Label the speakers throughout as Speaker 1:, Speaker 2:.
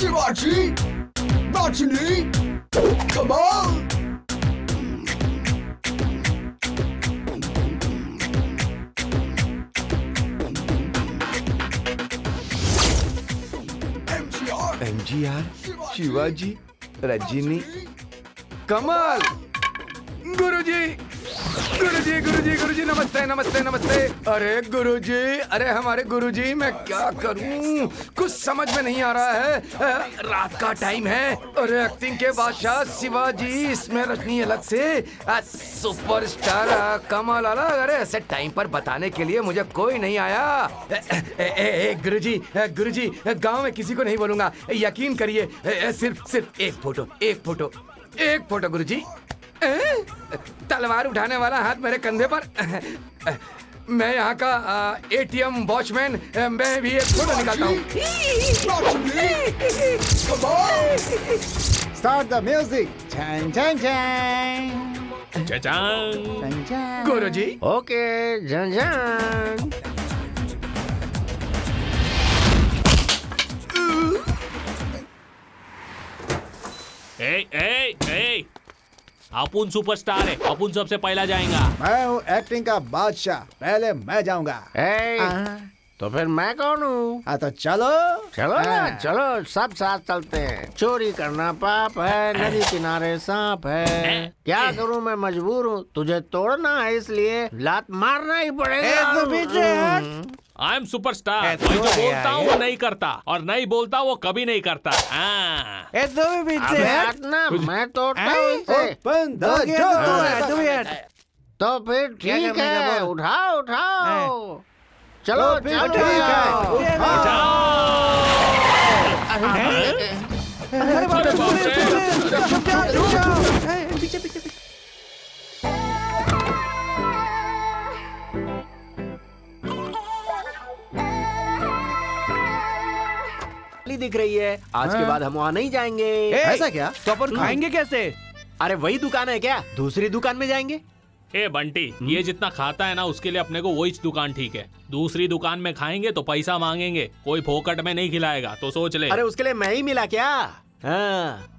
Speaker 1: शिवाजी, नाचनी, कमाल।
Speaker 2: MGR, शिवाजी, रजनी, कमाल। गुरुजी, गुरुजी, गुरुजी, गुरुजी, नमस्ते, नमस्ते, नमस्ते। अरे गुरुजी, अरे हमारे गुरुजी, मैं क्या करूं, कुछ समझ में नहीं आ रहा है। रात का टाइम है। अरे एक्टिंग के बादशाह शिवाजी, इसमें रजनी अलग से सुपरस्टार कमाल अलग। अरे ऐसे टाइम पर बताने के लिए मुझे कोई नहीं आया। गुरुजी, गुरुजी, गांव में किसी को नहीं बोलूंगा, यकीन करिए। सिर्फ एक फोटो, एक फोटो, एक फोटो गुरुजी। तलवार उठाने वाला हाथ मेरे कंधे पर। मैं यहाँ का ATM वॉचमैन, मैं भी एक फोटो निकालता हूँ।
Speaker 3: Start the music. Chang chang chang.
Speaker 4: चचांग।
Speaker 2: Guruji,
Speaker 3: Okay, chang chang.
Speaker 4: ए अपुन सुपरस्टार है, अपुन सबसे पहला जाएगा।
Speaker 3: मैं हूँ एक्टिंग का बादशाह, पहले मैं जाऊंगा।
Speaker 5: तो फिर मैं कौन हूँ?
Speaker 3: हाँ तो चलो
Speaker 5: चलो ना, चलो सब साथ चलते हैं। चोरी करना पाप है, नदी किनारे सांप है। क्या करूँ, मैं मजबूर हूँ, तुझे तोड़ना है इसलिए लात मारना ही पड़ेगा।
Speaker 4: I am superstar. मैं जो बोलता हूँ वो नहीं करता, और नहीं बोलता वो कभी नहीं करता।
Speaker 5: अबे हटना, मैं तोड़ता हूँ इसे।
Speaker 3: Open the door.
Speaker 5: तो फिर ठीक है, उठाओ उठाओ, चलो चलो दिख रही है। आज के बाद हम वहाँ नहीं जाएंगे।
Speaker 3: ऐसा क्या?
Speaker 6: तो अपन खाएंगे कैसे?
Speaker 5: अरे वही दुकान है क्या, दूसरी दुकान में जाएंगे।
Speaker 4: ए बंटी, ये जितना खाता है ना उसके लिए अपने को वही दुकान ठीक है। दूसरी दुकान में खाएंगे तो पैसा मांगेंगे, कोई फोकट में नहीं खिलाएगा, तो सोच ले।
Speaker 5: अरे उसके लिए मैं ही मिला क्या? हाँ।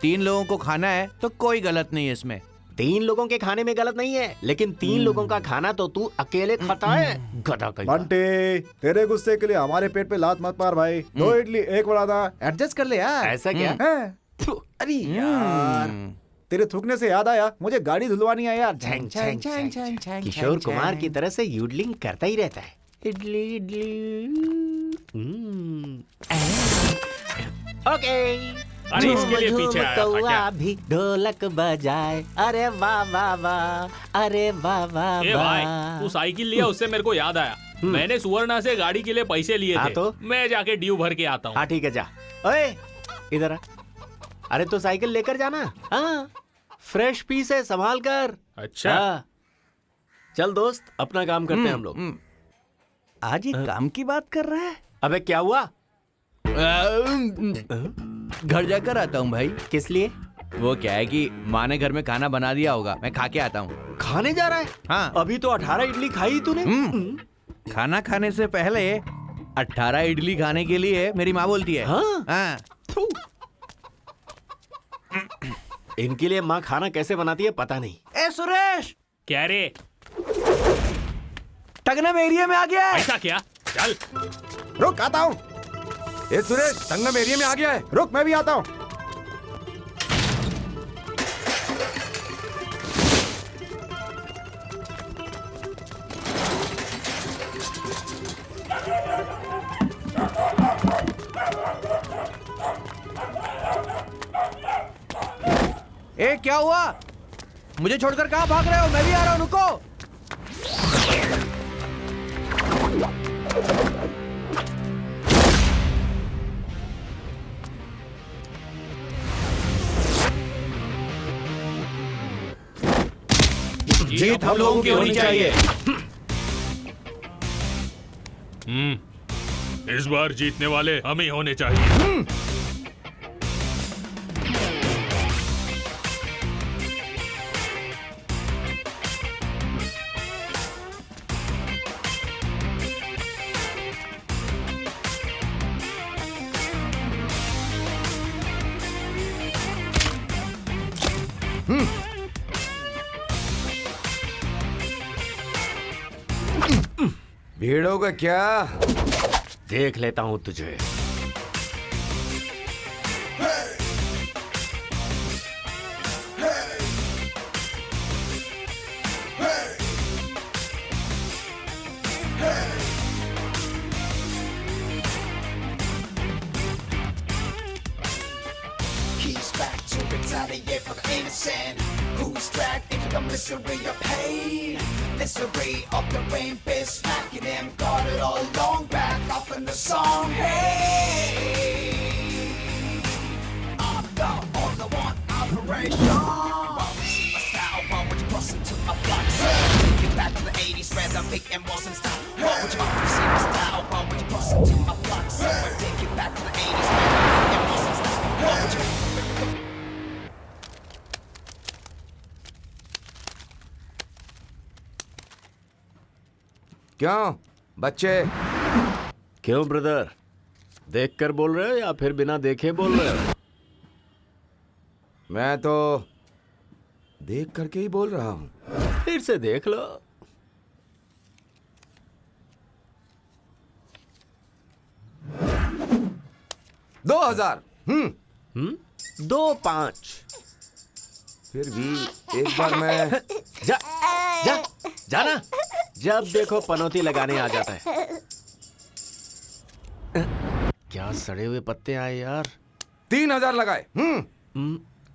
Speaker 6: 3 लोगों को खाना है तो कोई गलत नहीं है इसमें।
Speaker 5: 3 लोगों के खाने में गलत नहीं है, लेकिन 3 लोगों का खाना तो तू अकेले खाता है, गधा कहीं का।
Speaker 3: बंटी, तेरे गुस्से के लिए हमारे पेट पे लात मत मार भाई। 2 इडली 1 वड़ा था, एडजस्ट कर ले यार।
Speaker 5: ऐसा क्या?
Speaker 3: अरे यार, तेरे थूकने से याद आया, मुझे गाड़ी धुलवानी है यार।
Speaker 5: छैंग, छैंग, छैंग, छैंग। किशोर कुमार की तरह से यूडलिंग करता ही रहता है। इडली इडली। ओके।
Speaker 4: अरे इसके लिए पीछे आया था क्या?
Speaker 5: भी ढोलक बजाए, अरे वाह वाह वाह, अरे वाह वाह
Speaker 4: ए भाई, तू साइकिल लिया उससे मेरे को याद आया, मैंने सुवर्णा से गाड़ी के लिए पैसे लिए थे।
Speaker 5: तो
Speaker 4: मैं जाके ड्यू भर के आता हूँ।
Speaker 5: हाँ ठीक है, जा। ओए इधर आ। अरे तो साइकिल लेकर जाना। हाँ, फ्रेश पीस है, संभाल कर।
Speaker 4: अच्छा।
Speaker 5: हाँ। चल दोस्त, अपना काम करते हैं हम लोग।
Speaker 6: आज ये काम की बात कर रहा है।
Speaker 5: अबे क्या हुआ?
Speaker 6: घर जाकर आता हूँ भाई।
Speaker 5: किस लिए?
Speaker 6: वो क्या है कि माँ ने घर में खाना बना दिया होगा, मैं खा के आता हूँ।
Speaker 5: खाने जा रहा है?
Speaker 6: हाँ।
Speaker 5: अभी तो 18 इडली खाई तूने।
Speaker 6: खाना खाने से पहले 18 इडली खाने के लिए मेरी माँ बोलती है।
Speaker 5: हाँ?
Speaker 6: हाँ।
Speaker 5: थू। इनके लिए माँ खाना कैसे बनाती है पता नहीं।
Speaker 6: ए सुरेश,
Speaker 4: क्या रे?
Speaker 6: टगनम एरिया में आ गया है।
Speaker 4: ऐसा क्या? चल।
Speaker 3: रुक, आता हूँ।
Speaker 2: ए सुरेश, संगम एरिया में आ गया है।
Speaker 3: रुक, मैं भी आता हूँ।
Speaker 6: ए क्या हुआ? मुझे छोड़कर कहाँ भाग रहे हो? मैं भी आ रहा हूँ, रुको।
Speaker 4: जीत हम लोगों की होनी चाहिए। इस बार जीतने वाले हम ही होने चाहिए।
Speaker 2: भीड़ों का क्या?
Speaker 5: देख लेता हूँ तुझे।
Speaker 1: He's back to retaliate for the innocent who's dragged into the misery of pain. Misery of the rain, bitch smacking him. Got it all along back up in the song. Hey, I'm the only one operation. Want to see my style? Why would you bust into my block? Take it back to the 80s where the big M wasn't style. Why would you want to see my style? Why would you bust into my block? Take it back to the 80s where the big M wasn't style. Why would you?
Speaker 2: क्यों बच्चे?
Speaker 5: क्यों brother? देख कर बोल रहे हो या फिर बिना देखे बोल रहे हो?
Speaker 2: मैं तो देख करके ही बोल रहा हूं।
Speaker 5: फिर से देख लो।
Speaker 2: दो 2000।
Speaker 5: 2-5।
Speaker 2: फिर भी एक बार मैं
Speaker 5: जा जा जाना। जब देखो पनौती लगाने आ जाता है। क्या सड़े हुए पत्ते आए यार।
Speaker 2: 3000 लगाए।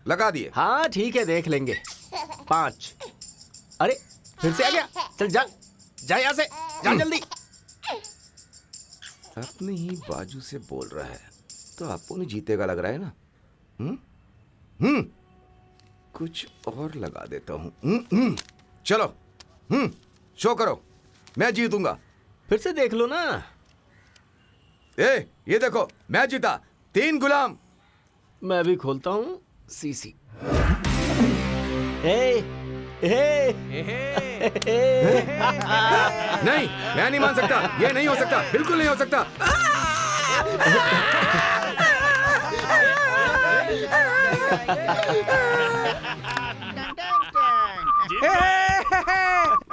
Speaker 2: लगा दिए।
Speaker 5: हाँ ठीक है, देख लेंगे। 5। अरे फिर से आ गया। चल जा जा यहाँ से, जा जल्दी।
Speaker 2: अपनी ही बाजू से बोल रहा है तो आपको नहीं जीतेगा लग रहा है ना। कुछ और लगा देता हूं। चलो शो करो, मैं जीतूंगा।
Speaker 5: फिर से देख लो ना।
Speaker 2: ये देखो मैं जीता। 3 गुलाम।
Speaker 5: मैं भी खोलता हूँ सीसी। हे
Speaker 2: नहीं, मैं नहीं मान सकता। ये नहीं हो सकता, बिल्कुल नहीं हो सकता।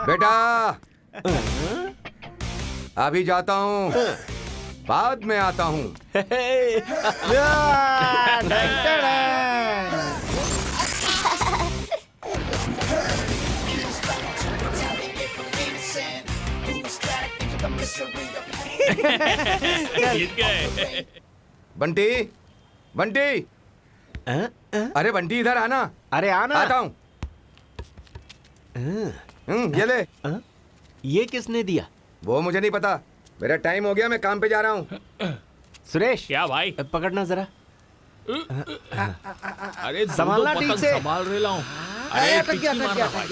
Speaker 2: बेटा अभी जाता हूँ, बाद में आता हूँ।
Speaker 4: जीत गए।
Speaker 2: बंटी, बंटी, अरे बंटी इधर आना।
Speaker 5: अरे आना।
Speaker 2: आता हूँ। ये ले।
Speaker 5: ये किसने दिया?
Speaker 2: वो मुझे नहीं पता, मेरा टाइम हो गया, मैं काम पे जा रहा हूँ।
Speaker 5: सुरेश
Speaker 4: क्या भाई?
Speaker 5: पकड़ना जरा।
Speaker 4: अरे
Speaker 5: संभालना ठीक से।
Speaker 4: संभाल रहा हूँ। अरे टिक्की मारना भाई।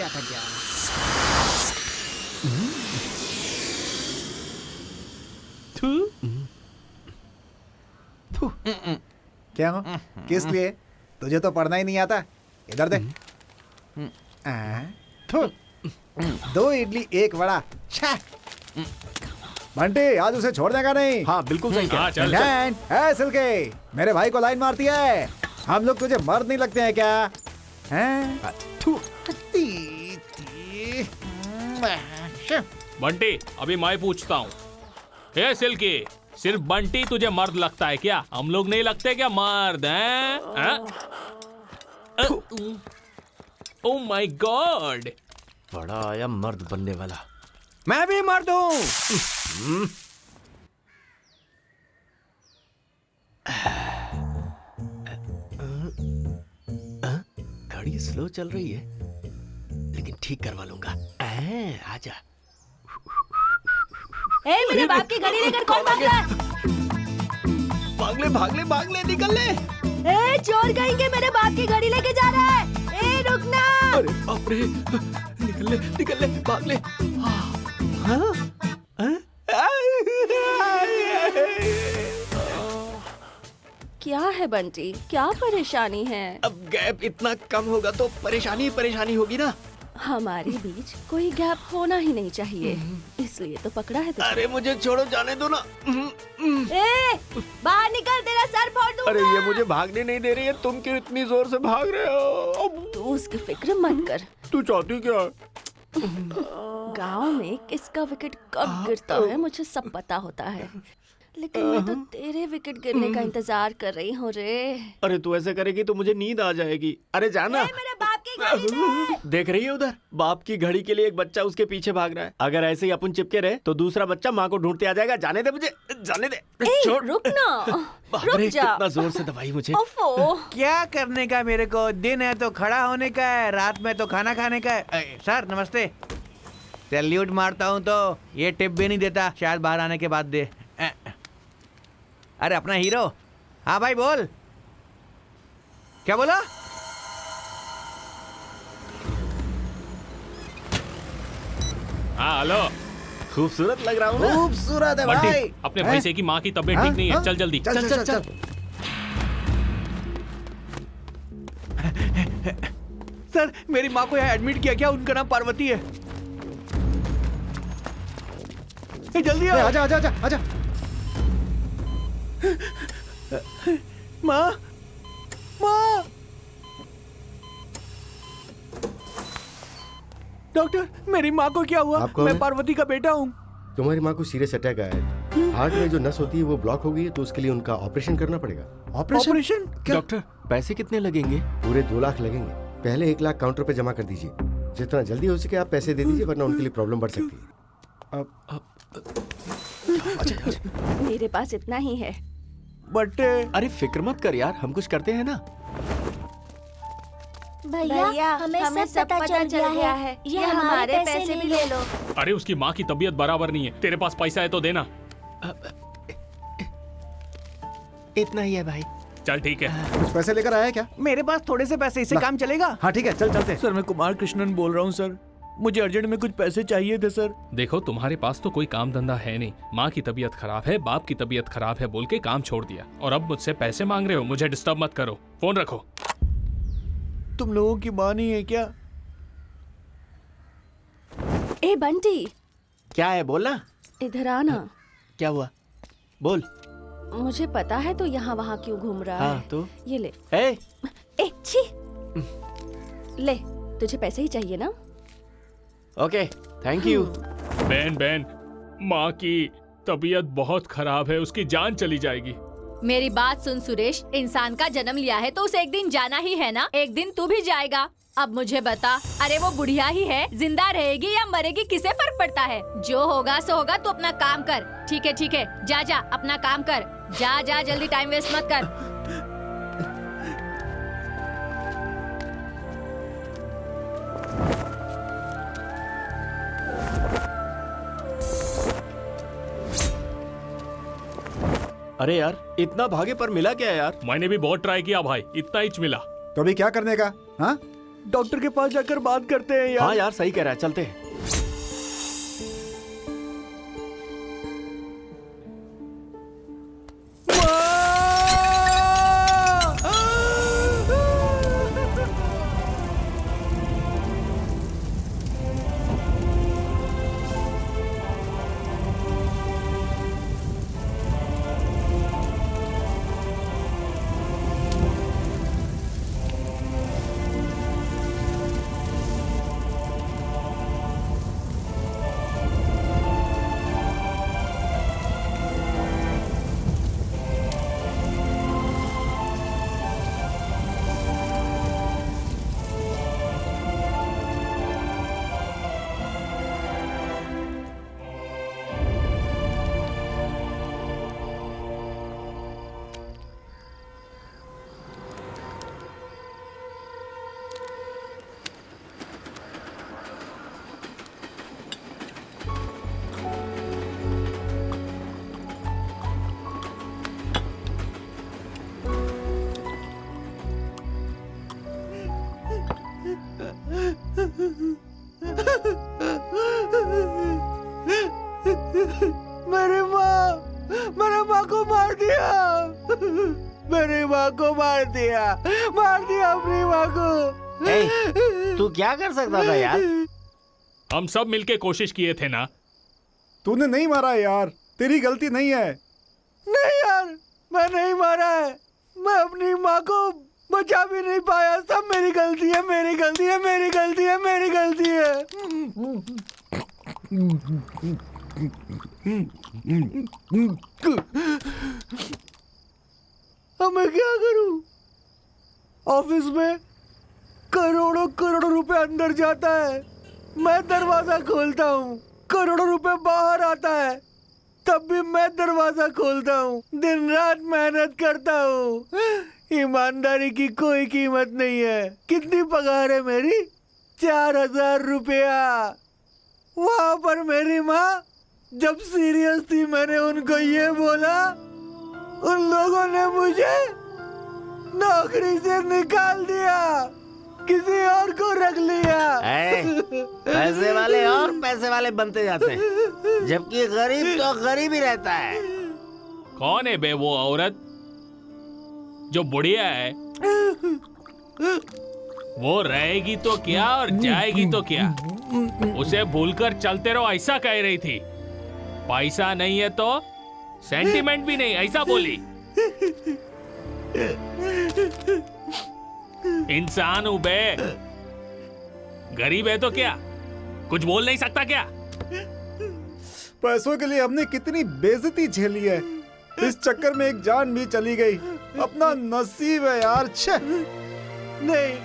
Speaker 3: क्या हो? किस लिए? तुझे तो पढ़ना ही नहीं आता। इधर दे। थू। 2 इडली 1 वड़ा। बंटी आज उसे छोड़ने का नहीं।
Speaker 5: हाँ बिल्कुल सही कहा।
Speaker 4: हाँ, चल,
Speaker 3: है सिल्के, मेरे भाई को लाइन मारती है। हम लोग तुझे मर्द नहीं लगते हैं क्या? हैं?
Speaker 4: बंटी अभी मैं पूछता हूँ। हे सिल्की, सिर्फ बंटी तुझे मर्द लगता है क्या? हम लोग नहीं लगते क्या मर्द हैं? ओह माय गॉड,
Speaker 5: बड़ा आया मर्द बनने वाला।
Speaker 6: मैं भी मर्द हूँ।
Speaker 5: घड़ी स्लो चल रही है लेकिन ठीक करवा लूंगा। आजा।
Speaker 7: ए, मेरे बाप की घड़ी लेकर कौन भाग रहा है?
Speaker 5: भाग ले निकल ले।
Speaker 7: ए, चोर कहेंगे मेरे बाप की घड़ी लेके जा रहा है। ए, रुकना।
Speaker 5: अरे बाप रे, निकल ले भाग ले।
Speaker 7: क्या है बंटी, क्या परेशानी है?
Speaker 5: अब गैप इतना कम होगा तो परेशानी होगी ना।
Speaker 7: हमारे बीच कोई गैप होना ही नहीं चाहिए, इसलिए तो पकड़ा है तुझे।
Speaker 5: अरे मुझे छोड़ो, जाने दो ना।
Speaker 7: ए, बाहर निकल, तेरा सर फोड़ दूंगा।
Speaker 5: अरे ये मुझे भागने नहीं दे रही है, तुम क्यों इतनी जोर से भाग रहे हो?
Speaker 7: तू उसकी फिक्र मत कर।
Speaker 5: तू चाहती क्या है?
Speaker 7: गांव में किसका विकेट कब गिरता है मुझे सब पता होता है, लेकिन मैं तो तेरे विकेट गिरने का इंतजार कर रही हूँ रे।
Speaker 5: अरे तू ऐसे करेगी तो मुझे नींद आ जाएगी। अरे जाना।
Speaker 7: मेरे बाप की घड़ी में।
Speaker 5: देख रही है उधर, बाप की घड़ी के लिए एक बच्चा उसके पीछे भाग रहा है। अगर ऐसे ही अपन चिपके रहे तो दूसरा बच्चा माँ को ढूंढते आ जाएगा। जाने दे मुझे, जाने दे।
Speaker 7: ए,
Speaker 5: छोड़।
Speaker 7: रुक ना,
Speaker 5: बाप
Speaker 7: रुक
Speaker 5: रे,
Speaker 7: जा।
Speaker 5: कितना जोर से दबाई मुझे।
Speaker 7: ओफो।
Speaker 6: क्या करने का मेरे को? दिन है तो खड़ा होने का है, रात में तो खाना खाने का है। सर नमस्ते। सैल्यूट मारता हूँ तो ये टिप भी नहीं देता, शायद बाहर आने के बाद दे। अरे अपना हीरो। हाँ भाई बोल, क्या बोला?
Speaker 4: हाँ हेलो।
Speaker 5: खूबसूरत लग रहा हूँ ना?
Speaker 3: खूबसूरत है
Speaker 4: बंटी,
Speaker 3: भाई।
Speaker 4: अपने
Speaker 3: हैं?
Speaker 4: भैंसे की माँ की तबीयत ठीक नहीं है,
Speaker 3: हाँ?
Speaker 4: चल जल्दी।
Speaker 3: चल चल चल।
Speaker 6: सर मेरी माँ को यहाँ एडमिट किया क्या? उनका नाम पार्वती है। जल्दी आओ।
Speaker 3: आजा आजा आजा आजा।
Speaker 6: माँ, माँ। डॉक्टर मेरी माँ को क्या हुआ?
Speaker 8: आप कौन
Speaker 6: मैं
Speaker 8: है?
Speaker 6: पार्वती का बेटा हूँ।
Speaker 8: तुम्हारी माँ को सीरियस अटैक आया है। हार्ट में जो नस होती है वो ब्लॉक हो गई है, तो उसके लिए उनका ऑपरेशन करना पड़ेगा।
Speaker 6: ऑपरेशन?
Speaker 5: डॉक्टर पैसे कितने लगेंगे?
Speaker 8: पूरे 2 लाख लगेंगे। पहले 1 लाख काउंटर पे जमा कर दीजिए। जितना जल्दी हो सके आप पैसे दे दीजिए, वरना उनके लिए प्रॉब्लम बढ़ सकती है।
Speaker 7: मेरे पास इतना ही है।
Speaker 6: बट
Speaker 5: अरे फिक्र मत कर यार, हम कुछ करते हैं ना।
Speaker 7: भैया हमें सब पता चल गया है, ये हमारे पैसे भी ले लो।
Speaker 4: अरे उसकी माँ की तबीयत बराबर नहीं है, तेरे पास पैसा है तो देना।
Speaker 5: इतना ही है भाई।
Speaker 4: चल ठीक है।
Speaker 3: कुछ पैसे लेकर आया है क्या?
Speaker 6: मेरे पास थोड़े से पैसे, इससे काम चलेगा?
Speaker 3: हाँ ठीक है, चल चलते।
Speaker 6: सर मैं कुमार कृष्णन बोल रहा हूँ सर, मुझे अर्जेंट में कुछ पैसे चाहिए थे सर।
Speaker 4: देखो तुम्हारे पास तो कोई काम धंधा है नहीं, माँ की तबीयत खराब है, बाप की तबीयत खराब है बोल के काम छोड़ दिया, और अब मुझसे पैसे मांग रहे हो। मुझे डिस्टर्ब मत करो, फोन रखो।
Speaker 6: तुम लोगों की माँ नहीं है क्या?
Speaker 7: ए बंटी,
Speaker 5: क्या है बोलना?
Speaker 7: इधर आना।
Speaker 5: क्या हुआ? बोल।
Speaker 7: मुझे पता है तो यहाँ वहाँ क्यों घूम रहा
Speaker 5: हाँ,
Speaker 7: है।
Speaker 5: तो?
Speaker 7: ये ले।
Speaker 5: ए,
Speaker 7: ए छी, ले, तुझे पैसे ही चाहिए ना?
Speaker 5: Okay thank you.
Speaker 4: बहन माँ की तबीयत बहुत खराब है, उसकी जान चली जाएगी।
Speaker 9: मेरी बात सुन सुरेश, इंसान का जन्म लिया है तो उसे एक दिन जाना ही है ना। एक दिन तू भी जाएगा। अब मुझे बता, अरे वो बुढ़िया ही है, जिंदा रहेगी या मरेगी किसे फर्क पड़ता है? जो होगा सो होगा, तू अपना काम कर। ठीक है, जा जा अपना काम कर। जा जा जल्दी, टाइम वेस्ट मत कर।
Speaker 5: अरे यार इतना भागे पर मिला क्या यार?
Speaker 4: मैंने भी बहुत ट्राई किया भाई, इतना ही मिला।
Speaker 3: तो अभी क्या करने का? हाँ
Speaker 6: डॉक्टर के पास जाकर बात करते हैं यार।
Speaker 5: हाँ यार सही कह रहा है, चलते हैं।
Speaker 6: मेरे माँ को मार दिया। मेरी माँ को मार दिया अपनी माँ को।
Speaker 5: ए, तू क्या कर सकता था यार?
Speaker 4: हम सब मिलके कोशिश किए थे ना।
Speaker 3: तूने नहीं मारा यार, तेरी गलती नहीं है।
Speaker 6: नहीं यार, मैं नहीं मारा है। मैं अपनी माँ को बचा भी नहीं पाया। सब मेरी गलती है, मेरी गलती है, मेरी गलती है, मेरी गलती है। अब मैं क्या करूं? ऑफिस में करोड़ों करोड़ों रुपए अंदर जाता है, मैं दरवाजा खोलता हूँ, करोड़ों रुपए बाहर आता है, तब भी मैं दरवाजा खोलता हूँ, दिन रात मेहनत करता हूँ। ईमानदारी की कोई कीमत नहीं है। कितनी पगार है मेरी? 4,000 रुपया। वहां पर मेरी माँ जब सीरियस थी, मैंने उनको ये बोला, उन लोगों ने मुझे नौकरी से निकाल दिया, किसी और को रख लिया।
Speaker 5: पैसे वाले और पैसे वाले बनते जाते हैं, जबकि गरीब तो गरीब ही रहता है।
Speaker 4: कौन है बे वो औरत जो बुढ़िया है? वो रहेगी तो क्या और जाएगी तो क्या? उसे भूलकर चलते रहो ऐसा कह रही थी। पैसा नहीं है तो सेंटिमेंट भी नहीं, ऐसा बोली। इंसान हूं बे, गरीब है तो क्या कुछ बोल नहीं सकता क्या?
Speaker 3: पैसों के लिए हमने कितनी बेइज्जती झेली है, इस चक्कर में एक जान भी चली गई। अपना नसीब है यार। छे
Speaker 6: नहीं,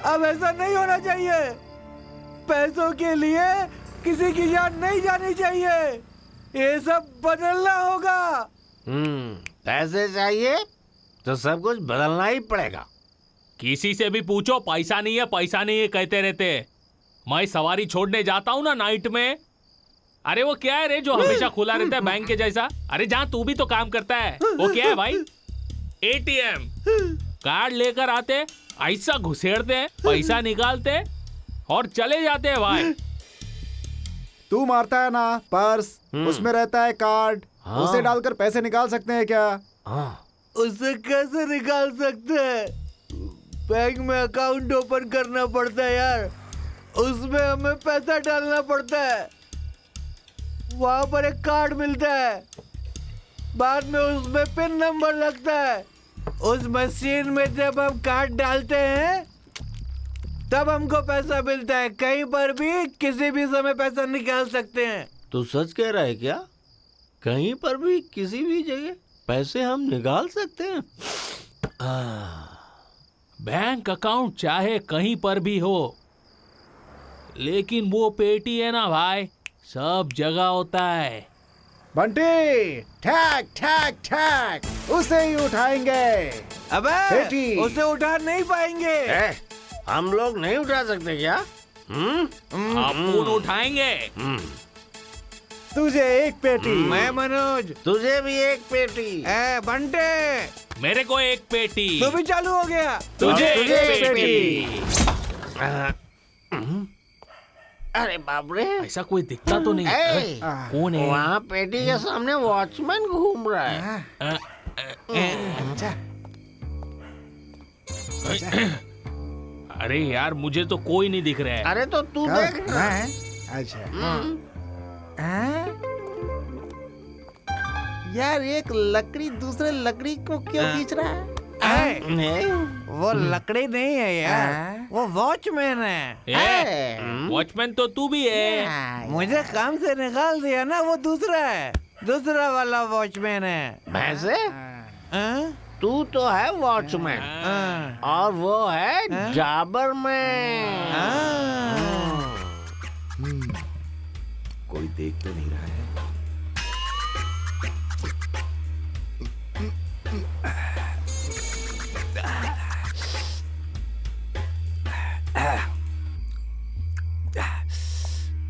Speaker 6: अब ऐसा नहीं होना चाहिए। पैसों के लिए किसी की जान नहीं जानी चाहिए। ये सब बदलना होगा।
Speaker 5: पैसे चाहिए तो सब कुछ बदलना ही पड़ेगा।
Speaker 4: किसी से भी पूछो, पैसा नहीं है, पैसा नहीं है कहते रहते। मैं सवारी छोड़ने जाता हूँ ना नाइट में, अरे वो क्या है रे जो हमेशा खुला रहता है बैंक के जैसा? अरे जहाँ तू भी तो काम करता है, वो क्या है भाई? एटीएम कार्ड लेकर आते, ऐसा घुसेड़ते हैं, पैसा निकालते और चले जाते हैं भाई।
Speaker 3: तू मारता है ना पर्स, उसमें रहता है कार्ड, उसे डालकर पैसे निकाल सकते हैं क्या?
Speaker 6: उसे कैसे निकाल सकते हैं? बैंक में अकाउंट ओपन करना पड़ता है यार, उसमें हमें पैसा डालना पड़ता है, वहां पर एक कार्ड मिलता है, बाद में उसमें पिन नंबर लगता है। उस मशीन में जब हम कार्ड डालते हैं तब हमको पैसा मिलता है। कहीं पर भी किसी भी समय पैसा निकाल सकते हैं।
Speaker 5: तू सच कह रहा है क्या? कहीं पर भी किसी भी जगह पैसे हम निकाल सकते हैं?
Speaker 4: बैंक अकाउंट चाहे कहीं पर भी हो, लेकिन वो पेटी है ना भाई, सब जगह होता है।
Speaker 3: बंटी, ठैक ठैक ठैक, उसे ही उठाएंगे।
Speaker 6: अबे
Speaker 3: पेटी।
Speaker 6: उसे उठा नहीं पाएंगे।
Speaker 5: हम लोग नहीं उठा सकते क्या?
Speaker 4: आप उठाएंगे।
Speaker 3: तुझे एक पेटी।
Speaker 6: मैं मनोज।
Speaker 5: तुझे भी एक पेटी।
Speaker 6: बंटे,
Speaker 4: मेरे को एक पेटी।
Speaker 6: तू भी चालू हो गया।
Speaker 4: तुझे
Speaker 5: तुझे
Speaker 4: एक
Speaker 5: एक
Speaker 4: पेटी।
Speaker 5: अरे बाप रे,
Speaker 4: ऐसा कोई दिखता तो नहीं है। कौन है?
Speaker 5: वहाँ पेटी के सामने वॉचमैन घूम रहा है।
Speaker 4: अरे यार मुझे तो कोई नहीं दिख रहा है।
Speaker 5: अरे तो तू देख ना।
Speaker 3: अच्छा
Speaker 6: यार एक लकड़ी दूसरे लकड़ी को क्यों खींच रहा है? वो लकड़ी नहीं है यार, वो वॉचमैन है।
Speaker 4: वॉचमैन तो तू भी है।
Speaker 6: मुझे काम से निकाल दिया ना, वो दूसरा है, दूसरा वाला वॉचमैन है।
Speaker 5: भैंसे,
Speaker 6: हाँ?
Speaker 5: तू तो है वॉचमैन
Speaker 6: हाँ।
Speaker 5: और वो है जाबर मैन।
Speaker 2: कोई देख तो नहीं रहा है।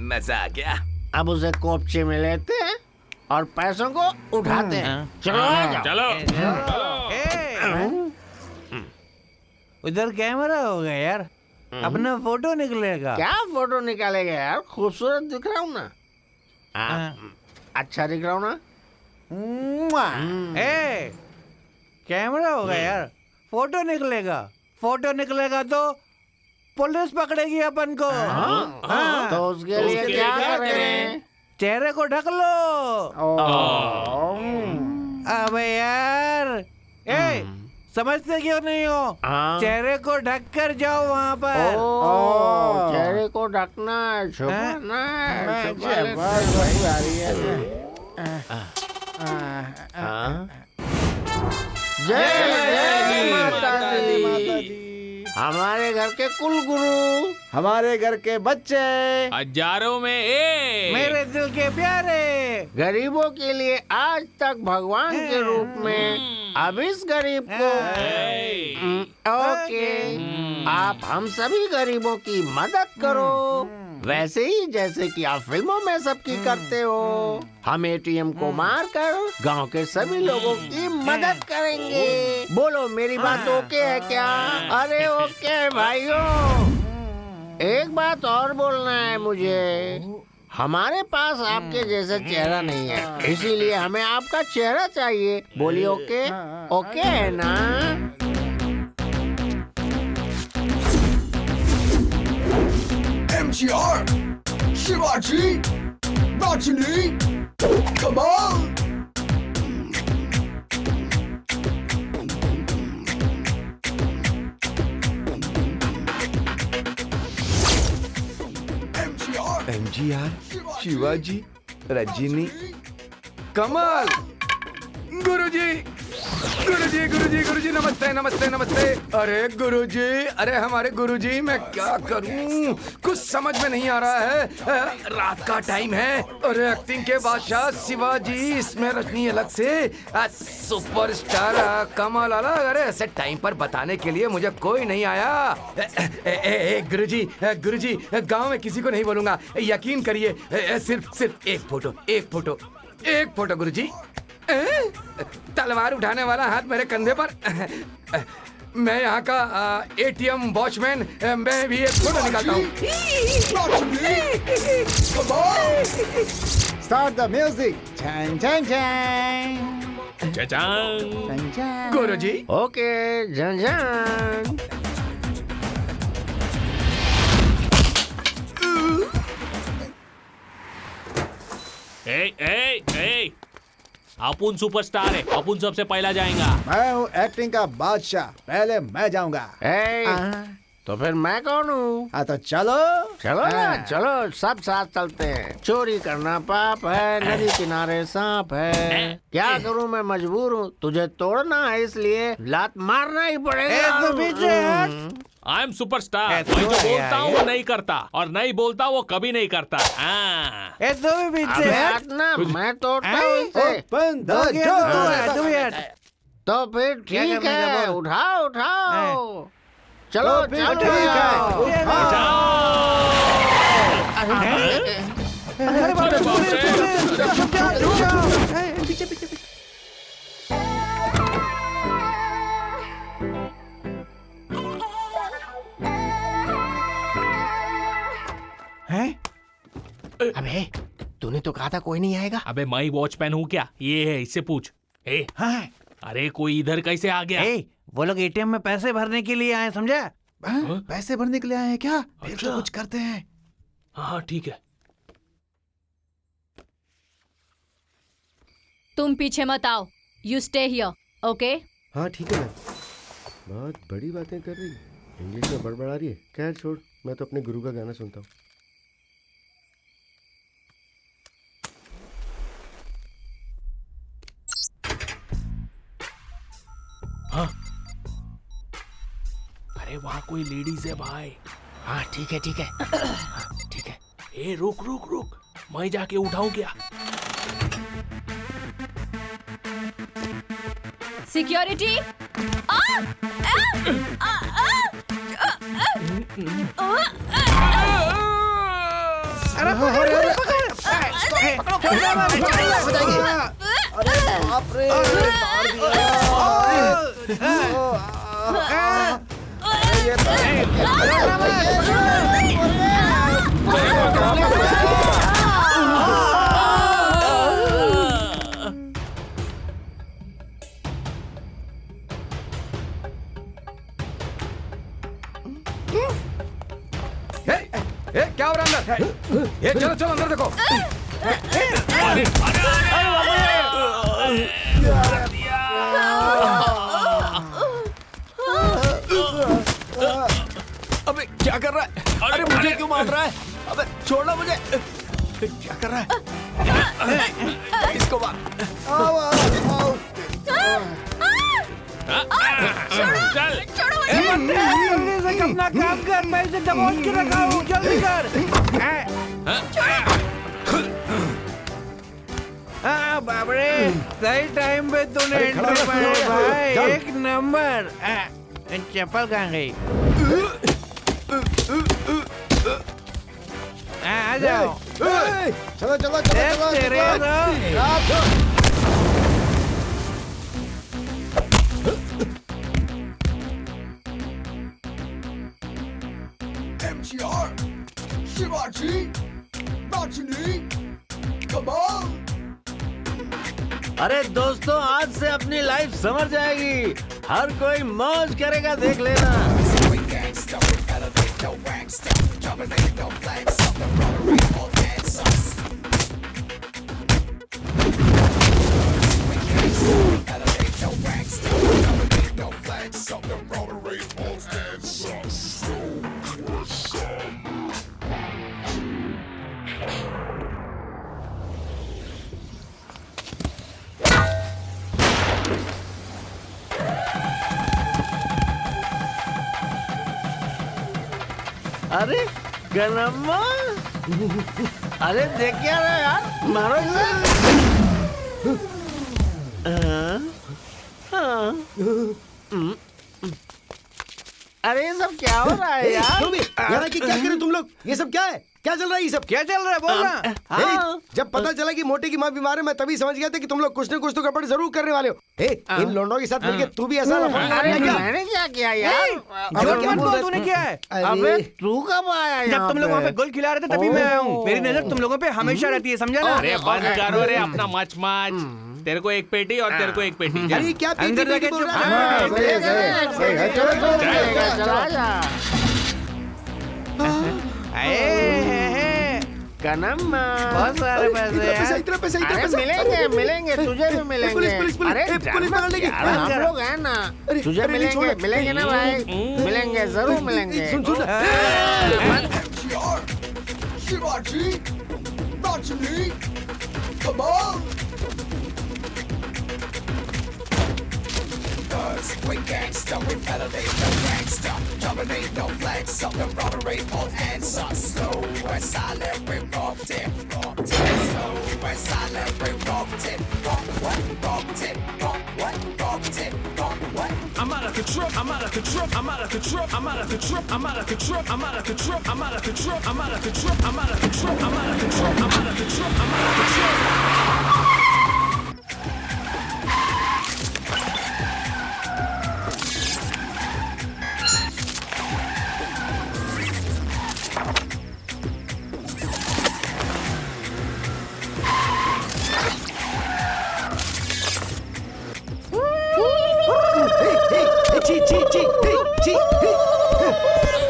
Speaker 2: मजा आ गया।
Speaker 5: अब उसे कोपचे में लेते हैं और पैसों को उठाते हैं। चलो आ जाओ।
Speaker 4: चलो
Speaker 6: उधर कैमरा होगा यार, अपना फोटो निकलेगा।
Speaker 5: क्या फोटो निकालेगा यार? खूबसूरत दिख रहा हूँ ना? अच्छा दिख रहा हूँ ना?
Speaker 6: कैमरा होगा यार, फोटो निकलेगा। फोटो निकलेगा तो पुलिस पकड़ेगी अपन को।
Speaker 5: तो उसके लिए क्या करें?
Speaker 6: चेहरे को ढक लो। अबे यार, ए, समझते क्यों नहीं हो?
Speaker 5: हाँ।
Speaker 6: चेहरे को ढक कर जाओ वहाँ पर।
Speaker 5: ओ, चेहरे को ढकना है, छुपाना है, छुपा जय माता दी। हमारे घर के कुल गुरु,
Speaker 3: हमारे घर के बच्चे,
Speaker 4: हजारों में एक।
Speaker 6: मेरे दिल के प्यारे,
Speaker 5: गरीबों के लिए आज तक भगवान के रूप में, अब इस गरीब को ओके, आप हम सभी गरीबों की मदद करो, वैसे ही जैसे कि आप फिल्मों में सबकी करते हो। हम एटीएम को मारकर गांव के सभी लोगों की मदद करेंगे। बोलो मेरी बात ओके है क्या? अरे ओके भाइयों, एक बात और बोलना है मुझे। हमारे पास आपके जैसा चेहरा नहीं है, इसीलिए हमें आपका चेहरा चाहिए। बोलिए ओके? ओके है ना?
Speaker 1: MGR, Shivaji, Rajini, Kamal.
Speaker 2: MGR, Shivaji, Rajni, कमाल। गुरुजी, गुरुजी, गुरुजी, गुरुजी, नमस्ते, नमस्ते, नमस्ते। अरे गुरुजी, अरे हमारे गुरुजी, मैं क्या करूं? कुछ समझ में नहीं आ रहा है। रात का टाइम है। अरे एक्टिंग के बादशाह शिवाजी, इसमें रजनी अलग से, सुपरस्टार कमाल अलग। अरे ऐसे टाइम पर बताने के लिए मुझे कोई नहीं आया। गुरुजी, गुरुजी, गांव में किसी को नहीं बोलूंगा, यकीन करिए। सिर्फ एक फोटो, एक फोटो, एक फोटो गुरुजी। तलवार उठाने वाला हाथ मेरे कंधे पर। मैं यहाँ का एटीएम वॉचमैन, मैं भी एक फोटो निकालता हूँ।
Speaker 3: Start the music. चैन चैन चैन
Speaker 4: चचांग।
Speaker 3: चैन।
Speaker 2: गुरुजी,
Speaker 5: ओके झंझान।
Speaker 4: ए, अपुन सुपरस्टार है, अपुन सबसे पहला जाएगा।
Speaker 3: मैं हूँ एक्टिंग का बादशाह, पहले मैं जाऊंगा।
Speaker 5: तो फिर मैं कौन हूँ?
Speaker 3: हाँ तो चलो।
Speaker 5: चलो ना, चलो सब साथ चलते हैं। चोरी करना पाप है, नदी किनारे सांप है। क्या करूँ मैं मजबूर हूँ, तुझे तोड़ना है इसलिए लात मारना ही पड़ेगा।
Speaker 4: I am superstar. मैं जो बोलता हूँ वो नहीं करता, और नहीं बोलता वो कभी नहीं करता।
Speaker 5: मैं तोड़ता हूँ इसे।
Speaker 3: Open the door.
Speaker 5: तो फिर ठीक है, उठाओ उठाओ। चलो
Speaker 3: फिर
Speaker 5: चलो।
Speaker 3: ठीक है,
Speaker 6: पीछे पीछे पीछे।
Speaker 5: अबे तूने तो कहा था कोई नहीं आएगा।
Speaker 4: अबे मैं वॉचमैन हूँ क्या? ये है, इससे पूछ।
Speaker 6: हाँ,
Speaker 4: अरे कोई इधर कैसे आ गया?
Speaker 6: वो लोग एटीएम में पैसे भरने के लिए आए, समझा?
Speaker 3: पैसे भरने के लिए आए हैं क्या? फिर तो कुछ करते हैं।
Speaker 4: हाँ ठीक है।
Speaker 9: तुम पीछे मत आओ, यू स्टे हियर, ओके?
Speaker 8: हाँ ठीक है मैम। बहुत बड़ी बातें कर रही है, इंग्लिश में बड़बड़ा रही है। खैर छोड़, मैं तो अपने गुरु का गाना सुनता हूँ।
Speaker 4: हाँ? अरे वहाँ कोई लेडीज है भाई।
Speaker 5: हाँ ठीक है ठीक है।
Speaker 4: हाँ, ठीक है। ए रुक रुक रुक, मैं जाके उठाऊं क्या?
Speaker 9: सिक्योरिटी।
Speaker 3: बाप रे, मार
Speaker 2: क्या हो रहा है अंदर? चलो चलो अंदर देखो। अबे क्या कर रहा है? अरे मुझे क्यों मार रहा है? अबे छोड़ना मुझे। क्या कर रहा है? इसको मार।
Speaker 4: चल
Speaker 6: जल्दी से अपना काम कर, मैं इसे दबोच के रखा हूँ, जल्दी कर। बाप रे, सही टाइम पे तूने एंट्री मारी भाई, एक नंबर। चप्पल कहाँ गई? आ जाओ।
Speaker 8: चलो चलो चलो
Speaker 6: तेरे
Speaker 1: MTR, Shivaji, Rajini, Kamal.
Speaker 5: अरे दोस्तों, आज से अपनी लाइफ समझ जाएगी। हर कोई मौज करेगा, देख लेना।
Speaker 1: We gangsta, we elevate no gangsta, dominate no flags, something wrong, all hands us. We gangsta, we elevate no gangsta, dominate no flags, something wrong, all hands us.
Speaker 5: अरे गनम्मा, अरे देख क्या रहा है यार, मारो इसे। अरे ये सब क्या हो रहा है यार?
Speaker 8: यहाँ की क्या करें तुम लोग? ये सब क्या है? क्या चल रहा है ये सब?
Speaker 6: क्या चल रहा है, बोल रहा?
Speaker 8: जब पता चला कि मोटे की माँ बीमार है, मैं तभी समझ गया था कि तुम लोग कुछ न कुछ तो गड़बड़ जरूर करने वाले हो। इन लोंडों के साथ मिलके तू भी ऐसा लफड़ा कर रहा है क्या?
Speaker 5: मैंने क्या किया यार?
Speaker 6: झूठ मत बोल, तूने क्या है?
Speaker 5: अबे तू कब आया?
Speaker 6: जब तुम लोग वहाँ पे गोल खिला रहे थे तभी मैं आया हूँ। मेरी नजर तुम लोगों पे हमेशा रहती है, समझा ना?
Speaker 4: अरे बंद करो रे अपना मच मच। तेरे को एक पेटी और तेरे को एक पेटी। जा।
Speaker 8: अरे क्या
Speaker 6: अंदर जाके
Speaker 8: बोल रहा
Speaker 6: चुप
Speaker 8: है?
Speaker 5: कनम्मा,
Speaker 6: बहुत सारे पैसे
Speaker 8: इतना पैसा
Speaker 5: अरे मिलेंगे मिलेंगे, तुझे भी मिलेंगे।
Speaker 8: पुलिस
Speaker 5: अरे
Speaker 8: पुलिस पकड़ लेगी।
Speaker 5: यार, हम लोग हैं ना, तुझे मिलेंगे मिलेंगे ना भाई, मिलेंगे जरूर मिलेंगे।
Speaker 8: सुन
Speaker 1: MTR, Shivaji, Rajini, Kamal. We gangsta, we elevate no gangsta, dominate no flags, something robbery, all hands up. Slow and silent, we rocked it. Slow and silent, we rocked it. Rocked it.
Speaker 10: I'm out of control. I'm out of control. I'm out of control. I'm out of control. I'm out of control. I'm out of control. I'm out of control. I'm out of control. I'm out of control. I'm out of control. I'm out of control. I'm out of control.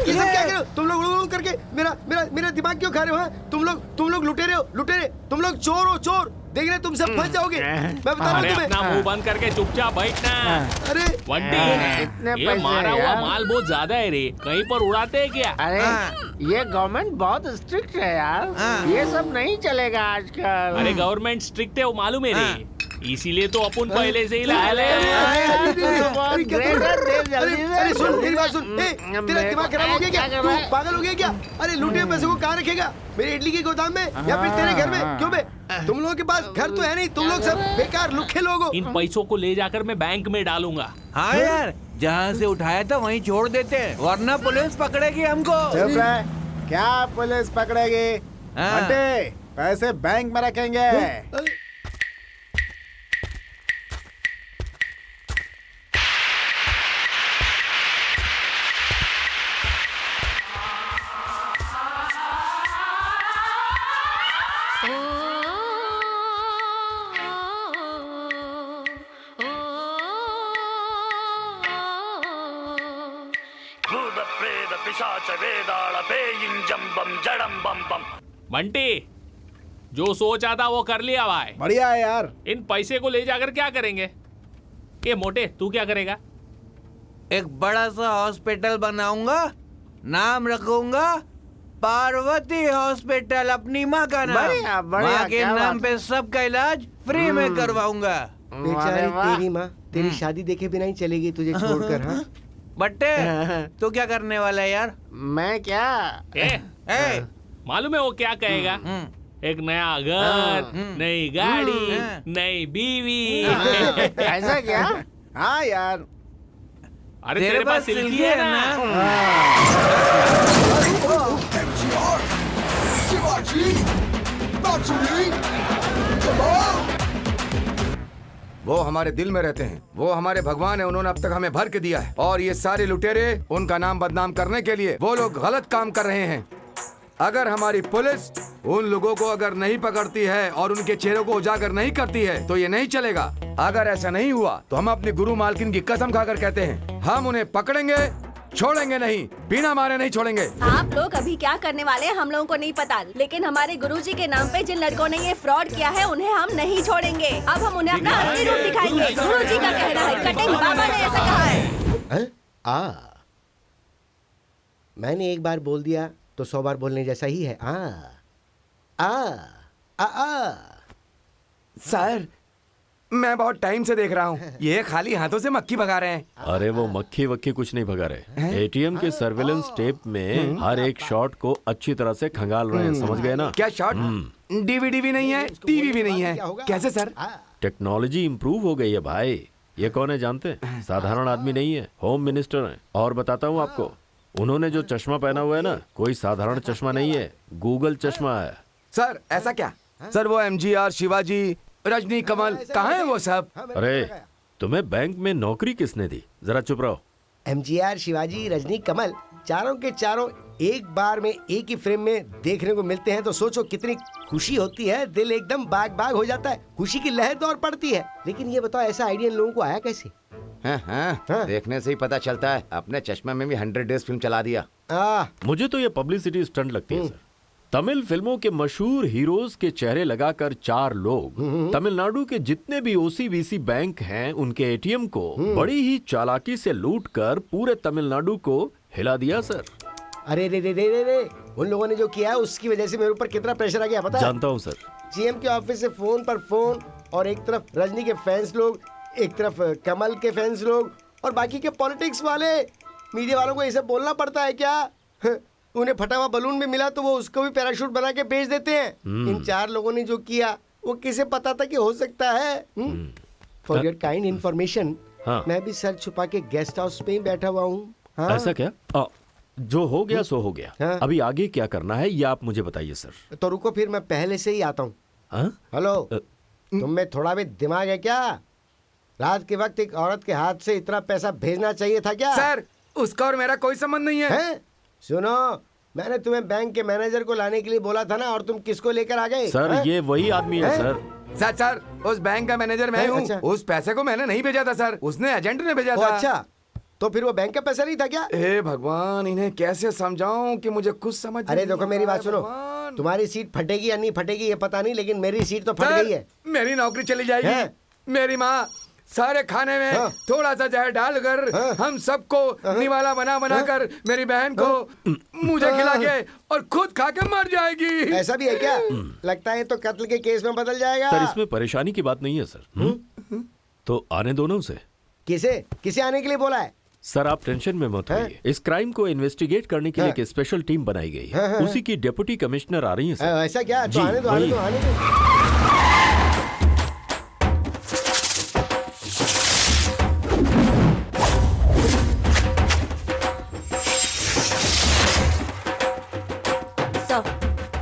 Speaker 8: ये सब क्या कर रहे हो? तुम लोग उड़ करके मेरा दिमाग क्यों खा रहे हो? तुम लोग लुटेरे हो, लुटेरे। तुम लोग चोर हो, चोर। देख रहे तुम सब फंस जाओगे। मैं बता रहा हूँ
Speaker 4: अरे
Speaker 8: तुम्हें।
Speaker 4: अपना मुंह बंद करके चुपचाप बैठना।
Speaker 8: अरे
Speaker 4: वंटी,
Speaker 5: इतने
Speaker 4: ये
Speaker 5: पैसे
Speaker 4: मारा हुआ
Speaker 5: यार।
Speaker 4: माल बहुत ज्यादा है रे, कहीं पर उड़ाते हैं क्या?
Speaker 5: अरे ये गवर्नमेंट बहुत स्ट्रिक्ट है यार, ये सब नहीं चलेगा आजकल।
Speaker 4: अरे गवर्नमेंट स्ट्रिक्ट है वो मालूम है रे, इसीलिए तो अपन पहले से ही लाया ले।
Speaker 8: अरे सुन, मेरी बात सुन। तेरा दिमाग खराब हो गया क्या? तू पागल हो गया क्या? अरे लूटे पैसे को कहाँ रखेगा? मेरे इडली के गोदाम में या फिर तेरे घर में? क्यों बे? तुम लोगों के पास घर तो है नहीं, तुम लोग सब बेकार लुखे लोग हो।
Speaker 4: इन पैसों को ले जाकर मैं बैंक में डालूंगा।
Speaker 6: हाँ यार, जहाँ से उठाया था वहीं छोड़ देते हैं, वरना पुलिस पकड़ेगी हमको।
Speaker 3: चुप रहे, क्या पुलिस पकड़ेगी? हटे, पैसे बैंक में रखेंगे।
Speaker 4: बंटी, जो सोचा था वो कर लिया भाई।
Speaker 3: बढ़िया है यार।
Speaker 4: इन पैसे को ले जाकर क्या करेंगे? ये मोटे तू क्या करेगा?
Speaker 6: एक बड़ा सा हॉस्पिटल बनाऊंगा, नाम रखूंगा पार्वती हॉस्पिटल, अपनी माँ का नाम।
Speaker 5: बढ़िया, बढ़िया,
Speaker 6: माँ के
Speaker 5: क्या
Speaker 6: नाम
Speaker 5: बात।
Speaker 6: पे सबका इलाज फ्री में करवाऊंगा।
Speaker 8: बेचारी तेरी माँ तेरी शादी देखे बिना ही चलेगी तुझे छोड़कर। हाँ
Speaker 6: बट्टे तू क्या करने वाला है यार?
Speaker 5: मैं क्या?
Speaker 6: ए,
Speaker 4: मालूम है वो क्या कहेगा? एक नया घर, नई गाड़ी, नई बीवी।
Speaker 5: ऐसा क्या?
Speaker 3: हाँ यार।
Speaker 4: अरे तेरे पास सिल्की है ना?
Speaker 1: MTR, शिवाजी, बाचुरी, कमाल।
Speaker 2: वो हमारे दिल में रहते हैं, वो हमारे भगवान है, उन्होंने अब तक हमें भर के दिया है। और ये सारे लुटेरे उनका नाम बदनाम करने के लिए वो लोग गलत काम कर रहे हैं। अगर हमारी पुलिस उन लोगों को अगर नहीं पकड़ती है और उनके चेहरों को उजागर नहीं करती है तो ये नहीं चलेगा। अगर ऐसा नहीं हुआ तो हम अपनी गुरु मालकिन की कसम खाकर कहते हैं, हम उन्हें पकड़ेंगे, छोड़ेंगे नहीं, बिना मारे नहीं छोड़ेंगे।
Speaker 7: आप लोग अभी क्या करने वाले हैं हम लोगों को नहीं पता, लेकिन हमारे गुरुजी के नाम पे जिन लड़कों ने ये फ्रॉड किया है उन्हें हम नहीं छोड़ेंगे। अब हम उन्हें अपना असली रूप दिखाएंगे। गुरुजी का कहना है, कटिंग बाबा ने ऐसा कहा है।
Speaker 8: मैंने एक बार बोल दिया तो 100 बार बोलने जैसा ही है।
Speaker 2: सर मैं बहुत टाइम से देख रहा हूँ, ये खाली हाथों से मक्खी भगा रहे हैं।
Speaker 11: अरे वो मक्खी वक्खी कुछ नहीं भगा रहे। एटीएम के सर्वेलेंस टेप में हर एक शॉट को अच्छी तरह से खंगाल रहे हैं, समझ गए ना?
Speaker 2: क्या शॉट? डीवीडी भी नहीं है, टीवी भी नहीं है, कैसे सर?
Speaker 11: टेक्नोलॉजी इम्प्रूव हो गई है भाई। ये कौन है जानते हैं? साधारण आदमी नहीं है, होम मिनिस्टर हैं। और बताता हूँ आपको, उन्होंने जो चश्मा पहना हुआ है ना, कोई साधारण चश्मा नहीं है, गूगल चश्मा है।
Speaker 2: सर ऐसा क्या? सर वो MGR, शिवाजी, रजनी, कमल कहाँ है वो सब?
Speaker 11: अरे तुम्हें बैंक में नौकरी किसने दी? जरा चुप रहो।
Speaker 8: MGR, शिवाजी, रजनी, कमल चारों के चारों एक बार में एक ही फ्रेम में देखने को मिलते हैं तो सोचो कितनी खुशी होती है। दिल एकदम बाग बाग हो जाता है, खुशी की लहर दौड़ पड़ती है। लेकिन ये बताओ ऐसा आइडिया इन लोगों को आया कैसे?
Speaker 2: हाँ, देखने से ही पता चलता है। अपने चश्मे में भी 100 डेज फिल्म चला दिया।
Speaker 11: मुझे तो ये पब्लिसिटी स्टंट लगती है सर। तमिल फिल्मों के मशहूर हीरोज के चेहरे लगाकर 4 लोग तमिलनाडु के जितने भी OCBC बैंक हैं उनके एटीएम को बड़ी ही चालाकी से लूटकर पूरे तमिलनाडु को हिला दिया सर।
Speaker 8: अरे रे रे रे रे रे, उन लोगों ने जो किया है उसकी वजह से मेरे ऊपर कितना प्रेशर आ गया पता है?
Speaker 11: जानता हूँ सर।
Speaker 8: GM के ऑफिस से फोन पर फोन, और एक तरफ रजनी के फैंस लोग, एक तरफ कमल के फैंस लोग, और बाकी के पॉलिटिक्स वाले। मीडिया वालों को ये सब बोलना पड़ता है क्या? उन्हें फटा हुआ बलून भी मिला तो वो उसको भी पैराशूट बना के बेच देते हैं। इन 4 लोगों ने जो किया वो किसे पता था कि हो सकता है? फॉर योर काइंड इन्फॉर्मेशन, मैं भी सर छुपा के गेस्ट हाउस में ही बैठा हुआ हूँ।
Speaker 11: ऐसा क्या? जो हो गया सो हो गया। अभी आगे क्या करना है ये आप मुझे बताइए सर।
Speaker 8: तो रुको फिर, मैं पहले से ही आता हूँ। हेलो, तुम में थोड़ा भी दिमाग है क्या? रात के वक्त एक औरत के हाथ से इतना पैसा भेजना चाहिए था क्या?
Speaker 2: सर उसका और मेरा कोई संबंध नहीं है।
Speaker 8: सुनो, मैंने तुम्हें बैंक के मैनेजर को लाने के लिए बोला था ना, और तुम किसको लेकर आ गए?
Speaker 11: सर ये वही आदमी है सर।
Speaker 2: सर उस बैंक का मैनेजर मैं हूँ।
Speaker 8: अच्छा।
Speaker 2: उस पैसे को मैंने नहीं भेजा था सर, उसने एजेंट ने भेजा था।
Speaker 8: अच्छा, तो फिर वो बैंक का पैसा नहीं था क्या?
Speaker 2: हे भगवान, इन्हें कैसे समझाऊं कि मुझे कुछ समझ।
Speaker 8: अरे देखो मेरी बात सुनो, तुम्हारी सीट फटेगी या नहीं फटेगी ये पता नहीं, लेकिन मेरी सीट तो फट गई है।
Speaker 2: मेरी नौकरी चली जाएगी। मेरी माँ सारे खाने में थोड़ा सा जहर डालकर हम सबको निवाला बना बना कर मेरी बहन को मुझे खिला के और खुद खा के मर जाएगी।
Speaker 8: ऐसा भी है क्या? लगता है तो कत्ल के केस में बदल जाएगा।
Speaker 11: सर इसमें परेशानी की बात नहीं है सर। तो आने दो ना उसे।
Speaker 8: किसे आने के लिए बोला है?
Speaker 11: सर आप टेंशन में मत होइए। इस क्राइम को इन्वेस्टिगेट करने के लिए एक स्पेशल टीम बनाई गई है। उसी की डेप्यूटी कमिश्नर आ रही है सर।
Speaker 8: ऐसा क्या?
Speaker 11: जी,
Speaker 8: आने दो।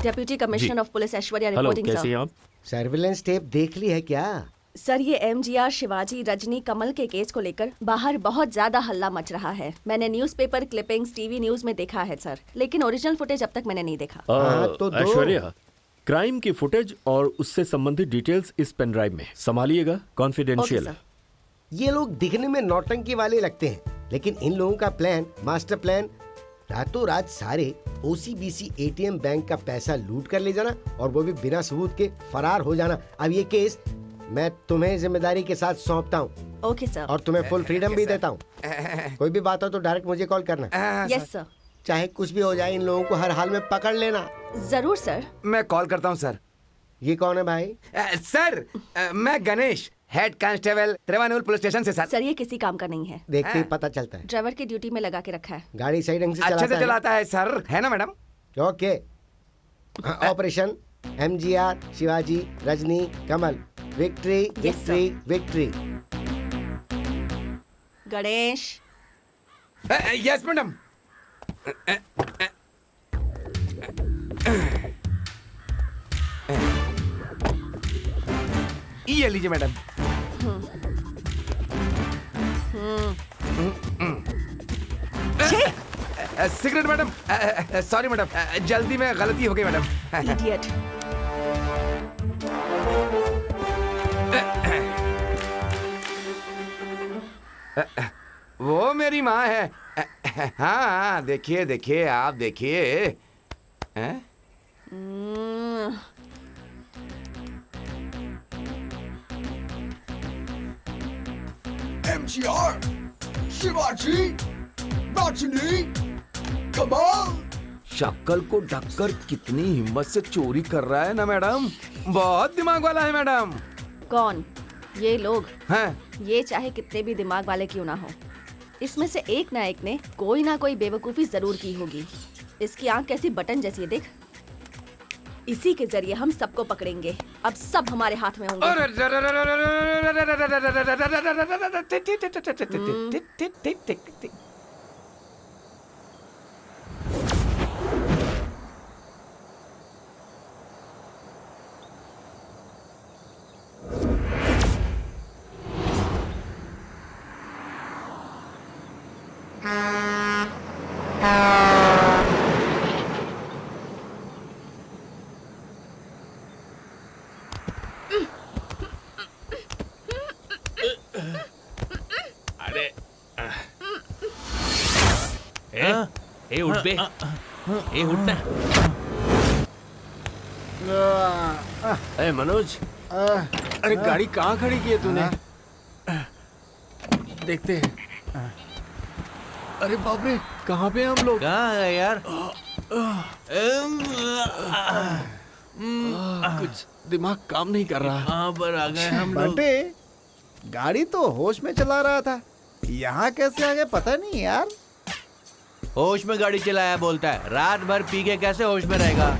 Speaker 7: Deputy commissioner of police Aishwarya
Speaker 11: hello,
Speaker 7: reporting
Speaker 11: कैसे हैं
Speaker 7: सर।
Speaker 11: आप?
Speaker 8: सर्विलेंस टेप देख ली है क्या?
Speaker 7: सर ये MGR, शिवाजी, रजनी, कमल के केस को लेकर बाहर बहुत ज्यादा हल्ला मच रहा है। मैंने न्यूज़पेपर क्लिपिंग्स, टीवी न्यूज में देखा है सर, लेकिन ओरिजिनल फुटेज अब तक मैंने नहीं देखा।
Speaker 8: तो
Speaker 11: ऐश्वर्या, क्राइम की फुटेज और उससे संबंधित डिटेल्स इस पेन ड्राइव में संभालिएगा, कॉन्फिडेंशियल है।
Speaker 8: ये लोग दिखने में नौटंकी वाले लगते हैं, लेकिन इन लोगों का प्लान, मास्टर प्लान रातों रात सारे ओसीबीसी एटीएम बैंक का पैसा लूट कर ले जाना और वो भी बिना सबूत के फरार हो जाना। अब ये केस मैं तुम्हें जिम्मेदारी के साथ सौंपता हूँ।
Speaker 7: Okay sir.
Speaker 8: और तुम्हें फुल फ्रीडम भी देता हूँ। कोई भी बात हो तो डायरेक्ट मुझे कॉल करना।
Speaker 7: Yes sir.
Speaker 8: चाहे कुछ भी हो जाए, इन लोगों को हर हाल में पकड़ लेना।
Speaker 7: जरूर सर।
Speaker 2: मैं कॉल करता हूँ सर।
Speaker 8: ये कौन है भाई?
Speaker 2: सर मैं Ganesh, head constable Trivanul police station से।
Speaker 7: सर ये किसी काम का नहीं है।
Speaker 8: देखते ही पता चलता है।
Speaker 7: ड्राइवर की ड्यूटी में लगा के रखा है।
Speaker 8: गाड़ी सही ढंग से
Speaker 2: अच्छे से
Speaker 8: है।
Speaker 2: चलाता है सर, है ना madam?
Speaker 8: Okay. Operation MGR, Shivaji, Rajni, Kamal, victory, victory, victory.
Speaker 7: Ganesh.
Speaker 2: Yes madam. ये लीजिए madam. Cigarette madam. Sorry madam, जल्दी में गलती हो गई मैडम।
Speaker 7: इडियट।
Speaker 2: वो मेरी माँ है। हाँ देखिए देखिए, आप देखिए।
Speaker 1: MGR, शिवाजी, रजनी, कमाल।
Speaker 2: शक्ल को ढककर कितनी हिम्मत से चोरी कर रहा है ना मैडम। बहुत दिमाग वाला है मैडम।
Speaker 7: कौन? ये लोग
Speaker 2: हैं?
Speaker 7: ये चाहे कितने भी दिमाग वाले क्यों ना हो, इसमें से एक ना एक ने कोई ना कोई बेवकूफी जरूर की होगी। इसकी आंख कैसी बटन जैसी है, देख। इसी के जरिए हम सबको पकड़ेंगे। अब सब हमारे हाथ में होंगे।
Speaker 4: ए उठ बे। ए उठ ना।
Speaker 11: अरे मनोज, अरे गाड़ी कहाँ खड़ी की है तूने? देखते हैं। अरे बाप रे, कहाँ पे हैं हम लोग?
Speaker 6: कहाँ गए यार?
Speaker 11: कुछ दिमाग काम नहीं कर रहा।
Speaker 6: कहाँ पर आ गए हम लोग?
Speaker 3: बंटे, गाड़ी तो होश में चला रहा था, यहाँ कैसे आ गए पता नहीं यार।
Speaker 6: होश में गाड़ी चलाया बोलता है, रात भर पी के कैसे होश में रहेगा?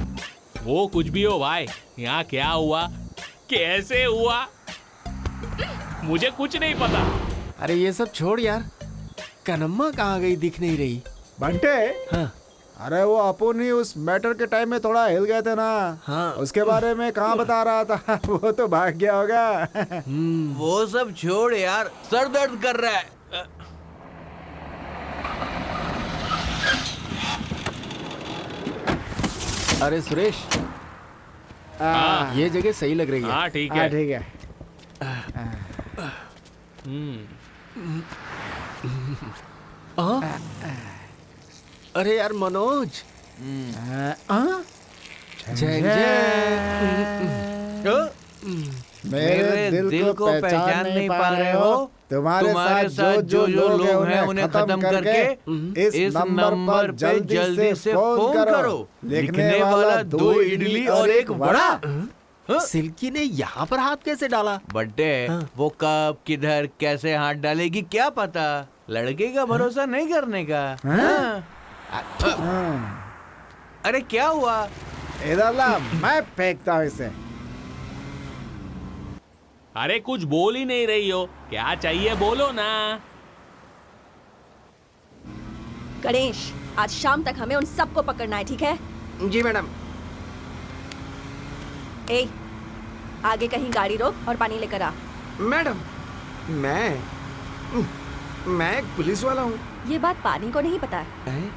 Speaker 4: वो कुछ भी हो भाई, यहाँ क्या हुआ, कैसे हुआ, मुझे कुछ नहीं पता।
Speaker 11: अरे ये सब छोड़ यार, कनम्मा कहाँ गई, दिख नहीं रही।
Speaker 3: बंटे,
Speaker 11: हाँ।
Speaker 3: अरे वो अपन ही उस मैटर के टाइम में थोड़ा हिल गए थे ना।
Speaker 11: हाँ।
Speaker 3: उसके बारे में कहाँ बता रहा था। वो तो भाग गया होगा।
Speaker 6: वो सब छोड़ यार, सर दर्द कर रहा है।
Speaker 11: अरे सुरेश, ये जगह सही लग रही है।
Speaker 4: हाँ ठीक है।
Speaker 3: ठीक है।
Speaker 11: अरे यार मनोज, जय
Speaker 3: मेरे दिल को पहचान नहीं पा रहे हो? तुम्हारे साथ जो लोग हैं उन्हें खत्म करके इस नंबर पे जल्दी से फोन करो। लिखने वाला 2 इडली और 1 वड़ा।
Speaker 11: सिल्की ने यहाँ पर हाथ कैसे डाला?
Speaker 6: बड्डे, वो कब किधर कैसे हाथ डालेगी क्या पता। लड़के का भरोसा नहीं करने का। अरे क्या हुआ?
Speaker 3: इधर ला, मैं फेंकता हूँ इसे।
Speaker 4: अरे कुछ बोल ही नहीं रही हो, क्या चाहिए बोलो ना।
Speaker 7: गणेश, आज शाम तक हमें उन सबको पकड़ना है, ठीक है?
Speaker 2: जी मैडम।
Speaker 7: ए, आगे कहीं गाड़ी रोक और पानी लेकर आ।
Speaker 2: मैडम, मैं एक पुलिस वाला हूँ।
Speaker 7: ये बात पानी को नहीं पता है।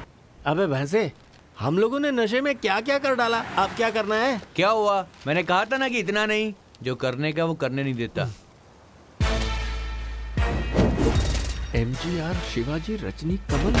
Speaker 11: अबे भैंसे, हम लोगों ने नशे में क्या क्या कर डाला, अब क्या करना है?
Speaker 6: क्या हुआ? मैंने कहा था ना कि इतना नहीं, जो करने का वो करने नहीं देता।
Speaker 11: MGR, शिवाजी, रजनी, कमल।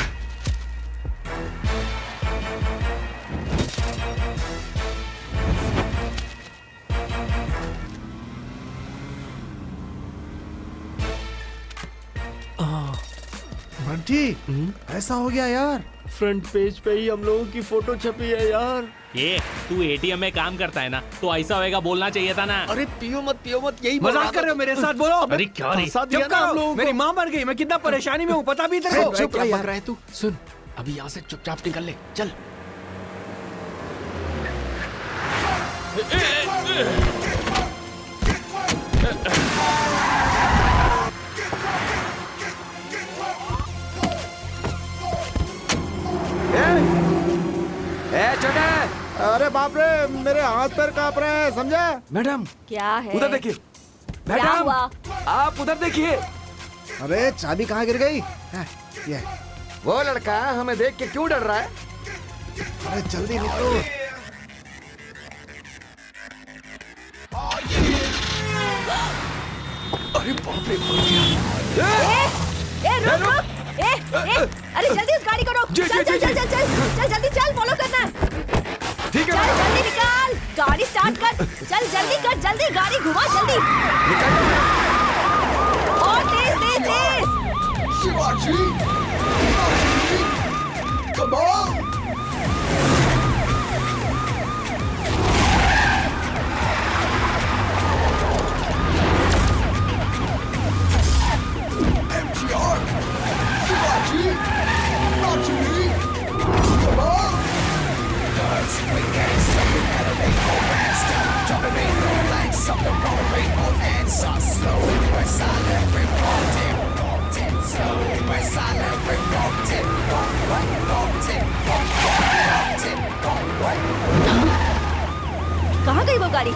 Speaker 3: बंटी ऐसा हो गया यार।
Speaker 11: फ्रंट पेज पे ही हम लोगों की फोटो छपी है यार।
Speaker 4: ये तू एटीएम में काम करता है ना, तो ऐसा होएगा बोलना चाहिए था ना।
Speaker 11: अरे पियो मत, यही
Speaker 6: मजाक कर रहे हो मेरे साथ? बोलो।
Speaker 4: अरे क्या रे?
Speaker 11: फंसा दिया
Speaker 6: चुप
Speaker 11: ना हम
Speaker 6: करो,
Speaker 11: लोगों को।
Speaker 6: मेरी माँ मर गई, मैं कितना परेशानी में हूँ पता भी तेरे को?
Speaker 11: चुप क्या पक रहा है तू? सुन, अभी यहाँ से चुपचाप निकल ले, चल।
Speaker 2: ए छोटे,
Speaker 3: अरे बाप रे, मेरे हाथ पैर कांप रहे हैं, समझा?
Speaker 2: मैडम
Speaker 7: क्या है?
Speaker 2: उधर देखिए।
Speaker 7: क्या
Speaker 2: मैडम
Speaker 7: हुआ?
Speaker 2: आप उधर देखिए।
Speaker 3: अरे चाबी कहाँ गिर गई? ये
Speaker 2: वो लड़का हमें देख के क्यों डर रहा है?
Speaker 3: अरे जल्दी निकलो।
Speaker 2: अरे बाप रे, मर गया।
Speaker 7: रुक रुक। अरे जल्दी उस गाड़ी को रोक।
Speaker 2: जी,
Speaker 7: चल
Speaker 2: जी,
Speaker 7: चल
Speaker 2: जी,
Speaker 7: चल चल चल चल जल्दी चल, फॉलो करना।
Speaker 2: ठीक है
Speaker 7: चल
Speaker 2: मैडम।
Speaker 7: जल्दी निकाल, गाड़ी स्टार्ट कर। चल जल्दी कर, जल्दी गाड़ी घुमा जल्दी। और तेज तेज तेज।
Speaker 1: Shivaji! Come on! MTR! Shivaji! Rajini! Come on! Cause we can't stop the enemy for rest. Jumping in the flanks of the rolling both hands are slow. We're silent, we're walking. Slow, we're silent, we're walking.
Speaker 7: कहाँ गई वो गाड़ी?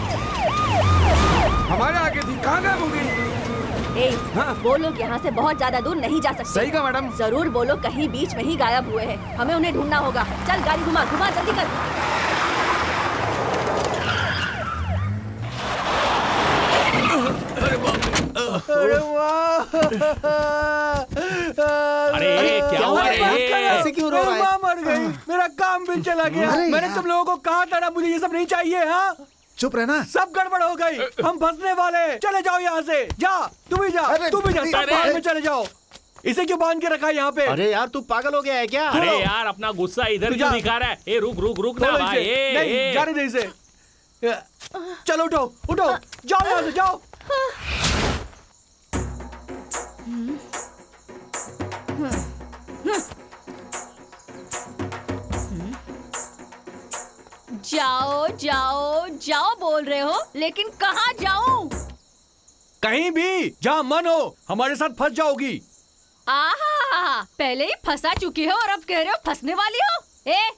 Speaker 2: हमारे आगे थी, कहाँ गायब हो गई?
Speaker 7: हाँ? वो लोग यहाँ से बहुत ज्यादा दूर नहीं जा सकते।
Speaker 2: सही कहा मैडम।
Speaker 7: जरूर वो लोग कहीं बीच में ही गायब हुए हैं। हमें उन्हें ढूंढना होगा। चल गाड़ी घुमा घुमा जल्दी कर।
Speaker 6: अरे वाह!
Speaker 4: अरे क्या हुआ रे?
Speaker 3: ऐसे क्यों रो रहा है?
Speaker 6: माँ मर गई, मेरा काम भी चला गया।
Speaker 3: अरे
Speaker 6: मैंने
Speaker 3: यार।
Speaker 6: तुम लोगों को कहा था ना, मुझे ये सब नहीं चाहिए। हाँ,
Speaker 3: चुप रहना।
Speaker 6: सब गड़बड़ हो गई, हम फंसने वाले। चले जाओ यहाँ से। जा, तुम भी जा,
Speaker 3: अरे,
Speaker 6: तुम भी जा, सब
Speaker 3: अरे,
Speaker 6: बाहर में चले जाओ। इसे क्यों बांध के रखा है यहाँ पे?
Speaker 5: अरे यार तू पागल हो गया है क्या?
Speaker 4: अरे यार अपना गुस्सा इधर
Speaker 6: तू
Speaker 4: क्यों
Speaker 6: जा।
Speaker 4: दिखा रहा है? ए रुक रुक रुक ना
Speaker 6: चलो
Speaker 4: भाई।
Speaker 6: इसे। नहीं, जाने दे इसे। चलो उठो उठो, जाओ यहाँ से जाओ।
Speaker 9: जाओ जाओ जाओ बोल रहे हो, लेकिन कहाँ जाऊं?
Speaker 6: कहीं भी जहाँ मन हो, हमारे साथ फंस जाओगी।
Speaker 9: आहा, पहले ही फंसा चुकी हो और अब कह रहे हो फंसने वाली हो। ए,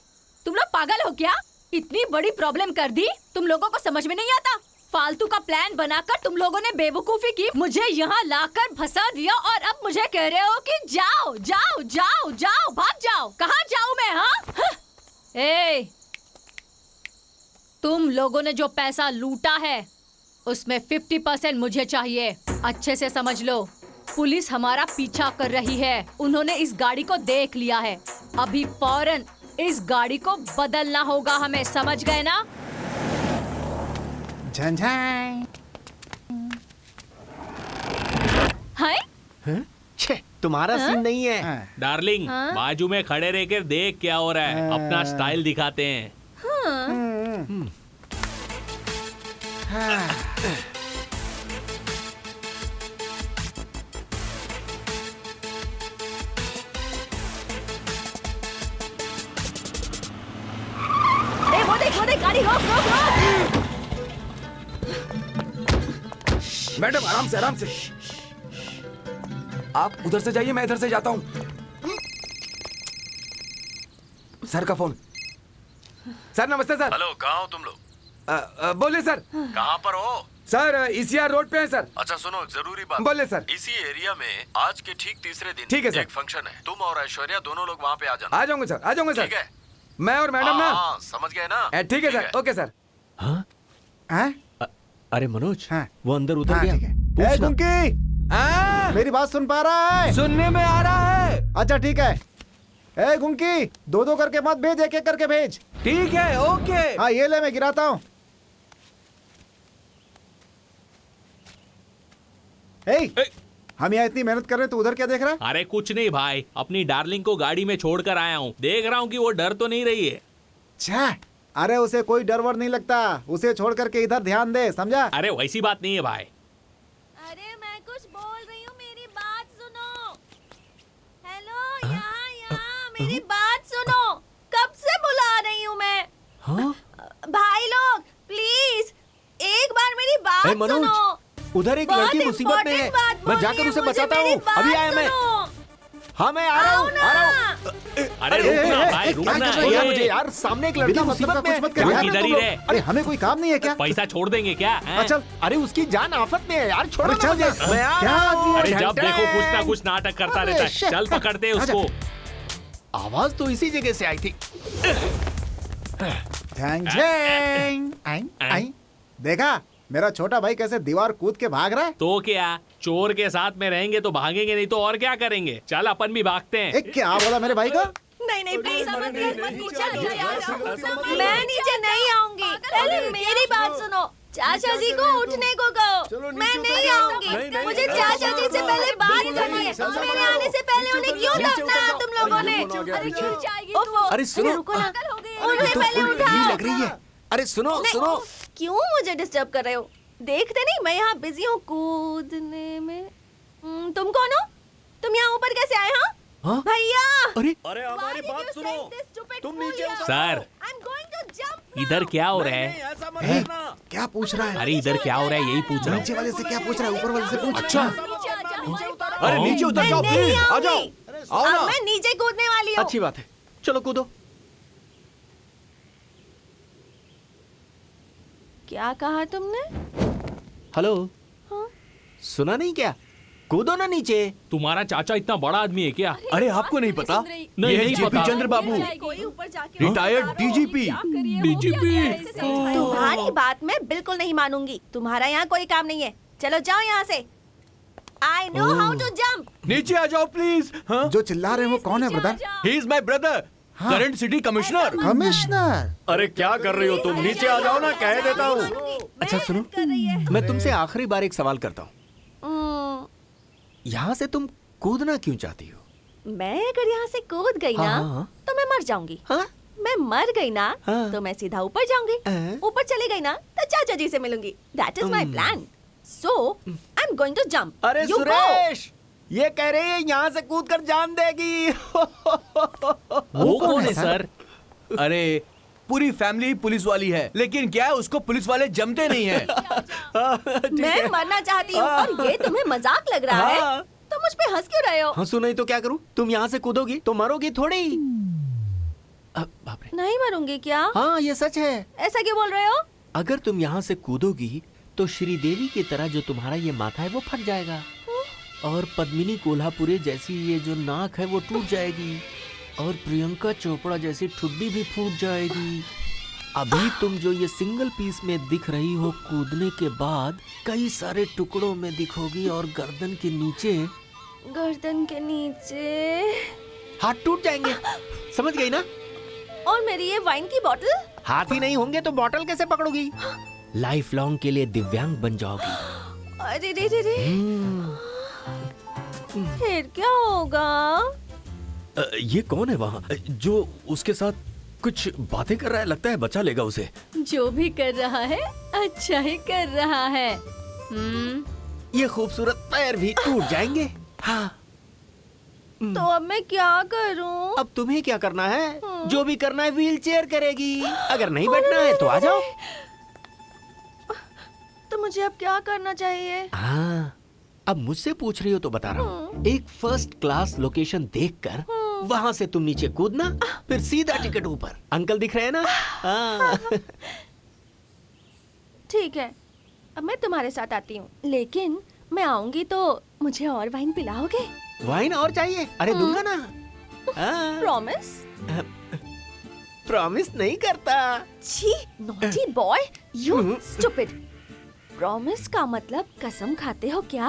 Speaker 9: तुम लोग पागल हो क्या? इतनी बड़ी प्रॉब्लम कर दी, तुम लोगों को समझ में नहीं आता? फालतू का प्लान बनाकर तुम लोगों ने बेवकूफी की, मुझे यहाँ लाकर फंसा दिया और अब मुझे कह रहे हो कि जाओ जाओ जाओ जाओ, भाग जाओ। कहाँ जाऊँ मैं? हाँ, ए, तुम लोगों ने जो पैसा लूटा है उसमें 50% मुझे चाहिए। अच्छे से समझ लो, पुलिस हमारा पीछा कर रही है। उन्होंने इस गाड़ी को देख लिया है। अभी फौरन इस गाड़ी को बदलना होगा हमें, समझ गए ना?
Speaker 3: झंझाई।
Speaker 9: हाय,
Speaker 5: छे, तुम्हारा सीन नहीं है।
Speaker 4: डार्लिंग, बाजू में खड़े रह कर देख क्या हो रहा है। अपना स्टाइल दिखाते हैं।
Speaker 7: वो देख गाड़ी, रोक रोक रोक।
Speaker 2: मैडम आराम से आराम से। आप उधर से जाइए, मैं इधर से जाता हूँ। सर का फोन। सर नमस्ते सर।
Speaker 11: हेलो, कहाँ हो तुम लोग?
Speaker 2: बोलिए सर।
Speaker 11: कहाँ पर हो?
Speaker 2: सर ईसीआर रोड पे है सर।
Speaker 11: अच्छा सुनो, जरूरी बात।
Speaker 2: बोलिए सर।
Speaker 11: इसी एरिया में आज के ठीक तीसरे दिन
Speaker 2: ठीक है सर।
Speaker 11: एक फंक्शन है। तुम और ऐश्वर्या दोनों लोग वहाँ पे आ जाना।
Speaker 2: आ जाऊंगा सर, आ जाऊंगा सर।
Speaker 11: ठीक है।
Speaker 2: मैं और मैडम ना।
Speaker 11: हाँ, समझ गए ना?
Speaker 2: ठीक है सर, ओके सर।
Speaker 3: हाँ?
Speaker 11: अरे मनोज,
Speaker 3: हाँ।
Speaker 11: वो अंदर उतर
Speaker 3: हाँ,
Speaker 11: गया।
Speaker 3: ठीक है।
Speaker 11: पूछ
Speaker 3: ए
Speaker 11: ना।
Speaker 3: गुंकी, मेरी बात सुन पा रहा है?
Speaker 6: सुनने में आ रहा है।
Speaker 3: अच्छा ठीक है। ए गुंकी, दो दो करके मत भेज, एक एक करके भेज।
Speaker 6: ठीक है, ओके।
Speaker 3: हाँ ये ले, मैं गिराता हूँ। हम यहाँ इतनी मेहनत कर रहे हैं, तो उधर क्या देख रहा है?
Speaker 4: अरे कुछ नहीं भाई, अपनी डार्लिंग को गाड़ी में छोड़कर आया हूँ, देख रहा हूँ कि वो डर तो नहीं रही है।
Speaker 3: छा, अरे उसे कोई डर वर नहीं लगता, उसे छोड़ करके इधर ध्यान दे, समझा?
Speaker 4: अरे वैसी बात नहीं है भाई।
Speaker 7: अरे मैं कुछ बोल रही हूँ, मेरी बात सुनो। हेलो, यहाँ मेरी बात सुनो। कब से बुला रही हूँ मैं? भाई लोग प्लीज एक बार मेरी बात सुनो।
Speaker 11: उधर एक लड़की मुसीबत में है, मैं जाकर उसे बचाता हूँ। अभी आया मैं। हाँ मैं आ रहा हूँ।
Speaker 4: अरे रुकना भाई, रुकना।
Speaker 11: मुझे यार, सामने एक लड़की मुसीबत में है।
Speaker 4: इधर ही रहे।
Speaker 3: अरे हमें कोई काम नहीं है क्या?
Speaker 4: पैसा छोड़ देंगे क्या?
Speaker 3: अच्छा,
Speaker 11: अरे उसकी जान आफत में है यार, छोड़ो
Speaker 3: चल
Speaker 11: मुझे। मैं आ रहा हूँ।
Speaker 4: अरे जब देखो कुछ ना कुछ नाटक करता रहता है। चल पकड़ते हैं उसको।
Speaker 11: आवाज तो इसी जगह से आई थी।
Speaker 3: देखा मेरा छोटा भाई कैसे दीवार कूद के भाग रहा है?
Speaker 4: तो क्या, चोर के साथ में रहेंगे तो भागेंगे, नहीं तो और क्या करेंगे। चल अपन भी भागते हैं।
Speaker 3: क्या बोला मेरे भाई का?
Speaker 7: नहीं प्लीज मैं नीचे नहीं आऊंगी। पहले मेरी बात सुनो। चाचा जी को उठने को कहो। मैं नहीं आऊंगी। मुझे चाचा जी से पहले बात करनी है। मेरे आने से पहले उन्हें क्यों दफनाया तुम लोगों ने?
Speaker 11: अरे सुनो,
Speaker 7: रुको ना, उन्हें पहले उठाओ।
Speaker 11: लग रही है। अरे सुनो सुनो,
Speaker 7: क्यों मुझे डिस्टर्ब कर रहे हो? देखते नहीं मैं यहाँ बिजी हूँ कूदने में। तुम कौन हो? तुम यहाँ ऊपर कैसे आए? हाँ भैया।
Speaker 11: अरे हमारी बात सुनो, तुम नीचे उतरो।
Speaker 4: सर इधर क्या हो रहा है?
Speaker 3: क्या पूछ रहा है?
Speaker 4: अरे इधर क्या हो रहा है, यही पूछ रहा हूँ।
Speaker 3: नीचे वाले से क्या पूछ रहा है? ऊपर वाले से पूछ।
Speaker 11: अच्छा,
Speaker 3: अरे नीचे उतर जाओ प्लीज, आ जाओ। आओ ना।
Speaker 7: मैं नीचे कूदने वाली हूँ।
Speaker 11: अच्छी बात है, चलो कूदो।
Speaker 7: क्या कहा तुमने?
Speaker 11: हेलो,
Speaker 7: हाँ?
Speaker 11: सुना नहीं क्या? कूदो ना नीचे।
Speaker 4: तुम्हारा चाचा इतना बड़ा आदमी है क्या?
Speaker 6: अरे आपको नहीं पता?
Speaker 4: नहीं,
Speaker 6: ये है
Speaker 4: नहीं
Speaker 6: जेपी
Speaker 4: पता।
Speaker 6: चंद्र बाबू,
Speaker 7: कोई ऊपर जाके
Speaker 6: रिटायर्ड डीजीपी।
Speaker 7: तुम्हारी बात मैं बिल्कुल नहीं मानूंगी। तुम्हारा यहाँ कोई काम नहीं है। चलो जाओ यहाँ से। I know how to jump.
Speaker 6: नीचे आ जाओ प्लीज। हाँ?
Speaker 3: जो चिल्ला रहे हैं वो कौन है brother?
Speaker 6: He is my brother, current city commissioner.
Speaker 3: Commissioner?
Speaker 11: अरे क्या कर रही हो तुम? नीचे आ जाओ ना, कह देता हूँ। अच्छा सुनो, मैं तुमसे आखिरी बार एक सवाल करता हूँ। यहाँ से तुम कूदना क्यों चाहती हो?
Speaker 7: मैं अगर यहाँ से कूद गई ना
Speaker 11: हाँ।
Speaker 7: तो मैं मर जाऊंगी।
Speaker 11: हाँ?
Speaker 7: मैं मर गई ना
Speaker 11: हाँ।
Speaker 7: तो मैं सीधा ऊपर जाऊंगी। ऊपर चली गई ना तो चाचा जी से मिलूंगी। That is my plan. So I'm going to jump.
Speaker 11: अरे
Speaker 7: You go.
Speaker 11: सुरेश, ये कह रही है यहाँ से कूद कर जान देगी।
Speaker 4: वो कौन है सर?
Speaker 6: अरे पूरी फैमिली पुलिस वाली है, लेकिन क्या है उसको पुलिस वाले जमते नहीं है।
Speaker 7: मैं मरना चाहती हूँ और ये तुम्हें मजाक लग रहा है? तो मुझ पे हंस क्यों रहे हो?
Speaker 11: हंसू नहीं तो क्या करूँ? तुम यहाँ से कूदोगी तो मरोगी थोड़ी। बाप रे।
Speaker 7: नहीं मरूंगी क्या?
Speaker 11: हाँ ये सच है।
Speaker 7: ऐसा क्यों बोल रहे हो?
Speaker 11: अगर तुम यहाँ से कूदोगी तो श्रीदेवी की तरह जो तुम्हारा ये माथा है वो फट जाएगा, और पद्मिनी कोल्हापुरे जैसी ये जो नाक है वो टूट जाएगी, और प्रियंका चोपड़ा जैसी ठुड्डी भी फूट जाएगी। अभी तुम जो ये सिंगल पीस में दिख रही हो, कूदने के बाद कई सारे टुकड़ों में दिखोगी, और गर्दन के नीचे हाथ टूट जाएंगे। समझ गई ना?
Speaker 7: और मेरी ये वाइन की बोतल?
Speaker 11: हाथ ही नहीं होंगे तो बोतल कैसे पकड़ोगी? लाइफ लॉन्ग के लिए दिव्यांग बन जाओगी।
Speaker 7: अरे रे रे रे। फिर क्या होगा?
Speaker 11: ये कौन है वहाँ जो उसके साथ कुछ बातें कर रहा है? लगता है बचा लेगा उसे।
Speaker 9: जो भी कर रहा है अच्छा ही कर रहा है।
Speaker 11: ये खूबसूरत पैर भी टूट जाएंगे। हाँ।
Speaker 7: तो अब मैं क्या करूं?
Speaker 11: अब तुम्हें क्या करना है? जो भी करना है व्हील चेयर करेगी। अगर नहीं बैठना है तो आ जाओ।
Speaker 7: तो मुझे अब क्या करना चाहिए?
Speaker 11: हाँ, अब मुझसे पूछ रही हो तो बता रहा हूँ। एक फर्स्ट क्लास लोकेशन देखकर वहाँ से तुम नीचे कूदना, फिर सीधा टिकट ऊपर। अंकल दिख रहे हैं ना? हाँ।
Speaker 7: ठीक है, अब मैं तुम्हारे साथ आती हूँ, लेकिन मैं आऊंगी तो मुझे और वाइन पिलाओगे?
Speaker 11: वाइन और चाहिए? अरे दूंगा ना।
Speaker 7: प्रॉमिस?
Speaker 11: प्रॉमिस नहीं करता।
Speaker 7: छी, naughty boy, you stupid. Promise का मतलब कसम खाते हो क्या?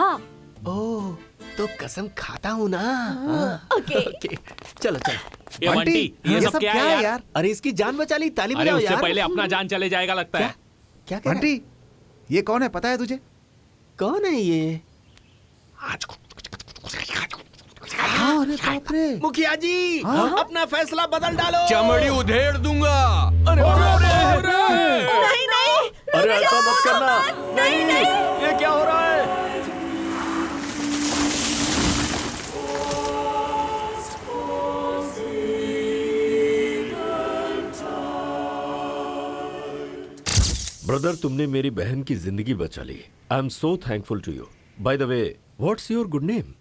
Speaker 11: ओह, तो कसम खाता हूँ ना।
Speaker 7: ओके।
Speaker 11: चलो चलो।
Speaker 4: ये बंटी, ये सब क्या है यार?
Speaker 11: अरे इसकी जान बचा ली, ताली
Speaker 4: अरे
Speaker 11: बजाओ
Speaker 4: उससे
Speaker 11: यार।
Speaker 4: पहले अपना जान चले जाएगा लगता है।
Speaker 11: क्या कह रहा है?
Speaker 3: बंटी, ये कौन है पता है तुझे?
Speaker 11: कौन है ये?
Speaker 4: आज
Speaker 3: अरे बाप रे।
Speaker 8: मुखिया जी अपना फैसला बदल डालो।
Speaker 2: चमड़ी उधेड़ दूंगा।
Speaker 7: नहीं नहीं
Speaker 11: अरे ऐसा मत करना।
Speaker 7: नहीं नहीं
Speaker 11: ये क्या हो रहा है? ब्रदर, तुमने मेरी बहन की जिंदगी बचा ली। I am so thankful to you. By the way, what's your good name?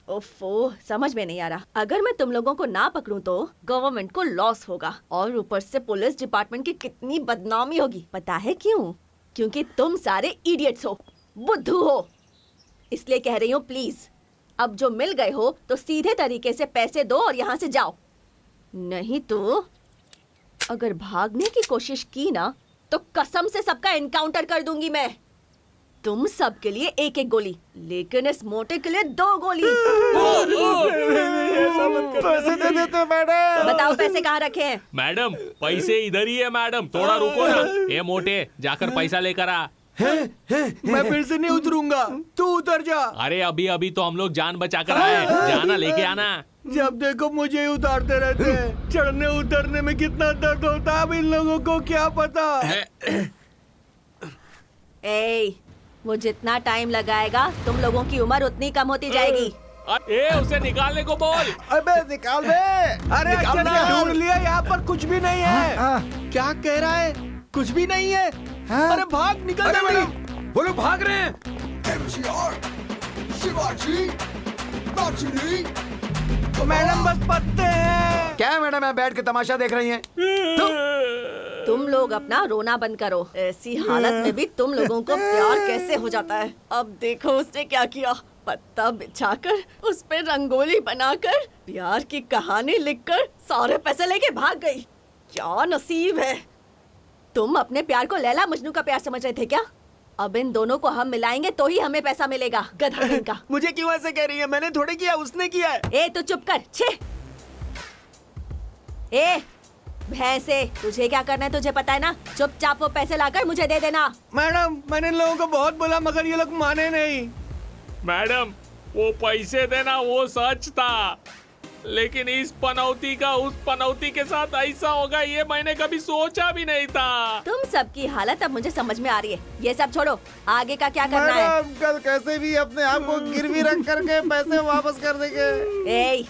Speaker 7: ओफो, समझ में नहीं आ रहा। अगर मैं तुम लोगों को ना पकड़ूं तो गवर्नमेंट को लॉस होगा और ऊपर से पुलिस डिपार्टमेंट की कितनी बदनामी होगी। पता है क्यों? क्योंकि तुम सारे इडियट्स हो, बुद्धू हो। इसलिए कह रही हूँ प्लीज, अब जो मिल गए हो तो सीधे तरीके से पैसे दो और यहाँ से जाओ। नहीं तो अगर भागने की कोशिश की ना तो कसम से सबका एनकाउंटर कर दूंगी मैं। तुम सब के लिए एक एक गोली, लेकिन इस मोटे के लिए 2 गोली।
Speaker 3: पैसे दे देते मैडम।
Speaker 7: बताओ पैसे कहाँ रखे हैं?
Speaker 4: मैडम पैसे इधर ही है मैडम, थोड़ा रुको ना। ये मोटे, जाकर पैसा लेकर आ।
Speaker 6: मैं फिर से नहीं उतरूंगा, तू उतर जा।
Speaker 4: अरे अभी अभी तो हम लोग जान बचा कर आए, जाना लेके आना।
Speaker 6: जब देखो मुझे ही उतारते रहते हैं। चढ़ने उतरने में कितना दर्द होता है अब इन लोगों को क्या पता।
Speaker 7: ए, वो जितना टाइम लगाएगा तुम लोगों की उम्र उतनी कम होती जाएगी।
Speaker 4: ए, उसे निकालने को बोल।
Speaker 3: अबे निकाल दे।
Speaker 6: अरे अच्छा ढूंढ लिया, यहाँ पर कुछ भी नहीं है। क्या कह रहा है? कुछ भी नहीं है। अरे भाग, निकल जा मैडम।
Speaker 2: वो लोग भाग रहे हैं।
Speaker 6: मैडम बस पत्ते हैं।
Speaker 2: क्या है मैडम, मैं बैठ के तमाशा देख रही हैं?
Speaker 7: तुम लोग अपना रोना बंद करो। ऐसी हालत में भी तुम लोगों को प्यार कैसे हो जाता है। अब देखो उसने क्या किया। पत्ता बिछाकर उस पे रंगोली बनाकर प्यार की कहानी लिखकर सारे पैसे लेके भाग गई। क्या नसीब है। तुम अपने प्यार को लैला मजनू का प्यार समझ रहे थे क्या? अब इन दोनों को हम मिलाएंगे तो ही हमें पैसा मिलेगा। गधा इनका।
Speaker 8: मुझे क्यों ऐसे कह रही है? मैंने थोड़े किया, उसने किया है।
Speaker 7: ए तू चुप कर। छे ए भैंसे, तुझे क्या करना है तुझे पता है ना। चुपचाप वो पैसे लाकर मुझे दे देना।
Speaker 6: मैडम मैंने इन लोगों को बहुत बोला मगर ये लोग माने नहीं।
Speaker 4: मैडम वो पैसे देना वो सच था, लेकिन इस पनौती का उस पनौती के साथ ऐसा होगा ये मैंने कभी सोचा भी नहीं था।
Speaker 7: तुम सबकी हालत अब मुझे समझ में आ रही है। ये सब छोड़ो, आगे का क्या करना है?
Speaker 3: मैडम कल कैसे भी अपने आप को गिरवी रख करके पैसे वापस कर देंगे।
Speaker 7: ए,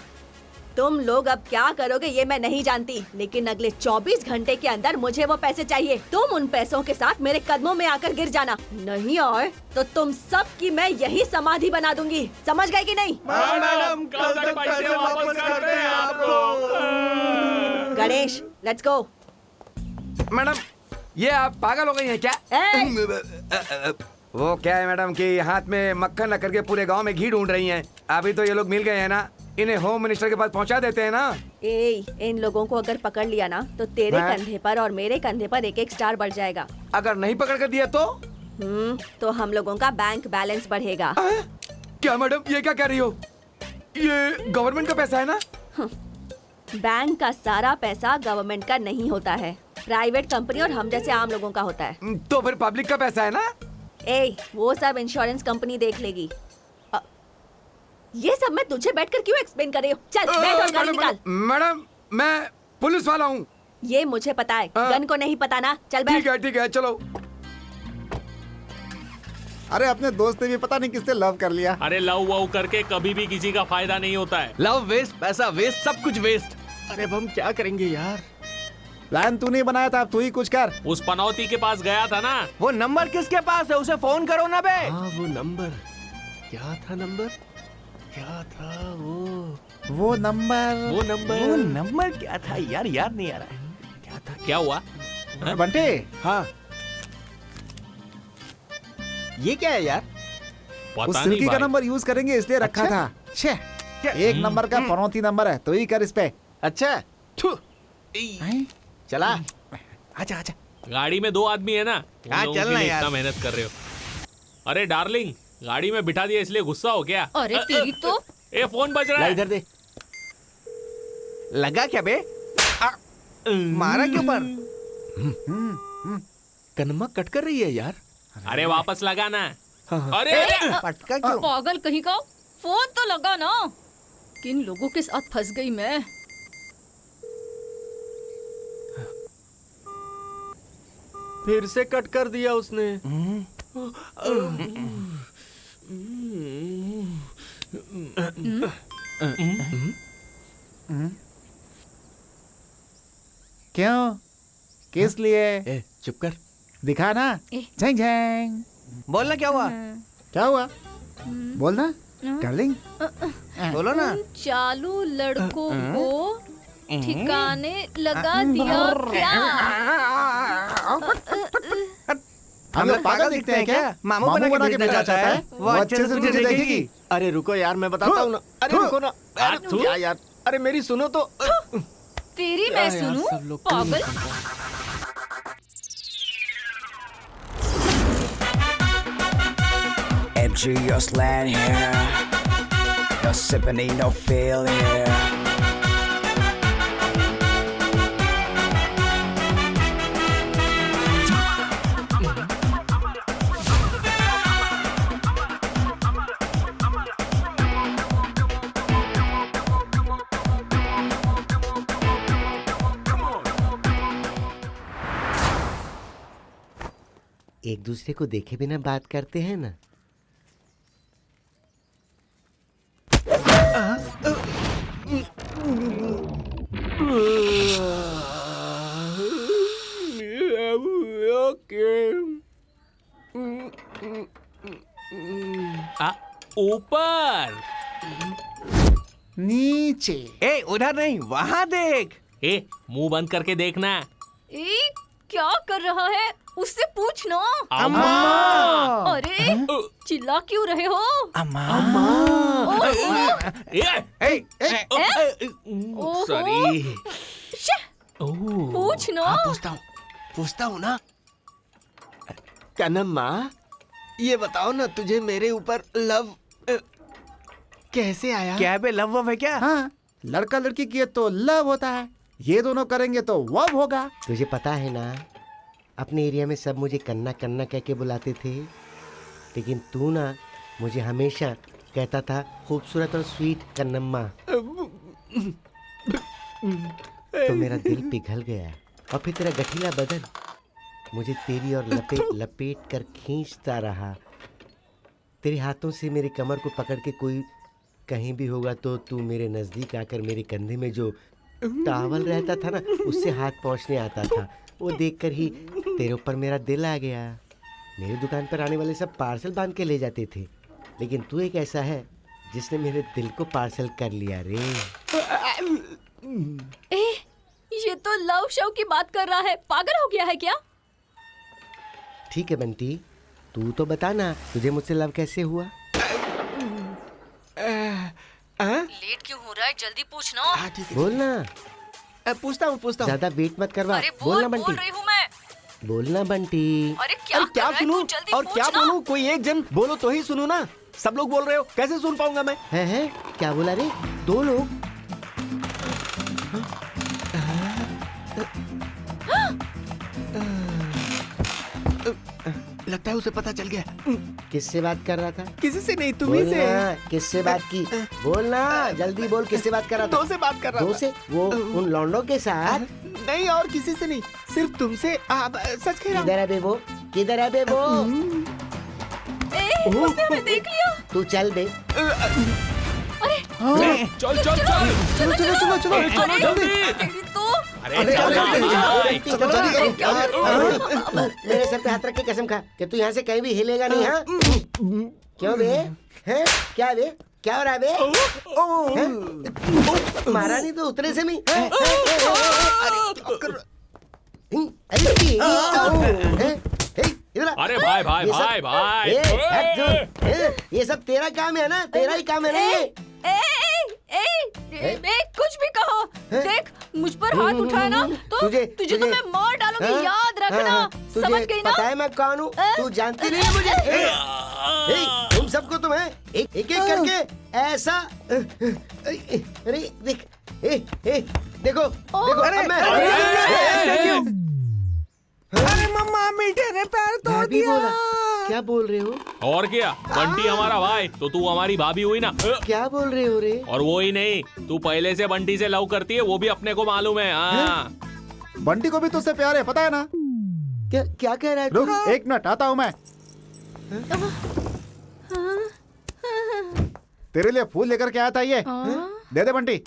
Speaker 7: तुम लोग अब क्या करोगे ये मैं नहीं जानती, लेकिन अगले 24 घंटे के अंदर मुझे वो पैसे चाहिए। तुम उन पैसों के साथ मेरे कदमों में आकर गिर जाना, नहीं और तो तुम सब की मैं यही समाधि बना दूंगी। समझ गए कि नहीं?
Speaker 6: मैडम कल तक पैसे वापस करते हैं आपको।
Speaker 7: Ganesh, let's go.
Speaker 2: मैडम, ये आप पागल हो गई हैं क्या? वो क्या है मैडम कि हाथ में मक्खन रख करके पूरे गांव में घी ढूंढ रही हैं। अभी तो ये लोग मिल गए हैं ना, इन्हें होम मिनिस्टर के पास पहुंचा देते हैं ना।
Speaker 7: ए, इन लोगों को अगर पकड़ लिया ना तो तेरे कंधे पर और मेरे कंधे पर एक एक स्टार बढ़ जाएगा।
Speaker 2: अगर नहीं पकड़ कर दिया तो?
Speaker 7: तो हम लोगों का बैंक बैलेंस बढ़ेगा।
Speaker 2: क्या मैडम, ये क्या कह रही हो? ये गवर्नमेंट का पैसा है ना?
Speaker 7: बैंक का सारा पैसा गवर्नमेंट का नहीं होता है, प्राइवेट कंपनी और हम जैसे आम लोगों का होता है।
Speaker 2: तो फिर पब्लिक का पैसा है ना?
Speaker 7: ए, वो सब इंश्योरेंस कंपनी देख लेगी। ये सब मैं तुझे बैठकर क्यों एक्सप्लेन कर रही हूँ? चल बैठ और गाड़ी निकाल।
Speaker 2: मैडम मैं पुलिस वाला हूँ।
Speaker 7: ये मुझे पता है, गन को नहीं पता ना। चल बैठ।
Speaker 2: ठीक है चलो।
Speaker 3: अरे अपने दोस्त ने भी पता नहीं किससे लव कर लिया।
Speaker 4: अरे लव वव करके कभी भी किसी का फायदा नहीं होता है।
Speaker 6: लव वेस्ट, पैसा वेस्ट, सब कुछ वेस्ट।
Speaker 3: अरे अब हम क्या करेंगे यार? प्लान तूने बनाया था, अब तू ही कुछ कर।
Speaker 4: उस पनौती के पास गया था ना।
Speaker 6: वो नंबर किसके पास है? उसे फोन करो ना बे।
Speaker 11: हाँ वो नंबर क्या था? नंबर क्या था?
Speaker 3: वो नंबर
Speaker 6: क्या था यार? याद नहीं आ रहा है।
Speaker 11: क्या था?
Speaker 4: क्या हुआ?
Speaker 3: बंटे,
Speaker 6: हाँ
Speaker 8: ये क्या है यार?
Speaker 3: उस
Speaker 4: पता
Speaker 3: सिल्की
Speaker 4: नहीं
Speaker 3: का
Speaker 4: भाई।
Speaker 3: नंबर यूज करेंगे इसलिए रखा था। छे, एक नंबर का पनौती नंबर है, तो ही कर इस पे।
Speaker 8: अच्छा चला।
Speaker 3: आजा आजा।
Speaker 4: गाड़ी में 2 आदमी है ना, उन
Speaker 6: हाँ,
Speaker 4: लोगों के
Speaker 6: चलना
Speaker 4: लिए
Speaker 6: यार।
Speaker 4: इतना मेहनत कर रहे हो। अरे डार्लिंग, गाड़ी में बिठा दिया इसलिए गुस्सा हो क्या?
Speaker 9: अरे तेरी तो।
Speaker 4: ए फोन बज रहा
Speaker 8: ला
Speaker 4: है।
Speaker 8: इधर दे।
Speaker 6: लगा क्या बे? मारा क्यों पर?
Speaker 11: कनमा कट कर रही है यार।
Speaker 4: अरे वापस लगा ना। अरे
Speaker 6: पटका क्यों?
Speaker 9: पागल कहीं का, फोन तो लगा ना। किन लोगों के साथ फंस गई मैं।
Speaker 11: फिर से कट कर दिया उसने।
Speaker 3: क्यों? किस लिए?
Speaker 11: ए, चुप कर।
Speaker 3: दिखा ना। Zheng Zheng.
Speaker 6: बोलना क्या हुआ?
Speaker 3: क्या हुआ? बोलना डार्लिंग।
Speaker 6: बोलो ना।
Speaker 9: चालू लड़कों को ठिकाने लगा दिया क्या?
Speaker 3: हम लोग पागल दिखते हैं क्या?
Speaker 6: मामू बना के भेजना चाहता है, वो अच्छे से तुझे देखेगी।
Speaker 11: अरे रुको यार, मैं बताता हूँ ना। अरे रुको ना। अरे क्या यार, अरे मेरी सुनो तो।
Speaker 9: तेरी मैं सुनूं? पागल।
Speaker 1: MG, your slant here. No sipping, ain't no feel here.
Speaker 5: एक दूसरे को देखे बिना बात करते हैं ना।
Speaker 4: ऊपर
Speaker 3: नीचे।
Speaker 6: ए उधर नहीं, वहाँ देख।
Speaker 4: ए मुंह बंद करके देखना।
Speaker 9: ए क्या कर रहा है? उससे पूछ ना।
Speaker 6: अम्मा।
Speaker 9: अरे चिल्ला क्यों रहे हो?
Speaker 6: अम्मा।
Speaker 4: सॉरी।
Speaker 9: पूछ ना।
Speaker 5: पूछता हूँ ना। कनम्मा, ये बताओ ना, तुझे मेरे ऊपर लव कैसे आया?
Speaker 6: क्या बे, लव वव है क्या?
Speaker 3: हाँ, लड़का लड़की किए तो लव होता है, ये दोनों करेंगे तो वव होगा।
Speaker 5: तुझे पता है ना, अपने एरिया में सब मुझे कन्ना कन्ना कह के बुलाते थे, लेकिन तू ना मुझे हमेशा कहता था खूबसूरत और स्वीट कन्नम्मा। तो मेरा दिल पिघल गया और फिर तेरा गठीला बदन मुझे तेरी और लपेट लपेट कर खींचता रहा। तेरे हाथों से मेरी कमर को पकड़ के कोई कहीं भी होगा तो तू मेरे नजदीक आकर मेरे कंधे में जो टावल रहता था ना, उससे हाथ पहुंचने आता था। वो देखकर ही तेरे ऊपर मेरा दिल आ गया। मेरी दुकान पर आने वाले सब पार्सल बांध के ले जाते थे, लेकिन तू एक ऐसा है जिसने मेरे दिल को पार्सल कर लिया रे।
Speaker 9: ये तो लव शव की बात कर रहा है, पागल हो गया है क्या?
Speaker 5: ठीक है बंटी, तू तो बता ना, तुझे मुझसे लव कैसे हुआ?
Speaker 9: लेट क्यों हो रहा है? जल्दी पूछना।
Speaker 5: बोलना। पूछता हूँ। ज्यादा वेट मत करवा।
Speaker 9: अरे
Speaker 5: बोलना
Speaker 9: बोल
Speaker 5: बंटी।
Speaker 9: रही हूँ मैं।
Speaker 5: बोलना बंटी।
Speaker 9: अरे क्या सुनूं
Speaker 11: और क्या बोलूं? कोई एक जन बोलो तो ही सुनूं ना। सब लोग बोल रहे हो, कैसे सुन पाऊंगा मैं?
Speaker 5: है क्या बोला रे? दो लोग?
Speaker 11: लगता है उसे पता चल गया।
Speaker 5: किससे बात कर रहा था?
Speaker 11: किसी से नहीं, तुम्ही से।
Speaker 5: किससे बात की? बोलना, जल्दी बोल, किससे बात कर रहा था?
Speaker 11: दो से बात कर रहा
Speaker 5: दो
Speaker 11: था।
Speaker 5: से? वो उन लौंडों के साथ?
Speaker 11: नहीं, और किसी से नहीं, सिर्फ तुमसे। सच कह रहा हूँ।
Speaker 5: किधर है बेबो? किधर है बेबो?
Speaker 9: उसने हमें देख लिया।
Speaker 5: तू चल बे।
Speaker 4: चल
Speaker 9: तेरी तो
Speaker 5: मेरे सर पे हाथ रख के कसम खा कि तू यहाँ से कहीं भी हिलेगा नहीं। हाँ क्यों बे? हैं क्या बे? क्या हो रहा है बे? मारा नहीं तो उतरे से नहीं।
Speaker 4: अरे भाई
Speaker 5: ये सब तेरा काम है ना, तेरा ही काम है ना।
Speaker 9: कुछ भी कहो, देख मुझ पर हाथ उठाया ना तो तुझे तो मैं मार डालूंगी, याद रखना। समझ गई ना?
Speaker 5: पता है मैं कौन हूँ? तू जानती नहीं है मुझे। तुम सबको तो मैं एक एक करके ऐसा। अरे देख,
Speaker 8: देखो देखो
Speaker 6: अरे,
Speaker 8: अब मैं
Speaker 6: अरे मम्मा मीठे ने पैर तोड़
Speaker 8: मैं भी
Speaker 6: दिया।
Speaker 8: बोला। क्या बोल रहे हो?
Speaker 4: और क्या, बंटी हमारा भाई तो तू हमारी भाभी हुई ना।
Speaker 8: क्या बोल रहे हो रे?
Speaker 4: और वो ही नहीं, तू पहले से बंटी से लव करती है, वो भी अपने को मालूम है। हाँ
Speaker 3: बंटी को भी तुझसे प्यार है, पता है ना?
Speaker 8: क्या क्या कह रहा है
Speaker 3: रुक
Speaker 8: तू?
Speaker 3: एक मिनट, आता हूँ मैं। तेरे लिए फूल लेकर के आया था ये। दे दे बंटी,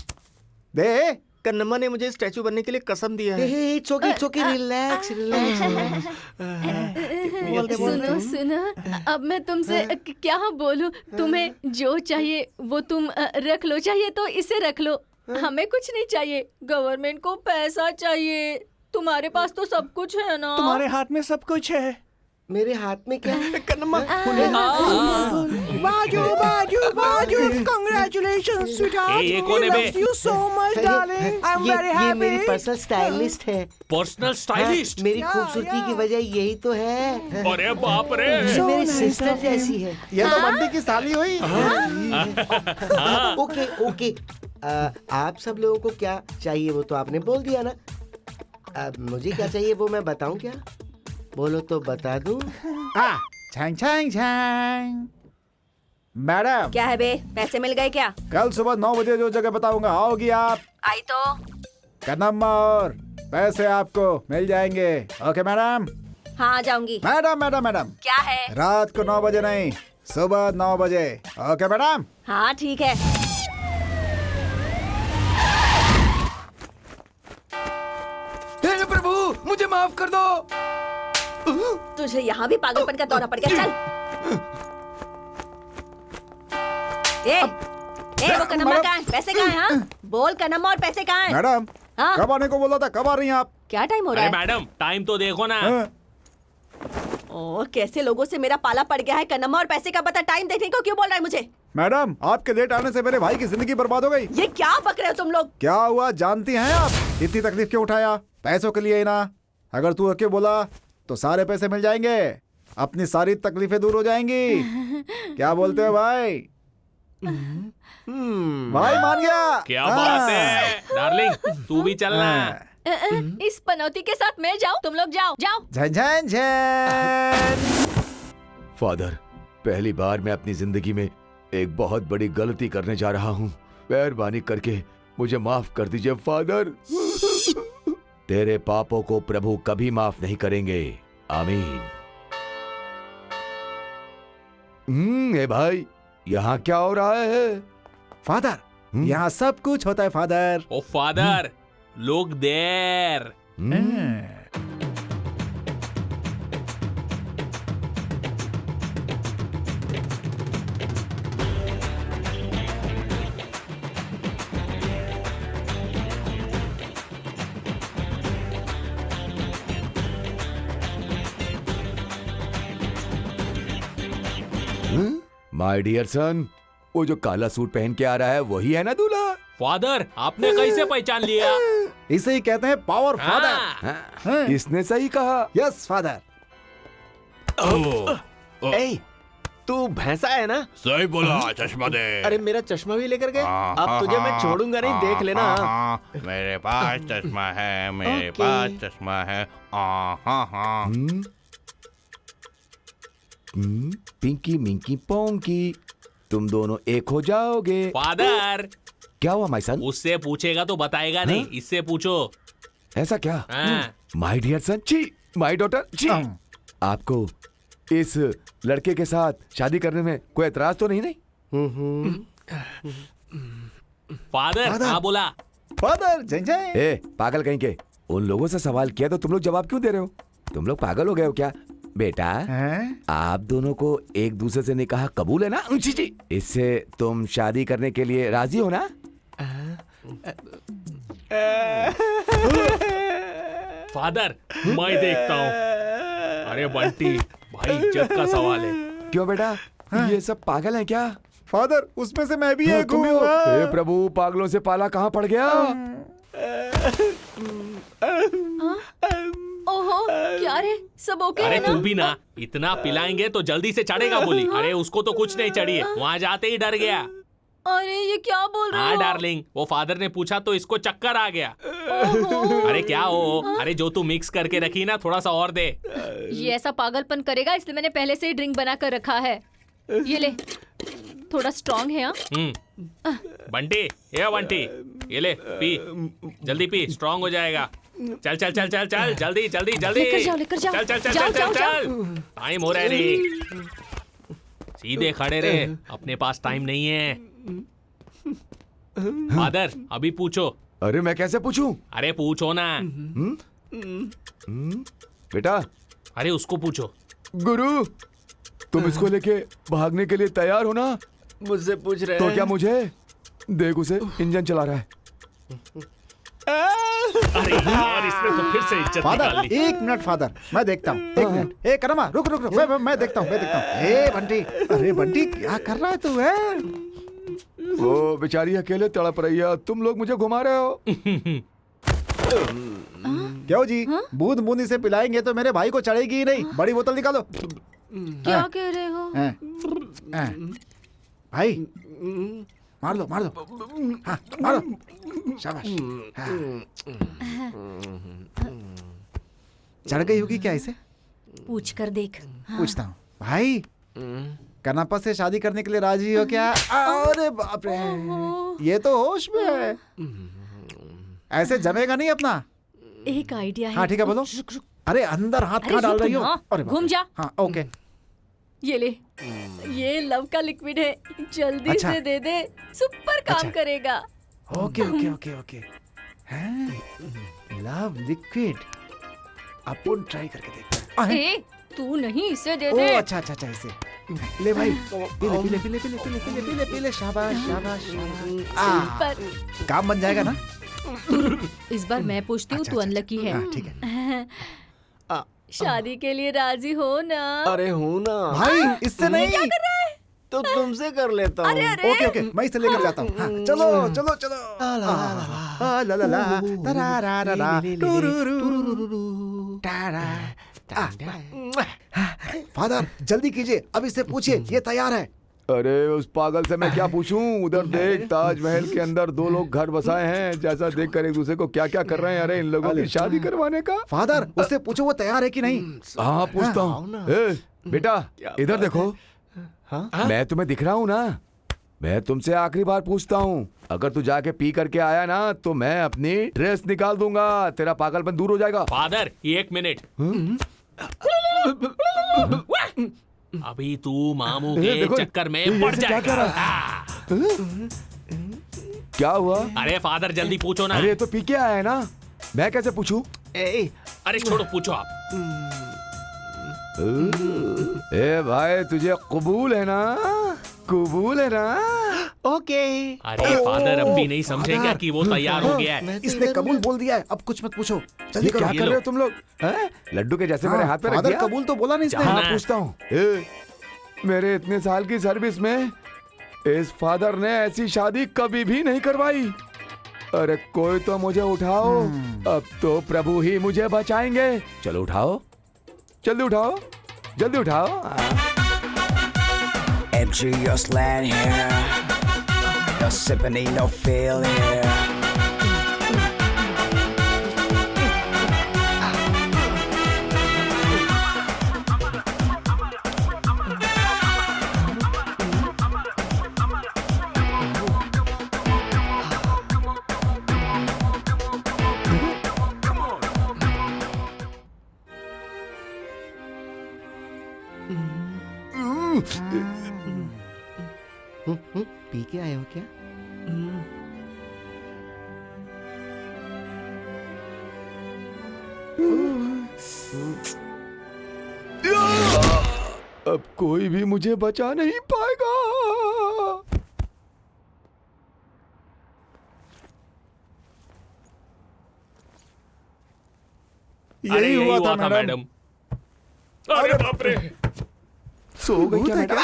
Speaker 3: दे।
Speaker 5: कन्नम्मा ने मुझे स्टैचू बनने के लिए कसम दिया है।
Speaker 8: It's okay relax relax.
Speaker 9: सुनो सुनो, अब मैं तुमसे क्या बोलूं? तुम्हें जो चाहिए वो तुम रख लो, चाहिए तो इसे रख लो। हमें कुछ नहीं चाहिए, गवर्नमेंट को पैसा चाहिए। तुम्हारे पास तो सब कुछ है ना?
Speaker 6: तुम्हारे हाथ में सब कुछ है।
Speaker 8: मेरे हाथ में क्या है?
Speaker 6: कन्नम्मा बाजू बाजू बाजू, कांग्रेचुलेशंस स्वीटहार्ट,
Speaker 4: ये कौन है बे?
Speaker 6: Love you so much darling, I am very
Speaker 8: ये मेरी
Speaker 6: हैप्पी।
Speaker 8: पर्सनल स्टाइलिस्ट है।
Speaker 4: Personal stylist.
Speaker 8: मेरी खूबसूरती की वजह यही तो है।
Speaker 4: अरे बाप रे।
Speaker 8: ये मेरी सिस्टर जैसी है।
Speaker 3: ये तो बंटी की साली हुई।
Speaker 8: ओके ओके, आप सब लोगों को क्या चाहिए वो तो आपने बोल दिया ना। अब मुझे क्या चाहिए वो मैं बताऊं क्या? बोलो तो बता दूं।
Speaker 3: छांग छांग छांग। मैडम,
Speaker 7: क्या है बे, पैसे मिल गए क्या?
Speaker 3: कल सुबह 9 बजे जो जगह बताऊंगा आओगी आप।
Speaker 7: आई तो।
Speaker 3: कन्नम्मा और पैसे आपको मिल जाएंगे। Okay madam?
Speaker 7: हाँ आ जाऊंगी।
Speaker 3: मैडम मैडम मैडम,
Speaker 7: क्या है?
Speaker 3: रात को 9 बजे नहीं, सुबह 9 बजे। Okay madam?
Speaker 7: हाँ ठीक है।
Speaker 2: हे प्रभु, मुझे माफ कर दो।
Speaker 7: तुझे यहाँ भी पागलपन का दौरा पड़ गया। चल। वो कन्नम्मा कहाँ है? पैसे कहाँ हैं? हाँ? बोल कन्नम्मा, और पैसे कहाँ हैं?
Speaker 3: मैडम,
Speaker 7: हाँ?
Speaker 3: कब आने को बोला था, कब आ रही हैं आप?
Speaker 7: क्या टाइम हो रहा
Speaker 4: अरे
Speaker 7: है?
Speaker 4: मैडम, टाइम तो देखो ना।
Speaker 3: हाँ?
Speaker 7: ओह, कैसे लोगों से मेरा पाला पड़ गया है। कन्नम्मा और पैसे का बता, टाइम देखने को क्यों बोल रहा है मुझे?
Speaker 3: मैडम, आपके लेट आने से मेरे भाई की जिंदगी बर्बाद हो गई।
Speaker 7: ये क्या बक रहे हो तुम लोग?
Speaker 3: क्या हुआ जानती हैं आप? इतनी तकलीफ क्यों उठाया? पैसों के लिए ही ना। अगर तू ओके बोला तो सारे पैसे मिल जाएंगे, अपनी सारी तकलीफें दूर हो जाएंगी। क्या बोलते हो भाई? भाई मान गया।
Speaker 4: क्या बात है डार्लिंग, तू भी चलना।
Speaker 9: इस पनौती के साथ मैं जाऊं? तुम लोग जाओ जाओ।
Speaker 3: झन झन झन।
Speaker 2: फादर, पहली बार मैं अपनी जिंदगी में एक बहुत बड़ी गलती करने जा रहा हूँ। मेहरबानी करके मुझे माफ कर दीजिए फादर। तेरे पापों को प्रभु कभी माफ नहीं करेंगे। आमीन। ए भाई, यहाँ क्या हो रहा है?
Speaker 3: फादर, यहाँ सब कुछ होता है फादर।
Speaker 4: ओ फादर, लोग देर।
Speaker 2: माय डियर सन, वो जो काला सूट पहन के आ रहा है वही है ना दूल्हा?
Speaker 4: फादर, आपने कैसे पहचान लिया?
Speaker 3: इसे ही कहते हैं पावर फादर।
Speaker 2: हाँ, इसने सही कहा।
Speaker 3: Yes father.
Speaker 5: ए, तू भैंसा है ना?
Speaker 10: सही बोला, चश्मा दे।
Speaker 5: अरे मेरा चश्मा भी लेकर गए। अब तुझे मैं छोड़ूंगा नहीं, देख लेना।
Speaker 10: मेरे पास चश्मा है, मेरे पास चश्मा है।
Speaker 2: पिंकी मिंकी पोंकी, तुम दोनों एक हो जाओगे।
Speaker 4: फादर,
Speaker 2: क्या हुआ माय सन?
Speaker 4: उससे पूछेगा तो बताएगा नहीं, इससे पूछो।
Speaker 2: ऐसा क्या?
Speaker 4: हाँ।
Speaker 2: माय डियर सन, छी, माय डॉटर, छी। आपको इस लड़के के साथ शादी करने में कोई एतराज तो नहीं?
Speaker 4: फादर, हाँ बोला।
Speaker 3: फादर जय जय।
Speaker 2: ए पागल कहीं के, उन लोगों से सवाल किया तो तुम लोग जवाब क्यों दे रहे हो? तुम लोग पागल हो गए हो क्या? बेटा, आप दोनों को एक दूसरे से निकाह कबूल है ना? जी, इससे तुम शादी करने के लिए राजी हो ना?
Speaker 4: फादर, मैं देखता हूँ। अरे बंटी, भाई इज्जत का सवाल है।
Speaker 2: क्यों बेटा, ये सब पागल हैं क्या?
Speaker 3: फादर, उसमें से मैं भी एक
Speaker 2: तुम भी हो?
Speaker 3: हूँ।
Speaker 2: हे प्रभु, पागलों से पाला कहाँ पड़ गया?
Speaker 9: ओहो, क्या रे, सब ओके
Speaker 4: अरे
Speaker 9: है
Speaker 4: तू
Speaker 9: ना?
Speaker 4: भी ना, इतना पिलाएंगे तो जल्दी से चढ़ेगा बोली। अरे उसको तो कुछ नहीं चढ़ी है, वहाँ जाते ही डर गया।
Speaker 9: अरे ये क्या बोल रहे
Speaker 4: हाँ
Speaker 9: हो?
Speaker 4: डार्लिंग, वो फादर ने पूछा तो इसको चक्कर आ गया।
Speaker 9: ओहो।
Speaker 4: अरे क्या हो, अरे जो तू मिक्स करके रखी ना, थोड़ा सा और दे।
Speaker 9: ये ऐसा पागलपन करेगा, इसलिए मैंने पहले से ही ड्रिंक बना कर रखा है। ये ले, थोड़ा स्ट्रॉन्ग है।
Speaker 4: बंटी, ये बंटी, ये ले पी, जल्दी पी, स्ट्रांग हो जाएगा। चल चल चल चल चल, जल्दी जल्दी जल्दी,
Speaker 9: लेकर जाओ।
Speaker 4: चल चल चल
Speaker 9: जाओ,
Speaker 4: चल
Speaker 9: जाओ,
Speaker 4: चल, टाइम हो रहा है रे। सीधे खड़े रहे, अपने पास टाइम नहीं है। फादर अभी पूछो।
Speaker 2: अरे मैं कैसे पूछूं?
Speaker 4: अरे पूछो ना।
Speaker 2: बेटा,
Speaker 4: अरे उसको पूछो।
Speaker 2: गुरु, तुम इसको लेके भागने के लिए तैयार हो ना?
Speaker 5: मुझसे पूछ रहे
Speaker 2: तो
Speaker 5: हैं?
Speaker 2: क्या मुझे देख, उसे इंजन चला रहा है।
Speaker 4: अरे यार, इसने तो फिर से इज्जत निकाल
Speaker 3: फादर,
Speaker 4: ली।
Speaker 3: 1 मिनट फादर, मैं देखता हूँ। 1 मिनट। ए करमा, रुक रुक रुक, मैं देखता हूँ। ए बंटी, अरे बंटी क्या कर रहा है तू? है
Speaker 2: वो बेचारी अकेले तड़प रही है, तुम लोग मुझे घुमा रहे हो।
Speaker 3: क्यों जी? बूंद बूंदी से पिलाएंगे तो मेरे भाई को चढ़ेगी ही नहीं। बड़ी बोतल निकालो।
Speaker 9: क्या कह रहे हो?
Speaker 3: भाई मार दो, हाँ मारो, शाबाश। चढ़ गई होगी क्या इसे?
Speaker 9: पूछ कर देख।
Speaker 3: पूछता हूँ। भाई, कनापा से शादी करने के लिए राजी हो क्या? अरे बाप रे, ये तो होश में है। ऐसे जमेगा नहीं अपना।
Speaker 9: एक आइडिया है।
Speaker 3: हाँ ठीक है, बोलो। अरे अंदर हाथ कहाँ डाल रही हो? अरे बाप
Speaker 9: घूम
Speaker 3: रे।
Speaker 9: जा।
Speaker 3: हाँ ओके।
Speaker 9: ये ले, ये लव का लिक्विड है, जल्दी
Speaker 3: अच्छा।
Speaker 9: से दे दे, सुपर काम
Speaker 3: अच्छा।
Speaker 9: करेगा।
Speaker 3: Okay okay okay okay. Love liquid, अपन ट्राई करके देखते हैं।
Speaker 9: ए, तू नहीं, इसे दे
Speaker 3: ओ
Speaker 9: दे।
Speaker 3: अच्छा अच्छा अच्छा, इसे ले भाई। पीले, शाबाश शाबाश शाबाश।
Speaker 9: पर
Speaker 3: काम बन जाएगा ना?
Speaker 9: इस बार मैं पूछती हूँ, तू अनलकी है।
Speaker 3: हाँ, ठीक है।
Speaker 9: शादी के लिए राजी हो ना?
Speaker 5: अरे हूँ ना
Speaker 3: भाई, इससे नहीं।
Speaker 9: क्या कर रहा है?
Speaker 5: तो तुमसे कर लेता हूँ।
Speaker 9: अरे अरे,
Speaker 3: ओके ओके, मैं इसे लेकर जाता हूँ। हाँ, चलो चलो चलो। ला ला ला, तरारारा, टुरुरुरु, टारा। फादर जल्दी कीजिए, अब इससे पूछिए, ये तैयार है।
Speaker 2: अरे उस पागल से मैं क्या पूछूं? उधर देख, ताजमहल के अंदर 2 लोग घर बसाए हैं, जैसा देखकर एक दूसरे को क्या क्या कर रहे हैं। अरे इन लोगों की शादी करवाने का।
Speaker 3: फादर, उससे पूछो वो तैयार है कि नहीं।
Speaker 2: हाँ पूछता हूँ। बेटा इधर देखो। मैं तुम्हें दिख रहा हूँ ना? मैं तुमसे आखिरी बार पूछता हूँ, अगर तू जाके पी करके आया ना तो मैं अपनी ड्रेस निकाल दूंगा, तेरा पागलपन दूर हो जाएगा।
Speaker 4: Father 1 minute. अभी तू मामू के चक्कर में पड़ जाएगा।
Speaker 2: क्या हुआ?
Speaker 4: अरे फादर जल्दी पूछो ना।
Speaker 2: अरे तो पी के आया है ना, मैं कैसे पूछूं?
Speaker 4: अरे छोड़ो, पूछो आप।
Speaker 2: ए भाई, तुझे कबूल है ना? कबूल है ना?
Speaker 5: ओके।
Speaker 4: अरे फादर अब भी नहीं समझेगा कि वो तैयार हो गया है।
Speaker 3: इसने कबूल बोल दिया है, अब कुछ मत पूछो। जल्दी
Speaker 2: क्या
Speaker 3: करो।
Speaker 2: कर रहे हो तुम लोग? हैं? लड्डू के जैसे मेरे हाथ पे रख
Speaker 3: फादर
Speaker 2: दिया।
Speaker 3: कबूल तो बोला नहीं इसने।
Speaker 2: हाँ पूछता हूँ। मेरे इतने साल की सर्विस में इस फादर ने ऐसी शादी कभी भी नहीं करवाई। अरे कोई तो मुझे उठाओ, अब तो प्रभु ही मुझे बचाएंगे। चलो उठाओ, जल्दी उठाओ, जल्दी उठाओ।
Speaker 1: MG, your slant hair. You're sipping, ain't no feel here.
Speaker 3: P के आए हो क्या?
Speaker 2: अब कोई भी मुझे बचा नहीं पाएगा।
Speaker 4: अरे यही हुआ था मैडम। अरे बाप रे,
Speaker 2: सो गई क्या मैडम?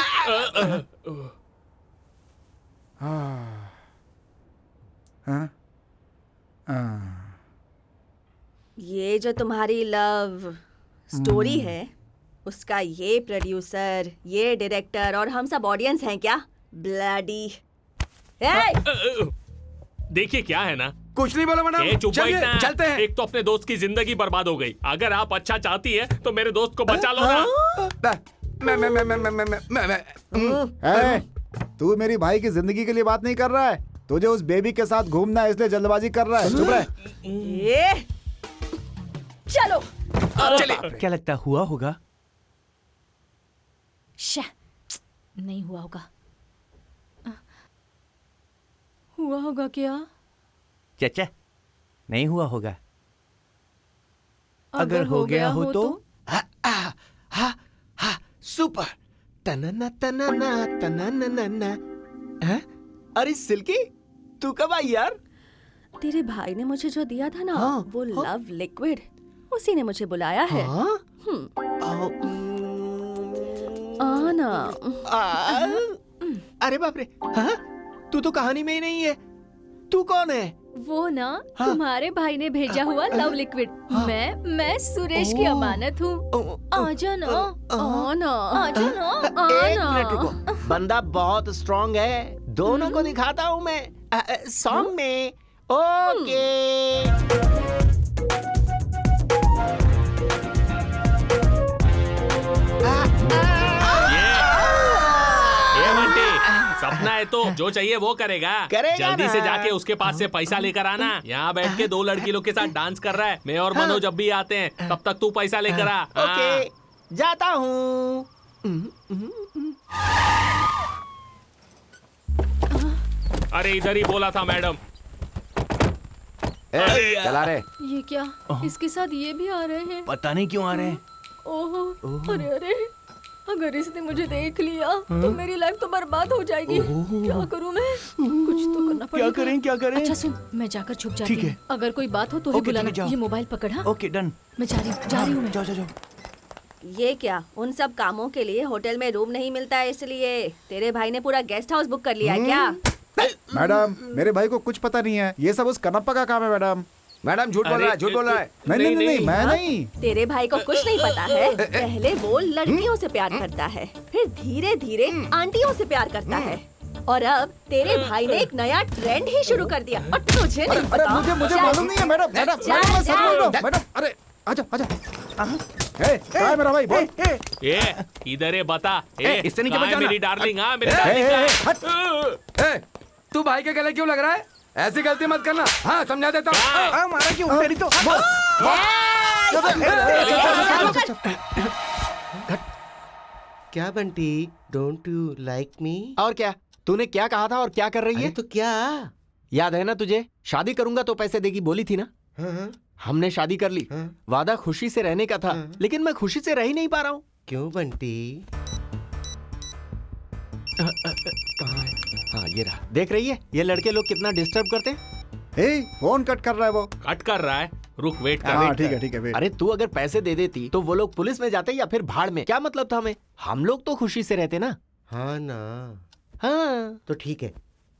Speaker 7: ये जो तुम्हारी लव स्टोरी है, उसका ये प्रोड्यूसर, ये डायरेक्टर और हम सब ऑडियंस हैं क्या? ब्लडी
Speaker 4: देखिए क्या है ना,
Speaker 2: कुछ नहीं बोला मैडम,
Speaker 4: चुप
Speaker 2: चलिए
Speaker 4: बैठना।
Speaker 2: चलते हैं।
Speaker 4: एक तो अपने दोस्त की जिंदगी बर्बाद हो गई, अगर आप अच्छा चाहती है तो मेरे दोस्त को बचा लो ना।
Speaker 3: तू मेरी भाई की जिंदगी के लिए बात नहीं कर रहा है, तुझे उस बेबी के साथ घूमना है इसलिए जल्दबाजी कर रहा है। चुप रह।
Speaker 7: चलो
Speaker 2: चलिए।
Speaker 6: क्या लगता है हुआ होगा?
Speaker 9: नहीं हुआ होगा। हुआ होगा क्या?
Speaker 6: चाचा नहीं हुआ होगा। अगर हो गया हो तो?
Speaker 5: सुपर। तनना तनना तनना। हैं? अरे सिल्की, तू कब आई यार?
Speaker 7: तेरे भाई ने मुझे जो दिया था ना, वो लव लिक्विड, उसी ने मुझे बुलाया है। आना।
Speaker 5: अरे बाप रे, हाँ? तू तो कहानी में ही नहीं है। तू कौन है?
Speaker 9: वो ना तुम्हारे भाई ने भेजा हुआ लव लिक्विड। मैं सुरेश की अमानत हूँ। आजा ना,
Speaker 7: आना।
Speaker 9: आजा ना,
Speaker 5: एक
Speaker 9: आना।
Speaker 5: मिनट रुको, बंदा बहुत स्ट्रांग है, दोनों को दिखाता हूँ मैं सॉन्ग में। ओके।
Speaker 4: ये बंटी, सपना है तो जो चाहिए वो करेगा। जल्दी
Speaker 5: ना।
Speaker 4: से जाके उसके पास से पैसा लेकर आना। यहाँ बैठ के 2 लड़की लोग के साथ डांस कर रहा है। मैं और मनोज जब भी आते हैं तब तक तू पैसा लेकर आ।
Speaker 5: ओके, जाता हूँ।
Speaker 4: अरे इधर ही बोला था मैडम।
Speaker 2: चला रे।
Speaker 9: ये क्या? इसके साथ ये भी आ रहे हैं?
Speaker 6: पता नहीं क्यों आ रहे हैं।
Speaker 9: ओहो, अरे अरे, अगर इसने मुझे देख लिया तो मेरी लाइफ तो बर्बाद हो जाएगी। क्या करूं मैं? कुछ तो करना पड़ेगा।
Speaker 6: क्या करें?
Speaker 9: अच्छा सुन, मैं जाकर छुप जाती
Speaker 6: ठीक
Speaker 9: हूँ।
Speaker 6: है।
Speaker 9: अगर कोई बात हो तो ही
Speaker 6: ओके, ठीक है,
Speaker 9: बुलाना।
Speaker 6: जाओ।
Speaker 9: ये मोबाइल पकड़। हाँ,
Speaker 6: ओके डन।
Speaker 9: मैं जा रही हूँ मैं।
Speaker 6: जाओ।
Speaker 7: ये क्या, उन सब कामों के लिए होटल में रूम नहीं मिलता है, इसलिए तेरे भाई ने पूरा गेस्ट हाउस बुक कर लिया है क्या?
Speaker 3: मैडम, मेरे भाई को कुछ पता नहीं है, ये सब उस कनप्पा का काम है। मैडम
Speaker 2: झूठ बोल रहा है, झूठ बोल रहा है।
Speaker 3: नहीं, मैं नहीं।
Speaker 7: तेरे भाई को कुछ नहीं पता है। पहले वो लड़कियों से प्यार करता है, फिर धीरे धीरे आंटियों से प्यार करता है, और अब तेरे भाई ने एक नया ट्रेंड ही शुरू कर दिया और तुझे नहीं
Speaker 3: अरे
Speaker 7: पता।
Speaker 3: मुझे मालूम नहीं है मैडम। मैं सच बोल रहा हूँ मैडम। अरे आजा। कहाँ है मेरा भाई? बोल।
Speaker 4: ये इधर है, बता।
Speaker 2: इससे नहीं
Speaker 4: कहाँ है
Speaker 2: बचाना।
Speaker 4: मेरी डार्लिंग? हाँ मेरी
Speaker 3: ए,
Speaker 4: डार्लिंग
Speaker 3: ए,
Speaker 4: कहाँ
Speaker 3: ए,
Speaker 4: है?
Speaker 3: हट।
Speaker 2: तू भाई के गले क्यों लग रहा है? ऐसी गलती मत करना। हाँ, समझा देता हूँ।
Speaker 6: मारा क्यों? तेरी तो
Speaker 5: क्या Bunty, don't you like me? और क्या, तूने क्या कहा था और क्या कर रही है? तो क्या याद है ना तुझे? शादी करूंगा तो पैसे देगी बोली थी ना? हमने शादी कर ली। वादा खुशी से रहने का था, लेकिन मैं खुशी से रह ही नहीं पा रहा हूँ। क्यों बंटी? कहाँ है? हाँ ये रहा। देख रही है ये लड़के लोग कितना डिस्टर्ब करते हैं।
Speaker 3: फोन कट कर रहा है वो।
Speaker 4: कट कर रहा है, रुक वेट कर।
Speaker 3: हाँ ठीक है।
Speaker 5: अरे तू अगर पैसे दे देती तो वो लोग पुलिस में जाते या फिर भाड़ में, क्या मतलब था हमें? हम लोग तो खुशी से रहते ना। हाँ ना। हाँ तो ठीक है,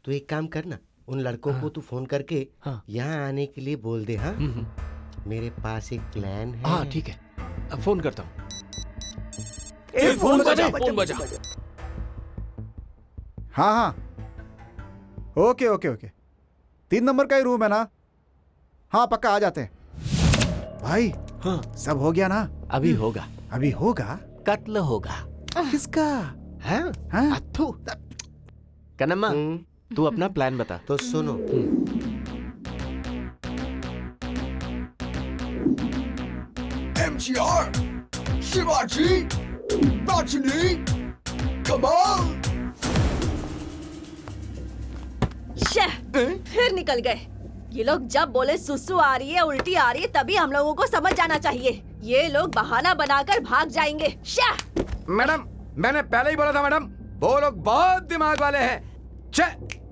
Speaker 5: तू एक काम करना, उन लड़कों को तू फोन करके यहाँ आने के लिए बोल दे। हाँ मेरे पास एक प्लान है। हाँ ठीक है, अब फोन करता हूँ।
Speaker 4: फोन बजा।
Speaker 3: हाँ ओके 3 नंबर का ही रूम है ना? हाँ पक्का आ जाते हैं भाई। हाँ सब हो गया ना? अभी होगा। कत्ल होगा। किसका? हाँ? अथू। कन्हम्मा, तू अपना प्लान बता। तो सुनो,
Speaker 1: MGR, शिवाजी, रजनी, कमाल।
Speaker 7: फिर निकल गए। ये लोग जब बोले सुसु आ रही है, उल्टी आ रही है, तभी हम लोगों को समझ जाना चाहिए। ये लोग बहाना बनाकर भाग जाएंगे।
Speaker 2: मैडम, मैंने पहले ही बोला था मैडम, वो लोग बहुत दिमाग वाले हैं।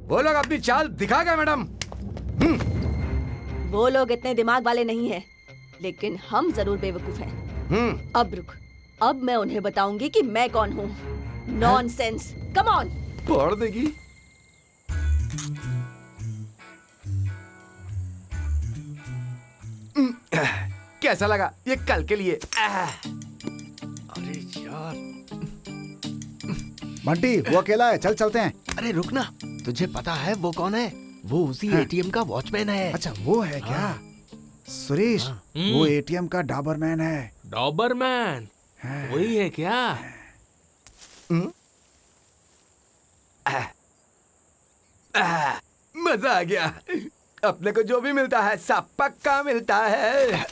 Speaker 2: वो लोग अपनी चाल दिखा गए मैडम।
Speaker 7: वो लोग इतने दिमाग वाले नहीं हैं, लेकिन हम जरूर बेवकूफ हैं। अब रुक, अब मैं उन्हें बताऊंगी कि मैं कौन हूँ। Nonsense, come on.
Speaker 2: पढ़ देगी। कैसा लगा ये कल के लिए? अरे यार
Speaker 3: बंटी वो अकेला है, चलते हैं।
Speaker 5: अरे रुक ना,
Speaker 11: तुझे पता है वो कौन है? वो उसी एटीएम का वॉचमैन है।
Speaker 3: अच्छा वो है क्या? सुरेश, वो एटीएम का डॉबरमैन है।
Speaker 4: डॉबरमैन वही है क्या?
Speaker 2: मजा आ गया। अपने को जो भी मिलता है सब पक्का मिलता है।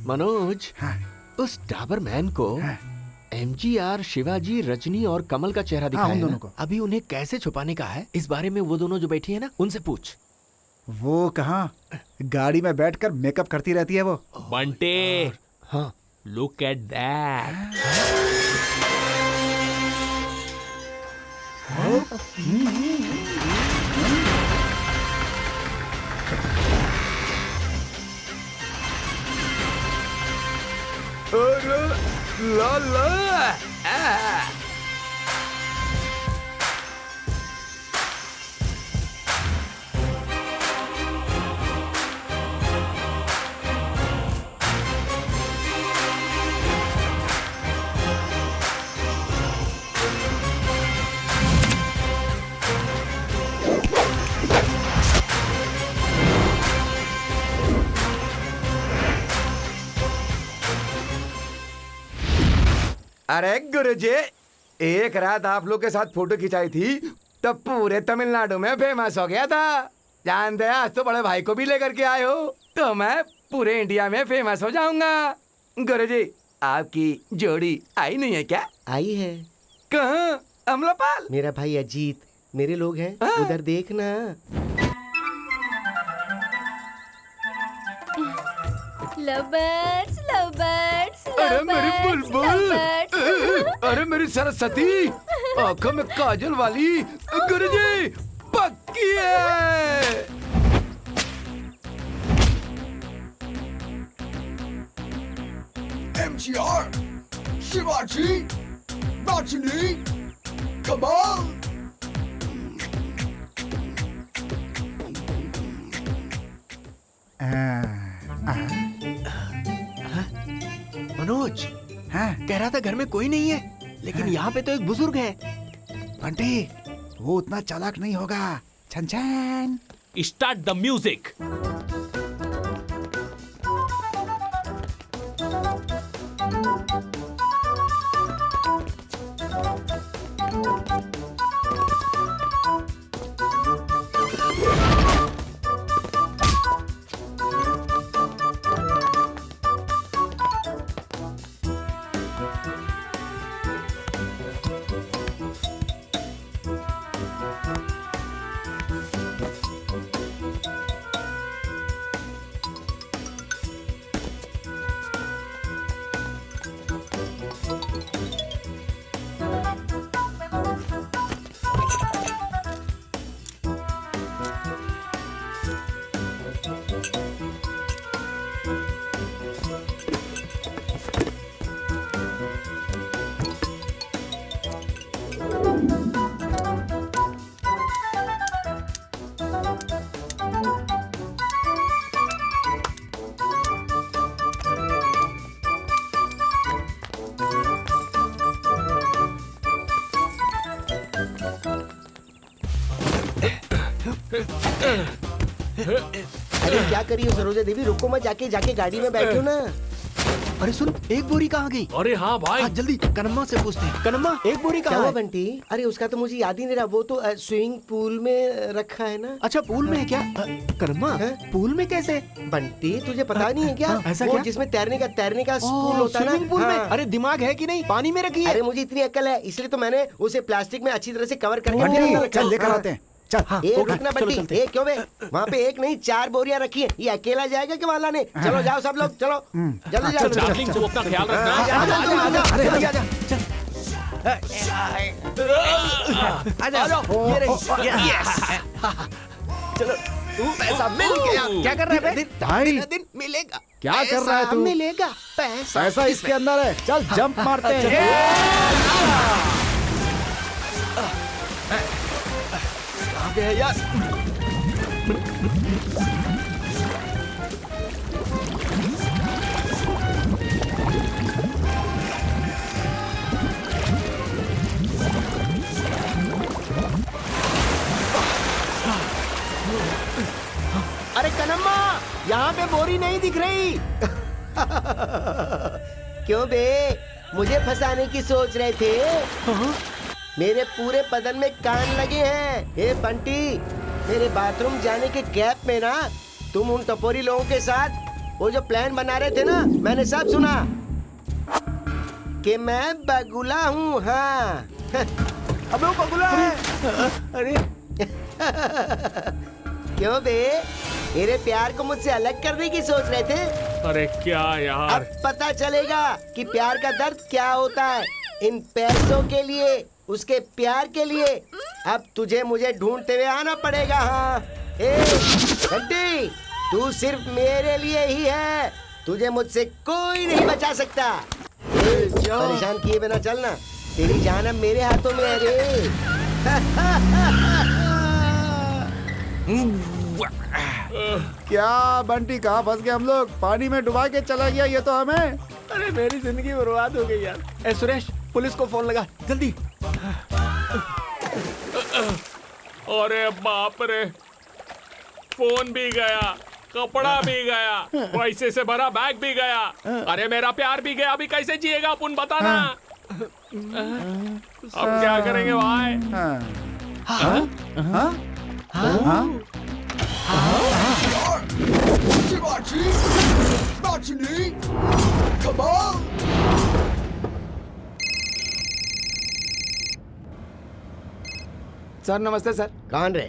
Speaker 11: मनोज, उस डॉबरमैन को एमजीआर, शिवाजी, रजनी और कमल का चेहरा दिखाया
Speaker 3: उन
Speaker 11: है
Speaker 3: दोनों
Speaker 11: ना?
Speaker 3: को।
Speaker 11: अभी उन्हें कैसे छुपाने का है, इस बारे में वो दोनों जो बैठी है ना, उनसे पूछ।
Speaker 3: वो कहाँ? गाड़ी में बैठकर मेकअप करती रहती है वो।
Speaker 4: बंटे,
Speaker 11: हाँ,
Speaker 4: लुक एट दैट।
Speaker 2: अरे ला ला अरे गुरुजी, एक रात आप लोग के साथ फोटो खिंचाई थी तब पूरे तमिलनाडु में फेमस हो गया था। जानते हैं, आज तो बड़े भाई को भी लेकर के आए हो तो मैं पूरे इंडिया में फेमस हो जाऊंगा। गुरुजी, आपकी जोड़ी आई नहीं है क्या?
Speaker 8: आई है।
Speaker 2: कहाँ? अमलापाल?
Speaker 8: मेरा भाई अजीत, मेरे लोग हैं, उधर देखना।
Speaker 9: लवर्स लवर्स
Speaker 2: अरे मेरी बुलबुल, अरे मेरी सरस्वती, आंखों में काजल वाली। गुरुजी पक्की है।
Speaker 1: MGR, Shivaji, Rajini, Kamal.
Speaker 11: Manoj,
Speaker 3: हाँ?
Speaker 11: कह रहा था घर में कोई नहीं है, लेकिन यहाँ पे तो एक बुजुर्ग है।
Speaker 3: बंटी, वो उतना चालाक नहीं होगा। छन छन।
Speaker 4: Start the music.
Speaker 8: अरे क्या करी हो सरोजा देवी, रुको मत, जाके जाके गाड़ी में बैठो ना।
Speaker 11: अरे सुन, एक बोरी कहाँ गई?
Speaker 4: अरे हाँ भाई,
Speaker 11: जल्दी कन्मा से पूछते हैं। कन्मा, एक बोरी
Speaker 8: क्या
Speaker 11: कहाँ
Speaker 8: हुआ
Speaker 11: है?
Speaker 8: बंटी? अरे उसका तो मुझे याद ही नहीं रहा, वो तो स्विमिंग पूल में रखा है ना।
Speaker 11: अच्छा, पूल में है क्या? कन्मा, पूल में कैसे?
Speaker 8: बंटी तुझे पता नहीं है क्या?
Speaker 11: ऐसा
Speaker 8: वो
Speaker 11: क्या?
Speaker 8: जिसमें तैरने का पूल होता है ना।
Speaker 11: स्विमिंग पूल में?
Speaker 8: हाँ।
Speaker 11: अरे दिमाग है कि नहीं? पानी में रखी है।
Speaker 8: अरे मुझे इतनी अक्ल है, इसलिए तो मैंने उसे प्लास्टिक में अच्छी तरह से कवर करके
Speaker 3: बंटी,
Speaker 8: अंदर रखा
Speaker 3: चल
Speaker 8: है।
Speaker 3: लेकर
Speaker 8: हाँ।
Speaker 3: आते हैं। चल।
Speaker 8: एक
Speaker 3: ओके,
Speaker 8: रुकना
Speaker 3: चलो
Speaker 8: बंटी,
Speaker 3: चलते हैं।
Speaker 8: एक क्यों बे? वहाँ पे एक नहीं 4 बोरियां रखी है, ये अकेला जाएगा कि वाला ने? चलो जाओ सब लोग, चलो जल्दी जाओ।
Speaker 4: डार्लिंग, तू अपना ख्याल रखना।
Speaker 8: आजा, आजा, आजा, आजा।
Speaker 3: अरे
Speaker 8: जल्दी आजा।
Speaker 6: ये रही।
Speaker 8: चलो पैसा मिल गया।
Speaker 6: क्या कर रहा है बे?
Speaker 3: भाई,
Speaker 8: दिन मिलेगा।
Speaker 3: क्या कर रहा है
Speaker 8: पैसा
Speaker 3: तू?
Speaker 8: मिलेगा पैसा।
Speaker 3: पैसा इसके अंदर है। चल जंप मारते हैं।
Speaker 8: कहाँ पे है यार? मेरी नहीं दिख रही। क्यों बे, मुझे फंसाने की सोच रहे थे? मेरे पूरे बदन में कान लगे हैं। ए बंटी, मेरे बाथरूम जाने के गैप में ना तुम उन टपोरी लोगों के साथ वो जो प्लान बना रहे थे ना, मैंने सब सुना कि मैं बगुला हूँ। हाँ।
Speaker 6: अबे वो बगुला है। अरे
Speaker 8: क्यों बे, मेरे प्यार को मुझसे अलग करने की सोच रहे थे?
Speaker 4: अरे क्या यार,
Speaker 8: अब पता चलेगा कि प्यार का दर्द क्या होता है। इन पैसों के लिए, उसके प्यार के लिए अब तुझे मुझे ढूंढते हुए आना पड़ेगा। हाँ ए घंटी, तू सिर्फ मेरे लिए ही है, तुझे मुझसे कोई नहीं बचा सकता। परेशान किए बिना चलना, तेरी जान अब मेरे हाथों में है रे।
Speaker 3: क्या बंटी, कहाँ फंस गए हम लोग? पानी में डुबा के चला गया ये तो हमें।
Speaker 5: अरे मेरी जिंदगी बर्बाद हो गई यार। ए सुरेश, पुलिस को फोन लगा जल्दी।
Speaker 4: अरे बाप रे, फोन भी गया, कपड़ा भी गया, पैसे से भरा बैग भी गया, अरे मेरा प्यार भी गया। अभी कैसे जिएगा अपन, बताना। अब क्या करेंगे भाई?
Speaker 2: सर नमस्ते सर।
Speaker 8: कौन रे?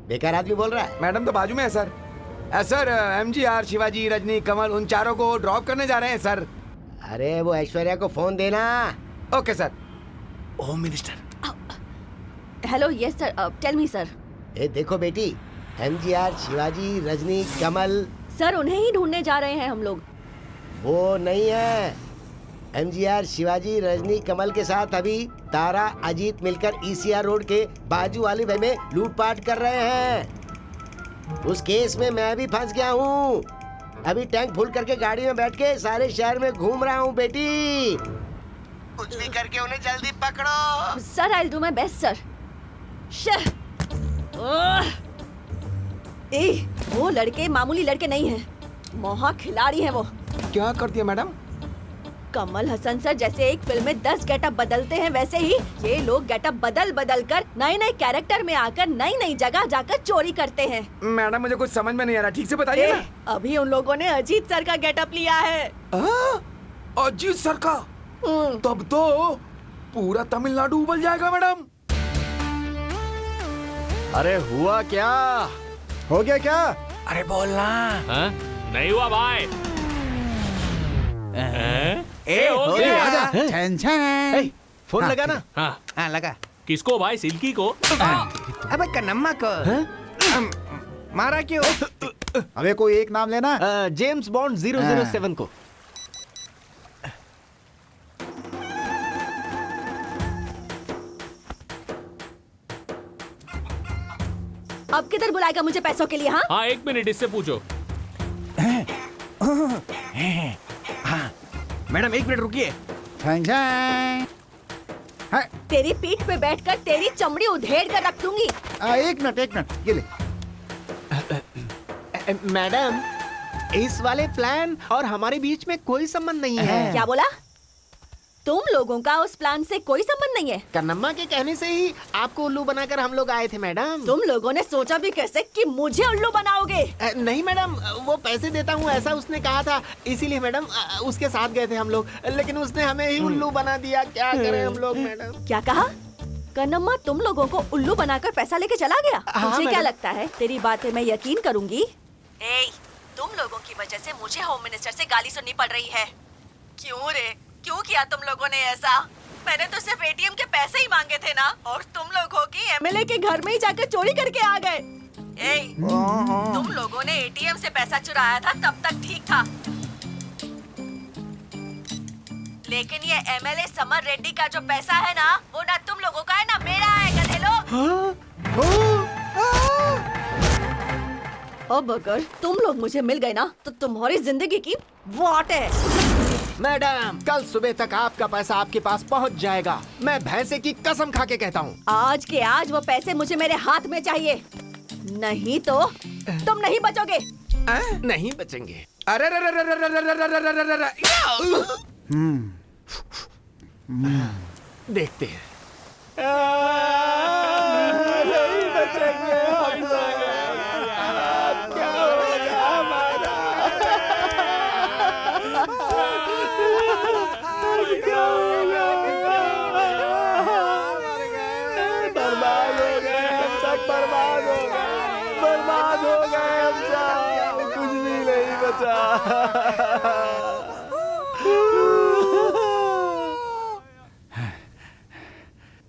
Speaker 8: बेकार आदमी बोल रहा है।
Speaker 2: मैडम तो बाजू में है sir. Sir MGR, Shivaji, Rajni, Kamal उन चारों को ड्रॉप करने जा रहे हैं सर।
Speaker 8: अरे वो ऐश्वर्या को फोन देना।
Speaker 2: Okay sir.
Speaker 8: Home minister.
Speaker 7: Hello, yes sir, tell me sir.
Speaker 8: ए देखो बेटी, MGR, शिवाजी, रजनी, कमल।
Speaker 7: सर उन्हें ही ढूंढने जा रहे हैं हम लोग।
Speaker 8: वो नहीं है। MGR, शिवाजी, रजनी, कमल के साथ अभी तारा, अजीत मिलकर ECR रोड के बाजू वाली भाई में लूटपाट कर रहे हैं। उस केस में मैं भी फंस गया हूँ। अभी टैंक फुल करके गाड़ी में बैठ के सारे शहर में घूम रहा हूँ बेटी। कुछ भी करके उन्हें जल्दी पकड़ो।
Speaker 7: Sir I will do my best sir. वो लड़के मामूली लड़के नहीं हैं, महा खिलाड़ी हैं वो।
Speaker 2: क्या करती है मैडम?
Speaker 7: कमल हसन सर जैसे एक फिल्म में 10 गेटअप बदलते हैं, वैसे ही ये लोग गेटअप बदल बदल कर नए नए कैरेक्टर में आकर नई नई जगह जाकर चोरी करते हैं।
Speaker 2: मैडम मुझे कुछ समझ में नहीं आ रहा, ठीक से बताइए ना।
Speaker 7: अभी उन लोगों ने अजीत सर का गेटअप लिया है।
Speaker 2: अजीत सर का? तब तो पूरा तमिलनाडु उबल जाएगा मैडम।
Speaker 11: अरे हुआ क्या?
Speaker 3: हो गया क्या?
Speaker 6: अरे बोलना।
Speaker 4: हाँ? नहीं हुआ भाई। हो गया।
Speaker 6: आजा। टेंशन।
Speaker 5: फोन लगा ना।
Speaker 4: हाँ
Speaker 6: लगा।
Speaker 4: किसको भाई? सिल्की को?
Speaker 6: अबे कन्नम्मा को। मारा क्यों?
Speaker 3: अबे कोई एक नाम लेना।
Speaker 5: जेम्स बॉन्ड 007 को।
Speaker 7: अब किधर बुलाएगा मुझे पैसों के लिए? हाँ
Speaker 4: हाँ, 1 मिनट, इससे पूछो।
Speaker 6: हाँ मैडम 1 मिनट रुकिए।
Speaker 7: तेरी पीठ पे बैठकर तेरी चमड़ी उधेड़ कर रख दूंगी।
Speaker 3: 1 मिनट ये ले।
Speaker 5: मैडम, इस वाले प्लान और हमारे बीच में कोई संबंध नहीं है।
Speaker 7: क्या बोला? तुम लोगों का उस प्लान से कोई संबंध नहीं है?
Speaker 5: कन्नम्मा के कहने से ही आपको उल्लू बनाकर हम लोग आए थे मैडम।
Speaker 7: तुम लोगों ने सोचा भी कैसे कि मुझे उल्लू बनाओगे?
Speaker 5: नहीं मैडम, वो पैसे देता हूँ ऐसा उसने कहा था, इसीलिए मैडम उसके साथ गए थे हम लोग, लेकिन उसने हमें ही उल्लू बना दिया। क्या करें हम लोग मैडम?
Speaker 7: क्या कहा? कन्नम्मा तुम लोगों को उल्लू बनाकर पैसा लेके चला गया? मुझे क्या लगता है तेरी बातें मैं यकीन करूंगी? तुम लोगों की वजह से मुझे होम मिनिस्टर से गाली सुननी पड़ रही है। क्यों रे, क्यों किया तुम लोगों ने ऐसा? मैंने तो सिर्फ ATM के पैसे ही मांगे थे ना, और तुम लोगों की MLA के घर में ही जाकर चोरी करके आ गए। तुम लोगों ने ATM से पैसा चुराया था तब तक ठीक था, लेकिन ये MLA समर रेड्डी का जो पैसा है ना, वो ना तुम लोगों का है ना मेरा है, गधे लोग। अब अगर तुम लोग मुझे मिल गए ना, तो तुम्हारी जिंदगी की वाट है।
Speaker 5: मैडम, कल सुबह तक आपका पैसा आपके पास पहुंच जाएगा। मैं भैंसे की कसम खा के कहता हूँ।
Speaker 7: आज के आज वो पैसे मुझे मेरे हाथ में चाहिए, नहीं तो तुम नहीं बचोगे।
Speaker 5: नहीं बचेंगे।
Speaker 2: अरे रे रे रे रे रे रे रे रे रे रे रे।
Speaker 5: देखते हैं।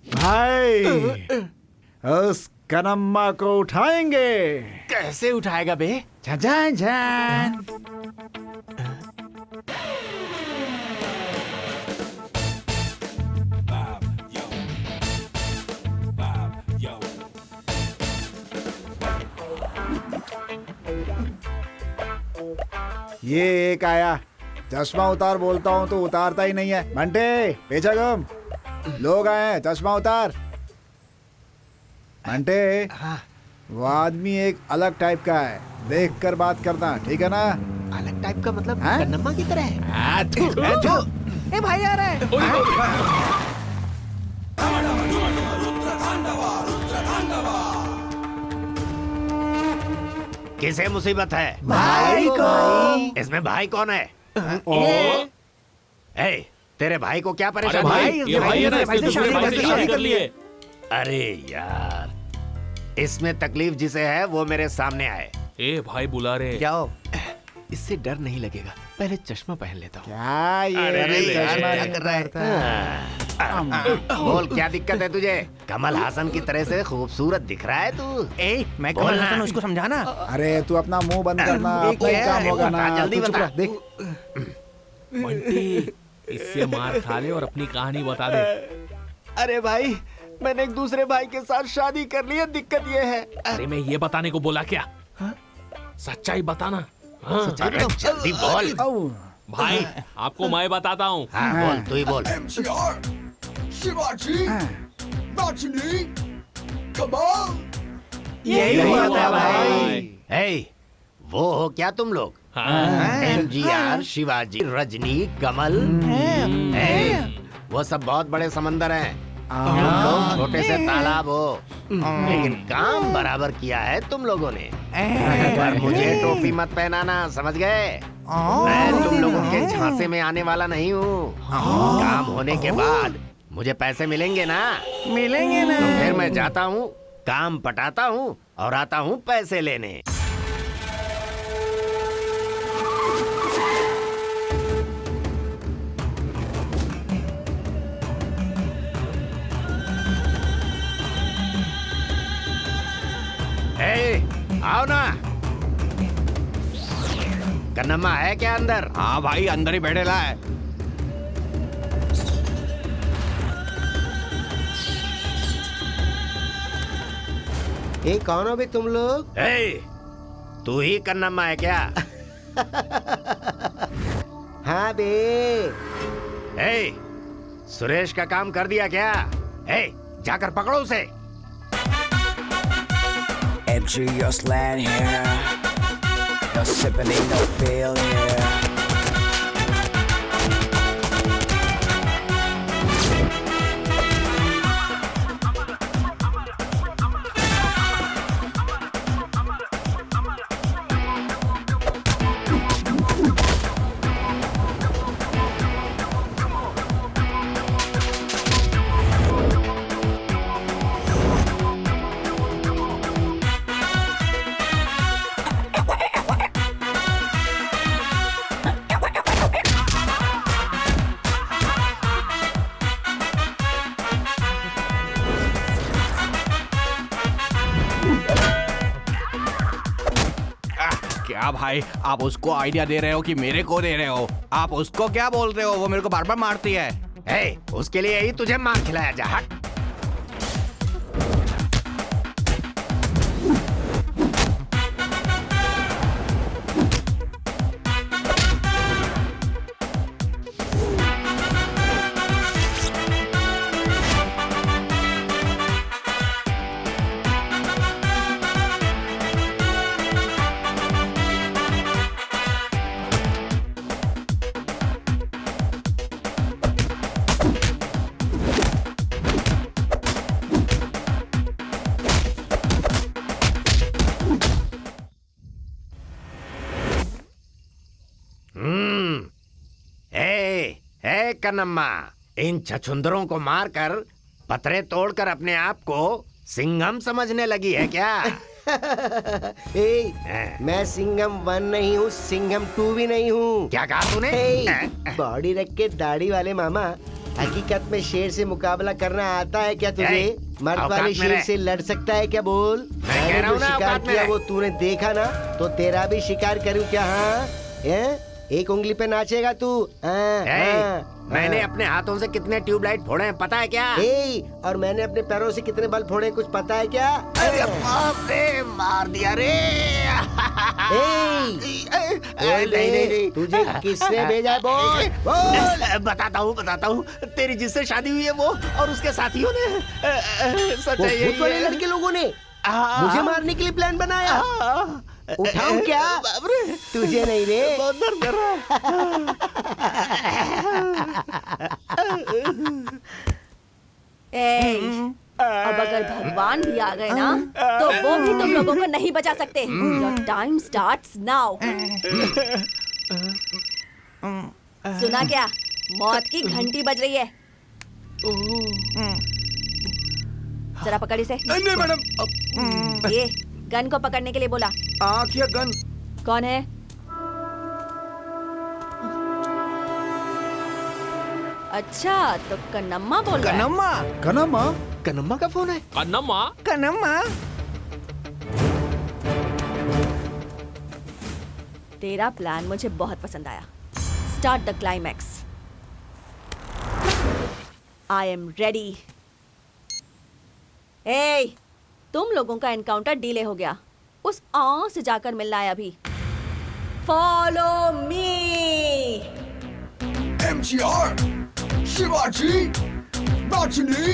Speaker 3: भाई उस कनम्मा को उठाएंगे।
Speaker 5: कैसे उठाएगा बे?
Speaker 3: झन झन। ये एक आया, चश्मा उतार बोलता हूँ तो उतारता ही नहीं है। बंटे पीछे घूम, लोग आए हैं, चश्मा उतार। बंटे वो आदमी एक अलग टाइप का है, देख कर बात करना, ठीक है ना?
Speaker 5: अलग टाइप का मतलब
Speaker 3: हाँ?
Speaker 5: कन्नम्मा की तरह है?
Speaker 6: ए भाई आ रहा है।
Speaker 5: किसे मुसीबत है?
Speaker 6: भाई को।
Speaker 5: इसमें भाई कौन है? ए, तेरे भाई को क्या
Speaker 4: अरे
Speaker 5: परेशानी
Speaker 4: भाई,
Speaker 5: है?
Speaker 4: ये भाई है ना, इसने दूसरे भाई से शादी कर ली है।
Speaker 5: अरे यार, इसमें तकलीफ जिसे है वो मेरे सामने आए।
Speaker 4: ए भाई बुला रहे।
Speaker 6: क्या हो?
Speaker 5: इससे डर नहीं लगेगा, पहले चश्मा पहन लेता हूँ।
Speaker 3: क्या ये
Speaker 5: अरे यार,
Speaker 3: चश्मा
Speaker 5: क्या
Speaker 3: नहीं
Speaker 5: कर रहा है? बोल क्या दिक्कत है तुझे? कमल हासन की तरह से खूबसूरत दिख रहा है तू।
Speaker 6: ए मैं कमल
Speaker 5: बोलना।
Speaker 6: हसन, उसको समझाना।
Speaker 3: अरे तू अपना मुंह बंद करना,
Speaker 6: ये
Speaker 3: अपना ही
Speaker 6: क्या
Speaker 3: काम
Speaker 6: है?
Speaker 3: होगा ना।
Speaker 5: जल्दी
Speaker 3: तू चुप
Speaker 5: बता।
Speaker 3: रह, देख
Speaker 4: बंटी, इससे मार खा ले और अपनी कहानी बता दे।
Speaker 5: अरे भाई, मैंने एक दूसरे भाई के साथ शादी कर ली है, दिक्कत ये है।
Speaker 4: अरे मैं ये बताने को बोला क्या? सच्चाई बताना। हाँ।
Speaker 5: अरे जल्दी बोल।
Speaker 4: भाई आपको मैं बताता हूँ।
Speaker 5: हाँ बोल, तू ही बोल।
Speaker 1: MGR, शिवाजी, रजनी, कमाल।
Speaker 6: यही होता है भाई।
Speaker 5: हे, वो हो क्या तुम लोग?
Speaker 4: हाँ।
Speaker 5: एमजीआर, शिवाजी, रजनी, कमल। हे, वो सब बहुत बड़े समंदर हैं। तुम लोग छोटे से तालाब हो, लेकिन काम बराबर किया है तुम लोगों ने। पर मुझे टोपी मत पहनाना, समझ गए? मैं तुम लोगों के झांसे में आने वाला नहीं हूँ। काम होने के बाद मुझे पैसे मिलेंगे ना?
Speaker 6: मिलेंगे ना।
Speaker 5: तो फिर मैं जाता हूँ, काम पटाता हूँ और आता हूँ पैसे लेने। आओ ना। कन्नम्मा है क्या अंदर?
Speaker 6: हाँ भाई, अंदर ही बैठेला है।
Speaker 8: ए कौन हो बे तुम लोग?
Speaker 5: तू ही कन्नम्मा है क्या?
Speaker 8: हाँ बे।
Speaker 5: सुरेश का काम कर दिया क्या? जाकर पकड़ो उसे।
Speaker 1: MGR slant here. No sipping, ain't no failure.
Speaker 6: क्या भाई, आप उसको आइडिया दे रहे हो कि मेरे को दे रहे हो? आप उसको क्या बोल रहे हो? वो मेरे को बार बार मारती है।
Speaker 5: उसके लिए ही तुझे मार खिलाया जा। हट। कन्नम्मा, इन छछुंदरों को मारकर पतरे तोड़कर अपने आप को सिंघम समझने लगी है क्या?
Speaker 8: मैं सिंघम 1 नहीं हूँ, सिंघम 2 भी नहीं हूँ।
Speaker 5: क्या कहा तूने?
Speaker 8: बॉडी रख के दाढ़ी वाले मामा, हकीकत में शेर से मुकाबला करना आता है क्या तुझे? मर्द वाले शेर से लड़ सकता है क्या? बोल।
Speaker 5: कह रहा हूं ना,
Speaker 8: शिकार
Speaker 5: औकात में
Speaker 8: किया
Speaker 5: रह।
Speaker 8: वो तूने देखा ना, तो तेरा भी शिकार करूँ क्या? हाँ, एक उंगली पे नाचेगा तू?
Speaker 5: मैंने अपने हाथों से कितने ट्यूबलाइट फोड़े हैं पता है क्या?
Speaker 8: और मैंने अपने पैरों से कितने बल्ब फोड़े कुछ पता है क्या?
Speaker 5: अरे बाप रे, मार दिया रे।
Speaker 8: नहीं, तुझे किसने भेजा है? बोल बोल।
Speaker 5: बताता हूँ। तेरी जिससे शादी हुई है वो और उसके साथियों ने सच
Speaker 8: वो
Speaker 5: है यही
Speaker 8: भूत वाले
Speaker 5: है।
Speaker 8: लड़के लोगों ने मुझे मारने के लिए प्लान बनाया। उठाऊं क्या? तुझे नहीं रे।
Speaker 5: बहुत दर्द कर रहा
Speaker 7: अब अगर भगवान भी आ गए ना, तो वो भी तुम लोगों को नहीं बचा सकते। Your time starts now. सुना क्या? मौत की घंटी बज रही है। जरा पकड़ इसे।
Speaker 2: नहीं मैडम,
Speaker 7: ये गन को पकड़ने के लिए बोला।
Speaker 2: आँख या गन?
Speaker 7: कौन है? अच्छा, तो कन्नम्मा बोल रहा है।
Speaker 6: कन्नम्मा,
Speaker 3: कन्नम्मा,
Speaker 5: कन्नम्मा का फोन है।
Speaker 4: कन्नम्मा,
Speaker 6: कन्नम्मा।
Speaker 7: तेरा प्लान मुझे बहुत पसंद आया। Start the climax. I am ready. ए, तुम लोगों का एनकाउंटर डिले हो गया। उस से जाकर मिलना है अभी। Follow me.
Speaker 1: MGR, Shivaji, Rajini,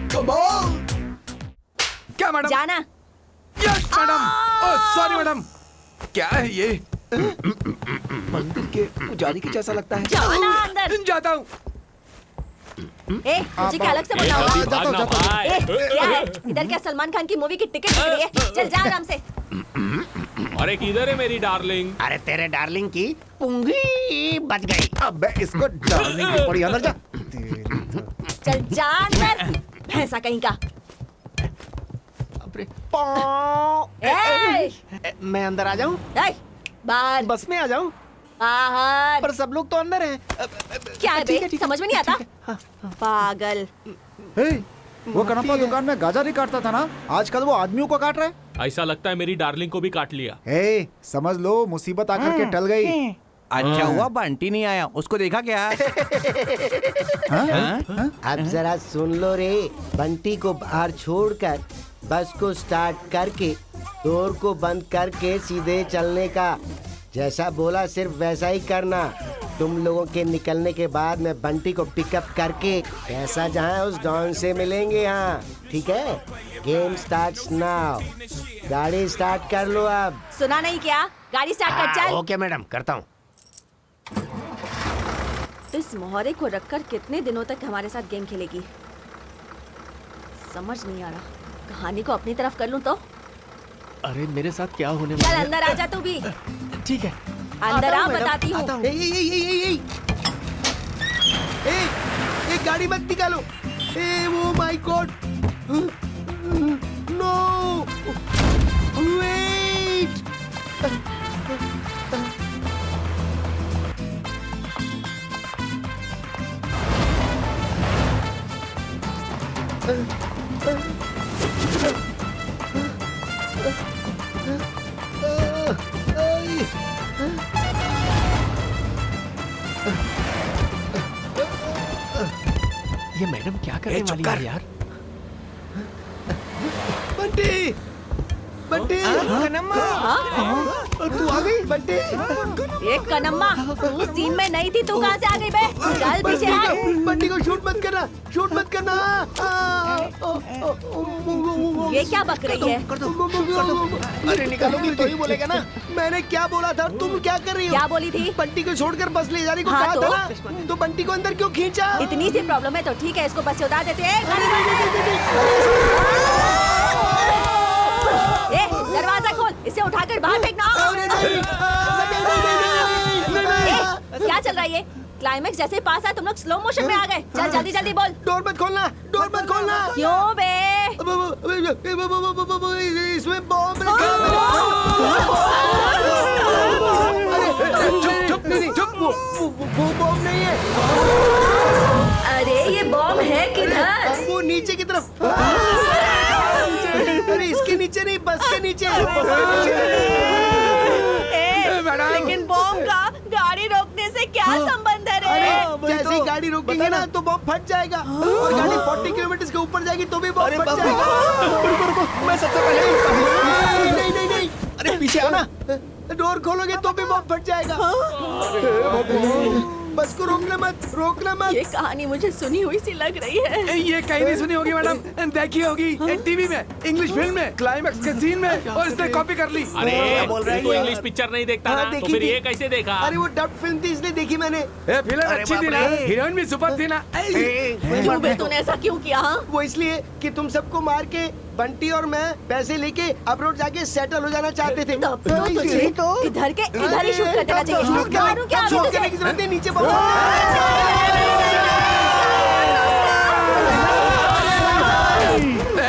Speaker 1: Kamal.
Speaker 2: क्या मैडम?
Speaker 7: जाना।
Speaker 2: Yes madam. Sorry madam. क्या है ये? मंदिर के पुजारी के जैसा लगता है।
Speaker 7: जाना अंदर।
Speaker 2: जाता हूँ।
Speaker 7: ए, मुझे क्या अलग से बोलना
Speaker 4: जल्दी
Speaker 7: होगा?
Speaker 4: भागना भाई।
Speaker 7: ए, क्या है? इधर क्या सलमान खान की मूवी की टिकट निकली है? चल जा आराम से।
Speaker 4: अरे किधर है मेरी डार्लिंग?
Speaker 5: अरे तेरे डार्लिंग की पुंगी बच गई।
Speaker 3: अबे इसको डालने की पड़ी, अंदर जा।
Speaker 7: चल जा अंदर, भैंसा कहीं का। ए,
Speaker 5: मैं अंदर आ जाऊं?
Speaker 7: ए, बाहर।
Speaker 5: बस में आ जाऊं?
Speaker 7: बाहर।
Speaker 5: पर सब लोग तो अंदर हैं।
Speaker 7: क्या है बे? समझ में नहीं आता? पागल।
Speaker 3: हे, वो कन्नप्पा दुकान में गाजर ही काटता था ना, आजकल वो आदमियों को काट रहा है।
Speaker 4: ऐसा लगता है मेरी डार्लिंग को भी काट लिया।
Speaker 3: हे, समझ लो मुसीबत आकर के टल गई।
Speaker 6: अच्छा हुआ बंटी नहीं आया, उसको देखा क्या?
Speaker 8: अब जरा सुन लो रे, बंटी को बाहर छोड़कर बस को स्टार्ट करके डोर को बंद करके सीधे चलने का। जैसा बोला सिर्फ वैसा ही करना। तुम लोगों के निकलने के बाद मैं बंटी को पिकअप करके पैसा जहाँ है उस डॉन से मिलेंगे यहाँ, ठीक है? Game starts now. गाड़ी स्टार्ट कर लो अब।
Speaker 7: सुना नहीं क्या? गाड़ी स्टार्ट कर चल।
Speaker 5: ओके मैडम, करता हूँ।
Speaker 7: इस मोहरे को रखकर कितने दिनों तक हमारे साथ गेम खेलेगी? समझ नहीं आ रहा। कहानी को अपनी तरफ कर लूं तो?
Speaker 11: अरे मेरे साथ क्या होने
Speaker 7: चल
Speaker 11: वाला है?
Speaker 7: अंदर आ जा तू भी।
Speaker 11: ठीक है।
Speaker 7: अंदर आ, बताती हूँ।
Speaker 8: एक गाड़ी मत निकालो। वो माय गॉड, नो वेट।
Speaker 11: ये मैडम क्या करने वाली है यार?
Speaker 8: बंटी, बंटी,
Speaker 6: कन्नम्मा,
Speaker 8: तू आ गई बंटी?
Speaker 7: एक कन्नम्मा, तू सीन में नहीं थी, तू कहाँ से आ गई बे? चल पीछे हट।
Speaker 8: बंटी को शूट मत करना, शूट मत करना।
Speaker 7: ये क्या बक रही है?
Speaker 8: अरे निकालोगी तो ही बोलेगा ना। मैंने क्या बोला था, तुम क्या कर रही हो?
Speaker 7: क्या बोली थी?
Speaker 8: बंटी को छोड़कर बस ले जाने को
Speaker 7: हाँ,
Speaker 8: कहा
Speaker 7: तो?
Speaker 8: था ना, तो बंटी को अंदर क्यों खींचा?
Speaker 7: इतनी सी प्रॉब्लम है तो ठीक है, इसको बस से उतार देते हैं। ए, दरवाजा खोल, इसे उठाकर बाहर फेंकना। ए, क्या चल रहा है ये? क्लाइमेक्स जैसे पास आया तुम लोग स्लो मोशन में आ गए। चल जल्दी जल्दी बोल।
Speaker 8: डोर मत खोलना, डोर मत खोलना।
Speaker 7: क्यों बे?
Speaker 8: इसमें बॉम्ब रखा है। चुप चुप, नहीं चुप, वो बॉम्ब नहीं है।
Speaker 7: अरे ये बॉम्ब है किधर?
Speaker 8: वो नीचे की तरफ। अरे इसके नीचे नहीं, बस के नीचे।
Speaker 7: लेकिन बॉम्ब का गाड़ी रोकने से क्या संबंध है रे?
Speaker 8: अरे जैसे ही गाड़ी रोकेंगे ना तो बॉम्ब फट जाएगा, और गाड़ी 40 किलोमीटर के ऊपर जाएगी तो भी बॉम्ब फट जाएगा। रुको, मैं सबसे पहले। नहीं नहीं नहीं, अरे पीछे आना। डोर खोलोगे तो भी बॉम्ब फट जाएगा। बस को रोकना मत, रोकना मत।
Speaker 7: ये कहानी मुझे सुनी हुई सी लग रही है।
Speaker 2: ये कहीं नहीं सुनी होगी मैडम, देखी होगी टीवी में, इंग्लिश फिल्म में, क्लाइमैक्स के सीन में, और इसने कॉपी कर ली।
Speaker 4: अरे तू तो इंग्लिश पिक्चर नहीं देखता ना, तो फिर ये कैसे देखा?
Speaker 8: अरे वो डब फिल्म थी इसलिए देखी मैंने।
Speaker 2: फिल्म अच्छी थी ना, हीरोइन भी सुपर थी ना।
Speaker 7: क्यों बे तूने ऐसा क्यों किया?
Speaker 8: वो इसलिए कि तुम सबको मार के बंटी और मैं पैसे लेके अब्रॉड जाके सेटल हो जाना चाहते थे।
Speaker 7: तब तो तुझे इधर ही शूट कर देना चाहिए। शूट करूं क्या?
Speaker 8: शूट करने की जरूरत नहीं, नीचे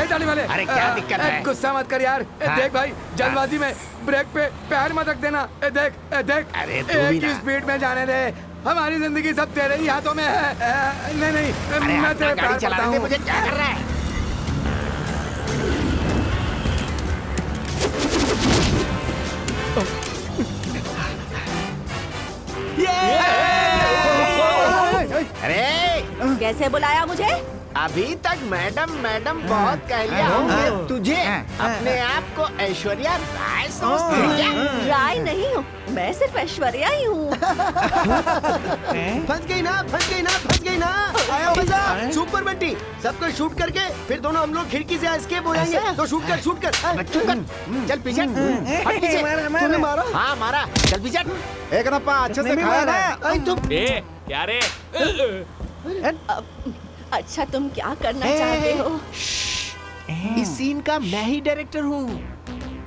Speaker 2: जाने वाले।
Speaker 5: अरे क्या दिक्कत है?
Speaker 2: गुस्सा मत कर यार। देख भाई, जल्दबाजी में ब्रेक पे पैर मत रख देना। देख देख,
Speaker 5: अरे तू भी
Speaker 2: एक ही
Speaker 5: ना।
Speaker 2: स्पीड में जाने दे। हमारी जिंदगी सब तेरे ही हाथों में है। नहीं नहीं,
Speaker 5: अरे
Speaker 2: मैं
Speaker 5: अपना
Speaker 2: तेरे
Speaker 5: गाड़ी
Speaker 2: पैर
Speaker 5: चला
Speaker 2: पड़ता
Speaker 5: रहे थे,
Speaker 2: हूँ।
Speaker 5: मुझे क्या कर रहा है? अरे
Speaker 7: कैसे बुलाया मुझे?
Speaker 5: अभी तक मैडम मैडम बहुत कह लिया हमने तुझे। अपने आप को ऐश्वर्या राय समझती है क्या?
Speaker 7: राय नहीं हूँ, मैं सिर्फ ऐश्वर्या ही हूँ।
Speaker 8: फंस गई ना, फंस गई ना, फंस गई ना। आया मजा। सुपर बंटी, सबको शूट करके फिर दोनों हम लोग खिड़की से एस्केप हो जाएंगे। तो शूट कर, शूट कर।
Speaker 5: बच्चों कर, चल पीछे हट पीछे।
Speaker 8: तूने मारा?
Speaker 5: हाँ मारा, चल पीछे हट।
Speaker 3: एक नप्पा अच्छे से खाया ना।
Speaker 8: आई तुम
Speaker 4: ए क्या रे?
Speaker 7: अच्छा तुम क्या करना चाहते हो?
Speaker 5: इस सीन का मैं ही डायरेक्टर हूँ।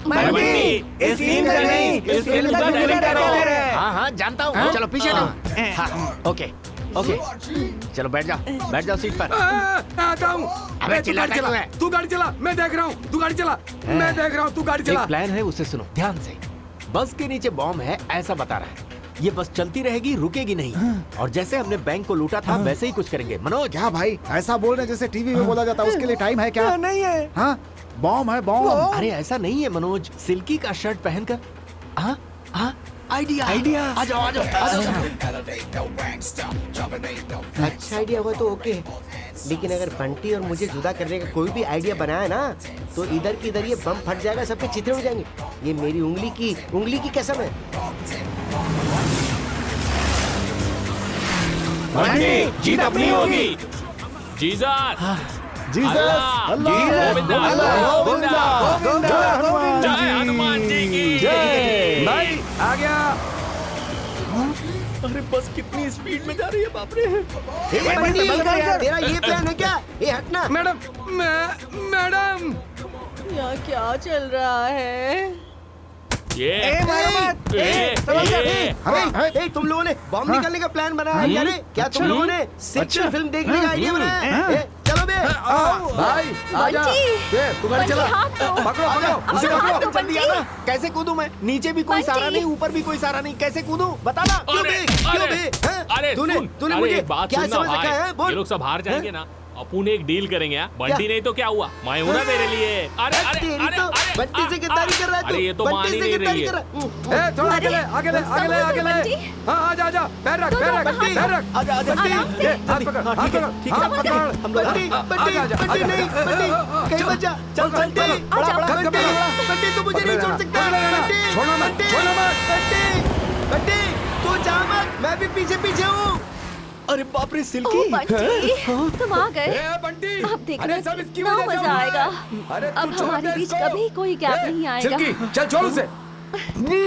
Speaker 4: बंटी, इस सीन का नहीं, इस फिल्म का डायरेक्टर हो।
Speaker 5: हाँ हाँ जानता हूँ। चलो पीछे हटो। हाँ ओके ओके, चलो बैठ जाओ सीट पर।
Speaker 2: आता हूँ।
Speaker 5: अबे
Speaker 2: तू
Speaker 5: चिल्लाता
Speaker 2: गाड़ी चला,
Speaker 5: क्यों है?
Speaker 2: तू गाड़ी चला, मैं देख रहा हूँ। तू गाड़ी चला, मैं देख रहा हूँ। तू गाड़ी चला।
Speaker 11: एक प्लान है, उसे सुनो ध्यान से। बस के नीचे बॉम्ब है ऐसा बता रहा है। ये बस चलती रहेगी, रुकेगी नहीं। और जैसे हमने बैंक को लूटा था वैसे ही कुछ करेंगे। मनोज,
Speaker 3: क्या भाई ऐसा बोल रहे हैं जैसे टीवी में बोला जाता है? उसके लिए टाइम है क्या?
Speaker 8: नहीं है।
Speaker 3: हाँ, बॉम्ब है बॉम्ब।
Speaker 11: अरे ऐसा नहीं है मनोज, सिल्की का शर्ट पहनकर। हाँ हाँ, आइडिया आ जाओ आ जाओ आ जाओ।
Speaker 8: अच्छा आइडिया हुआ तो ओके, लेकिन अगर बंटी और मुझे जुदा करने का कोई भी आइडिया बनाया ना तो इधर की इधर ये बम फट जाएगा, सबके चित्रे हो जाएंगे। ये मेरी उंगली की कसम है।
Speaker 4: बंटी, जीत अपनी होगी। जीसस,
Speaker 3: जीसस, अल्लाह,
Speaker 4: गोविंदा, गोविंदा, जय हनुमान जी की जय।
Speaker 2: भाई आ गया।
Speaker 11: अरे बस कितनी स्पीड में जा रही है, बाप रे।
Speaker 8: बंटी, तेरा ये प्लान है क्या? ये हटना।
Speaker 2: मैडम, मैडम,
Speaker 7: यहाँ क्या चल रहा है?
Speaker 8: तुम लोगों ने बॉम्ब निकालने का प्लान बनाया है क्या रे? क्या तुम लोगों ने सेक्शन फिल्म देखने का आइडिया बनाया है? चलो बे,
Speaker 2: भाई आजा। तू गाड़ी चला, पकड़ो पकड़ो, उसे पकड़ो।
Speaker 5: जल्दी आना। कैसे कूदूं मैं? नीचे भी कोई सहारा नहीं, ऊपर भी कोई सहारा नहीं, कैसे कूदूं बताना।
Speaker 8: क्यों बे?
Speaker 4: अरे
Speaker 8: तूने मुझे
Speaker 4: बात
Speaker 8: क्या
Speaker 4: सुनना
Speaker 8: समझ रखा है?
Speaker 4: भाई,
Speaker 8: बोल।
Speaker 4: ये लोग सब हार जाएंगे ना, अपन एक डील करेंगे। बंटी नहीं तो क्या हुआ, मैं हूं ना तेरे लिए। अरे अरे
Speaker 8: तेरी
Speaker 4: अरे
Speaker 8: तो
Speaker 4: अरे,
Speaker 8: बंटी से गद्दारी कर रहा है तू।
Speaker 4: अरे ये तो मान ही नहीं रही है।
Speaker 2: थोड़ा आगे ले, आगे ले, आगे ले, आगे ले। हाँ आजा आजा, पैर रख, पैर रख, पैर रख।
Speaker 8: आजा आजा
Speaker 2: ये, हाथ पकड़, हाथ पकड़, हाथ पकड़।
Speaker 8: बंटी बंटी बंटी नहीं, बंटी कहीं मत जा। चल बंटी, बंटी तू मुझे नहीं छोड़ सकता। बंटी
Speaker 2: छोड़ना मत, छोड़ना मत।
Speaker 8: बंटी तू जा मत, मैं भी पीछे पीछे हूँ।
Speaker 5: अरे बाप रे, सिल्की।
Speaker 7: ओह बंटी, तुम आ गए।
Speaker 2: बंटी,
Speaker 7: अब देखना
Speaker 2: अरे सब इसकी
Speaker 7: कितना
Speaker 2: वजह से
Speaker 7: मजा
Speaker 2: हुआ है।
Speaker 7: आएगा।
Speaker 2: अरे
Speaker 7: अब
Speaker 2: तू छोड़
Speaker 7: हमारे
Speaker 2: दे
Speaker 7: बीच
Speaker 2: इसको।
Speaker 7: कभी कोई गैप नहीं आएगा।
Speaker 2: सिल्की, चल छोड़ उसे।
Speaker 11: अरे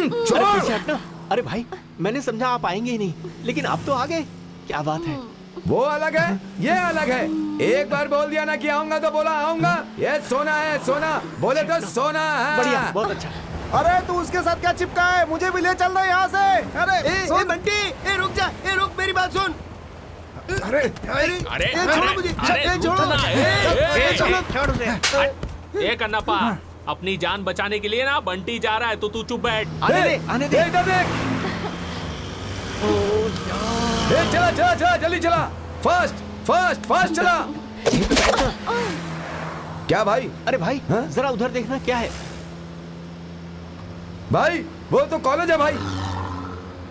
Speaker 11: पीछे हटना। अरे भाई, मैंने समझा आप आएंगे ही नहीं, लेकिन आप तो आ गए। क्या बात है।
Speaker 2: वो अलग है, ये अलग है। एक बार बोल दिया ना कि आऊंगा तो बोला आऊंगा। ये सोना है, सोना बोले तो सोना है।
Speaker 11: बढ़िया, बहुत अच्छा।
Speaker 3: अरे तू उसके साथ क्या चिपका है? मुझे भी ले चल रहा है यहाँ से। अरे
Speaker 8: ए बंटी, ए रुक जा,
Speaker 2: अरे
Speaker 4: अरे
Speaker 8: ए, छोड़ो मुझे, ए, छोड़ो। ए, छोड़ो।
Speaker 6: छोड़ उसे।
Speaker 4: ए कन्नप्पा, अपनी जान बचाने के लिए ना बंटी जा रहा है, तो तू चुप बैठ।
Speaker 6: आने दे, आने दे।
Speaker 2: इधर देख। चला चला चला, जल्दी चला, फास्ट फास्ट फास्ट चला। क्या भाई?
Speaker 6: अरे भाई,
Speaker 2: हाँ?
Speaker 6: जरा उधर देखना, क्या है?
Speaker 2: भाई वो तो कॉलेज है भाई।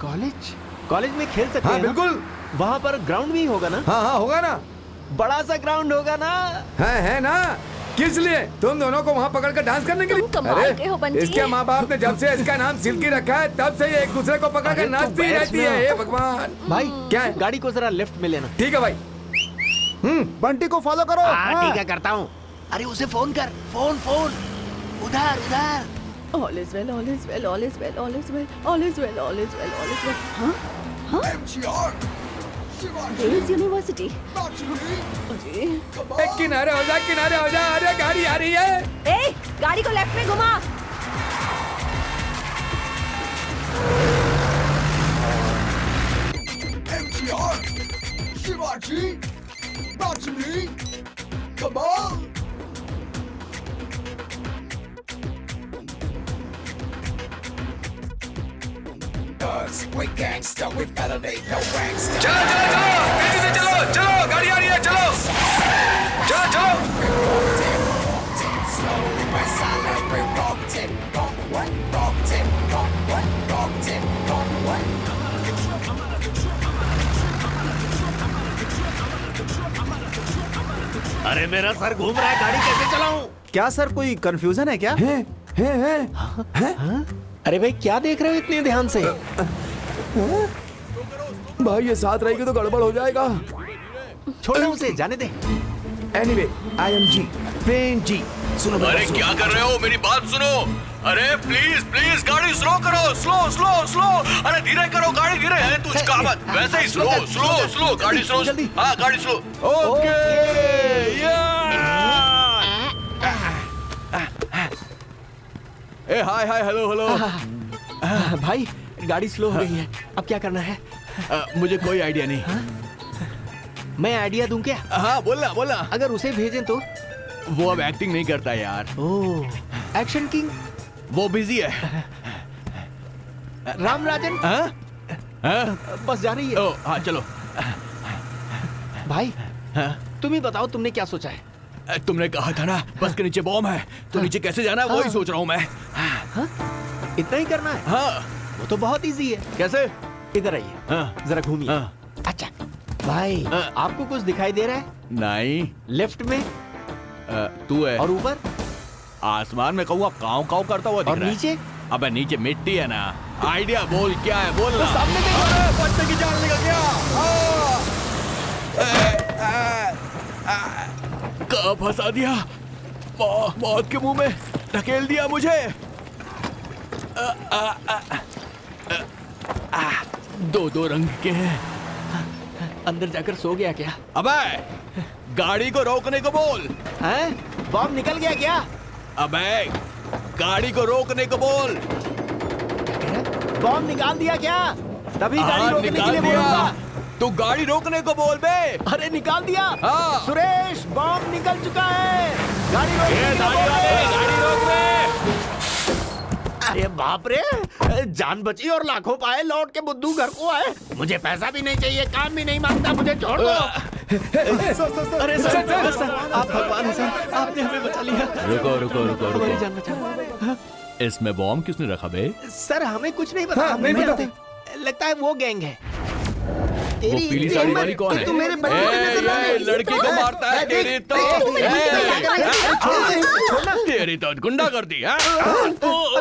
Speaker 6: कॉलेज? कॉलेज में खेल सकते
Speaker 2: हाँ
Speaker 6: हैं ना?
Speaker 2: बिल्कुल।
Speaker 6: वहाँ पर ग्राउंड भी होगा ना?
Speaker 2: हाँ हाँ होगा ना,
Speaker 6: बड़ा सा ग्राउंड होगा ना?
Speaker 2: है ना। किस लिए? तुम दोनों को वहाँ पकड़ कर डांस करने के लिए?
Speaker 7: तुम कमाल के हो बंटी।
Speaker 2: इसके माँ बाप ने जब से इसका नाम सिल्की रखा है तब से ये एक दूसरे को पकड़ कर नाचती रहती है। हे भगवान।
Speaker 6: भाई
Speaker 2: क्या है?
Speaker 6: गाड़ी को जरा लेफ्ट में लेना।
Speaker 2: ठीक है भाई।
Speaker 8: बंटी को फॉलो करो।
Speaker 5: हाँ ठीक है, करता हूँ।
Speaker 6: अरे उसे फोन कर, फोन उधर उधर।
Speaker 7: All is well, all is well, all is well, all is well, all is well, all is well, all is well. हाँ? हाँ? Girls University. अरे
Speaker 2: किनारे हो जा, किनारे हो जा। अरे गाड़ी आ रही है।
Speaker 7: ए, गाड़ी को लेफ्ट में घुमा।
Speaker 1: We gangsta, we felony, no gangsta.
Speaker 2: चलो चलो चलो, तेजी से चलो चलो, गाड़ी आ रही है, चलो चलो चलो।
Speaker 1: Slowly but silent, we rocked it, rocked it, rocked it,
Speaker 5: अरे मेरा सर घूम रहा है, गाड़ी कैसे चलाऊं?
Speaker 6: क्या सर, कोई कंफ्यूजन है क्या? अरे भाई, क्या देख रहे हो इतने ध्यान से?
Speaker 2: भाई ये साथ रहेगी तो गड़बड़ हो जाएगा।
Speaker 6: छोड़ो उसे, जाने दे।
Speaker 2: एनीवे, आई एम जी, प्लेन जी। सुनो
Speaker 11: अरे क्या कर रहे हो, मेरी बात सुनो। अरे प्लीज प्लीज गाड़ी स्लो करो, स्लो स्लो स्लो। अरे धीरे करो, गाड़ी धीरे है, तू उसका मत, वैसे ही स्लो स्लो स्लो, गाड़ी स्लो। हाँ गाड़ी स्लो। ओके।
Speaker 6: ए हाय हाय, हेलो हेलो। भाई गाड़ी स्लो हो गई है, अब क्या करना है?
Speaker 3: मुझे कोई आइडिया नहीं।
Speaker 6: मैं आइडिया दूं क्या?
Speaker 3: हाँ बोलना बोलना।
Speaker 6: अगर उसे भेजें तो?
Speaker 3: वो अब एक्टिंग नहीं करता यार।
Speaker 6: ओह, एक्शन किंग।
Speaker 3: वो बिजी है।
Speaker 6: राम राजन। बस जा रही है।
Speaker 3: ओ हाँ चलो।
Speaker 6: भाई तुम ही बताओ, तुमने क्या सोचा है?
Speaker 3: तुमने कहा था ना बस के नीचे बॉम्ब है, तो नीचे कैसे जाना है वही सोच रहा हूँ मैं।
Speaker 6: इतना ही करना है?
Speaker 3: हाँ
Speaker 6: वो तो बहुत इजी है।
Speaker 3: कैसे?
Speaker 6: इधर आइए, जरा घूमिए। अच्छा भाई, आपको कुछ दिखाई दे रहा है?
Speaker 3: नहीं।
Speaker 6: लेफ्ट में?
Speaker 3: तू है।
Speaker 6: और ऊपर?
Speaker 3: आसमान में कौवा काव काव करता हुआ दिख
Speaker 6: और
Speaker 3: रहा है।
Speaker 6: नीचे?
Speaker 3: अबे नीचे मिट्टी है ना। आइडिया बोल, क्या है बोल ना।
Speaker 6: सामने देखो।
Speaker 3: बच्चे की जान निकल गया। कहाँ फंसा दिया, मौत के मुंह में ढकेल दिया मुझे। दो रंग के हैं।
Speaker 6: अंदर जाकर सो गया क्या?
Speaker 3: अबे गाड़ी को रोकने को बोल।
Speaker 6: हैं? बॉम्ब निकल गया क्या?
Speaker 3: अबे गाड़ी को रोकने को बोल।
Speaker 6: बॉम्ब निकाल दिया क्या? तभी गाड़ी
Speaker 3: हाँ,
Speaker 6: रोकने के
Speaker 3: निकाल
Speaker 6: लिए
Speaker 3: दिया।
Speaker 6: बोलूंगा।
Speaker 3: तू गाड़ी रोकने को बोल बे।
Speaker 6: अरे निकाल दिया।
Speaker 3: हाँ।
Speaker 6: सुरेश, बॉम्ब निकल चुका है, गाड़ी रोकने के लिए
Speaker 3: गाड़ी रोक ले।
Speaker 5: अरे बाप रे, जान बची और लाखों पाए, लौट के बुद्धू घर को आए। मुझे पैसा भी नहीं चाहिए, काम भी नहीं मांगता, मुझे छोड़ दो।
Speaker 6: अरे सर, आप भगवान हैं सर, आपने हमें बचा लिया।
Speaker 3: रुको रुको रुको
Speaker 6: हमारी
Speaker 3: रुको।
Speaker 6: जान बचा।
Speaker 3: इसमें बॉम्ब किसने रखा बे?
Speaker 6: सर हमें कुछ नहीं पता।
Speaker 8: नहीं पता।
Speaker 6: लगता है वो गैंग है।
Speaker 3: वो पीली साड़ी वाली कौन है?
Speaker 8: तू मेरे बच्चे को नजर ना
Speaker 3: ए,
Speaker 8: दे।
Speaker 3: लड़की को मारता है तेरी तो।
Speaker 6: छोड़ना।
Speaker 3: तेरी तो गुंडा कर दी।
Speaker 8: अब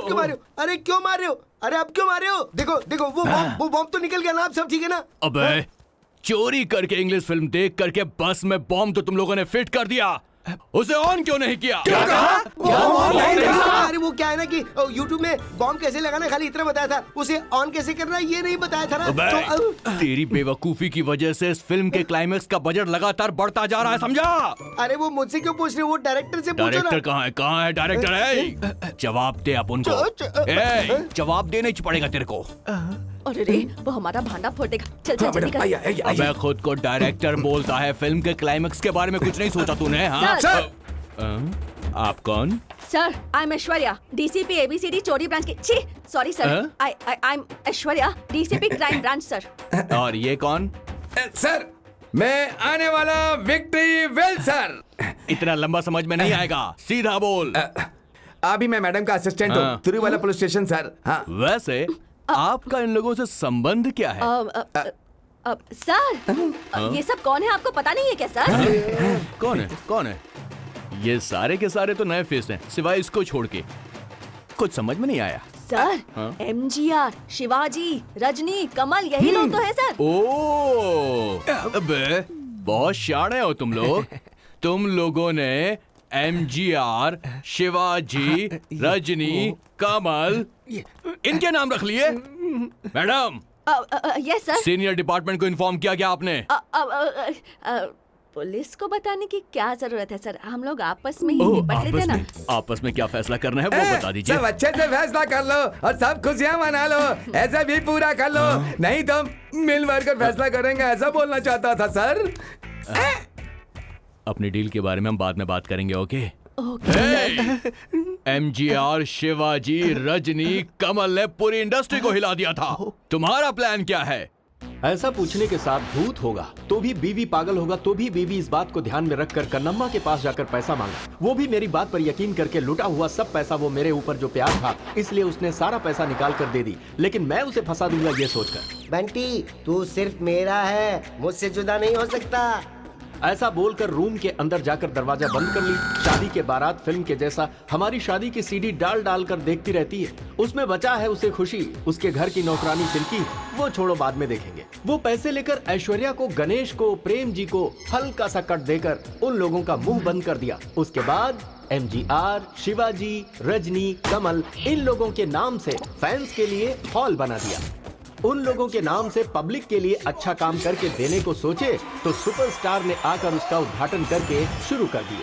Speaker 8: क्यों मारे हो? अरे क्यों मार रहे हो? अरे अब क्यों मार रहे हो? देखो देखो, वो बॉम्ब तो निकल गया ना, अब सब ठीक है ना?
Speaker 3: अबे चोरी करके इंग्लिश फिल्म देख करके बस में बॉम्ब तो तुम लोगों ने फिट कर दिया, उसे ऑन क्यों नहीं किया?
Speaker 8: क्या कहा? क्या ऑन नहीं कहा? अरे वो क्या है ना कि YouTube में बॉम्ब कैसे लगाना खाली इतना बताया था, उसे ऑन कैसे करना है ये नहीं बताया था ना।
Speaker 3: अबे तेरी बेवकूफी की वजह से इस फिल्म के क्लाइमेक्स का बजट लगातार बढ़ता जा रहा है, समझा?
Speaker 8: अरे वो मुझसे क्यों पूछ रहे हो? वो डायरेक्टर से पूछो ना।
Speaker 3: डायरेक्टर कहाँ है? कहाँ है डायरेक्टर? है जवाब दे आप उनको। जवाब देना ही पड़ेगा तेरे को।
Speaker 7: अरे रे, वो हमारा भांडा फोड़ेगा। चल चल जल्दी कर।
Speaker 4: अबे खुद को डायरेक्टर बोलता है, फिल्म के क्लाइमेक्स के बारे में कुछ नहीं सोचा तूने? हाँ
Speaker 7: सर।
Speaker 4: आप कौन?
Speaker 7: Sir, I am Aishwarya, DCP ABCD चोरी ब्रांच की। छी, sorry sir, I am Aishwarya, DCP crime branch sir.
Speaker 4: और ये कौन?
Speaker 2: सर, मैं आने वाला विक्ट्री वेल सर।
Speaker 4: इतना लंबा समझ में नहीं आएगा, सीधा बोल।
Speaker 2: अभी मैं मैडम का असिस्टेंट हूँ, तिरुवला पुलिस स्टेशन सर। हाँ।
Speaker 4: वैसे आपका इन लोगों से संबंध क्या है?
Speaker 7: सर, ये सब कौन है आपको पता नहीं है क्या सर?
Speaker 4: कौन है? ये सारे के सारे तो नए फेस हैं, सिवाय इसको छोड़ के। कुछ समझ में नहीं आया।
Speaker 7: सर, एमजीआर, शिवाजी, रजनी, कमल, यही लोग तो है सर।
Speaker 4: ओ, अबे बहुत शाणे हो तुम लोग। तुम लोगों ने एमजीआर, शिवाजी, रजनी, कमल इनके नाम रख लिए? Madam,
Speaker 7: yes sir.
Speaker 4: Senior department को इन्फॉर्म किया क्या आपने?
Speaker 7: पुलिस को बताने की क्या जरूरत है सर, हम लोग आपस में ही निपट लेते ना।
Speaker 4: आपस में क्या फैसला करना है वो बता दीजिए।
Speaker 2: सब अच्छे से फैसला कर लो और सब खुशियाँ मना लो, ऐसा भी पूरा कर लो, नहीं तो मिल भर कर फैसला करेंगे, ऐसा बोलना चाहता था सर।
Speaker 4: अपनी डील के बारे में हम बाद में बात करेंगे, okay?
Speaker 7: Okay.
Speaker 4: MGR, Shivaji, Rajni, Kamal ने पूरी इंडस्ट्री को हिला दिया था। तुम्हारा प्लान क्या है?
Speaker 11: ऐसा पूछने के साथ भूत होगा तो भी बीवी, पागल होगा तो भी बीवी इस बात को ध्यान में रखकर कन्नम्मा के पास जाकर पैसा मांगा। वो भी मेरी बात पर यकीन करके लुटा हुआ सब पैसा वो मेरे ऊपर जो प्यार था, इसलिए उसने सारा पैसा निकाल कर दे दी, लेकिन मैं उसे फंसा दूंगा ये सोचकर।
Speaker 8: बंटी, तू सिर्फ मेरा है, मुझसे जुदा नहीं हो सकता।
Speaker 11: ऐसा बोलकर रूम के अंदर जाकर दरवाजा बंद कर ली। शादी के बारात फिल्म के जैसा हमारी शादी की सीडी डाल डाल कर देखती रहती है। उसमें बचा है उसे खुशी, उसके घर की नौकरानी सिल्की, वो छोड़ो बाद में देखेंगे। वो पैसे लेकर ऐश्वर्या को, गणेश को, प्रेम जी को हल्का सा कट देकर उन लोगों का मुंह बंद कर दिया। उसके बाद एमजीआर, शिवाजी, रजनी, कमल इन लोगों के नाम से फैंस के लिए हॉल बना दिया। उन लोगों के नाम से पब्लिक के लिए अच्छा काम करके देने को सोचे तो सुपरस्टार ने आकर उसका उद्घाटन करके शुरू कर दिए।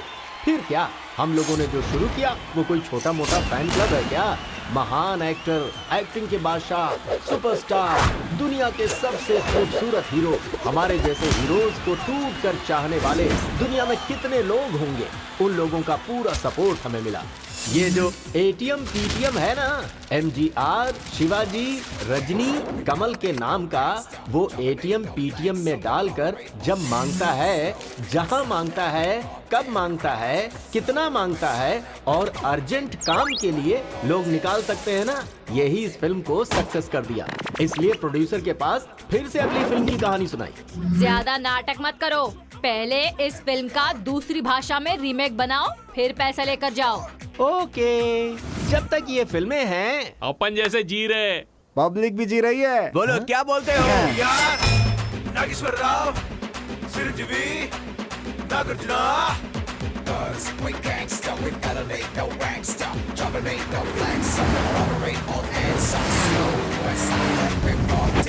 Speaker 11: फिर क्या, हम लोगों ने जो शुरू किया वो कोई छोटा मोटा फैन क्लब है क्या? महान एक्टर, एक्टिंग के बादशाह, सुपरस्टार, दुनिया के सबसे खूबसूरत हीरो, हमारे जैसे हीरोज को टूट कर चाहने वाले दुनिया में कितने लोग होंगे? उन लोगों का पूरा सपोर्ट हमें मिला। ये जो एटीएम पीटीएम है ना, एमजीआर, शिवाजी, रजनी, कमल के नाम का, वो एटीएम पीटीएम में डालकर जब मांगता है, जहां मांगता है, कब मांगता है, कितना मांगता है और अर्जेंट काम के लिए लोग निकाल सकते हैं ना, यही इस फिल्म को सक्सेस कर दिया। इसलिए प्रोड्यूसर के पास फिर से अगली फिल्म की कहानी सुनाई।
Speaker 9: ज्यादा नाटक मत करो, पहले इस फिल्म का दूसरी भाषा में रीमेक बनाओ, फिर पैसा लेकर जाओ।
Speaker 11: ओके, जब तक ये फिल्में हैं
Speaker 4: अपन जैसे जी रहे,
Speaker 8: पब्लिक भी जी रही है।
Speaker 6: बोलो क्या बोलते हो?
Speaker 10: Nageshwar Rao, Chiranjeevi, Nagarjuna.
Speaker 1: Cause we gangsta, we elevate no gangsta, dominate no flags, operate all hands, so slow, west side, we rock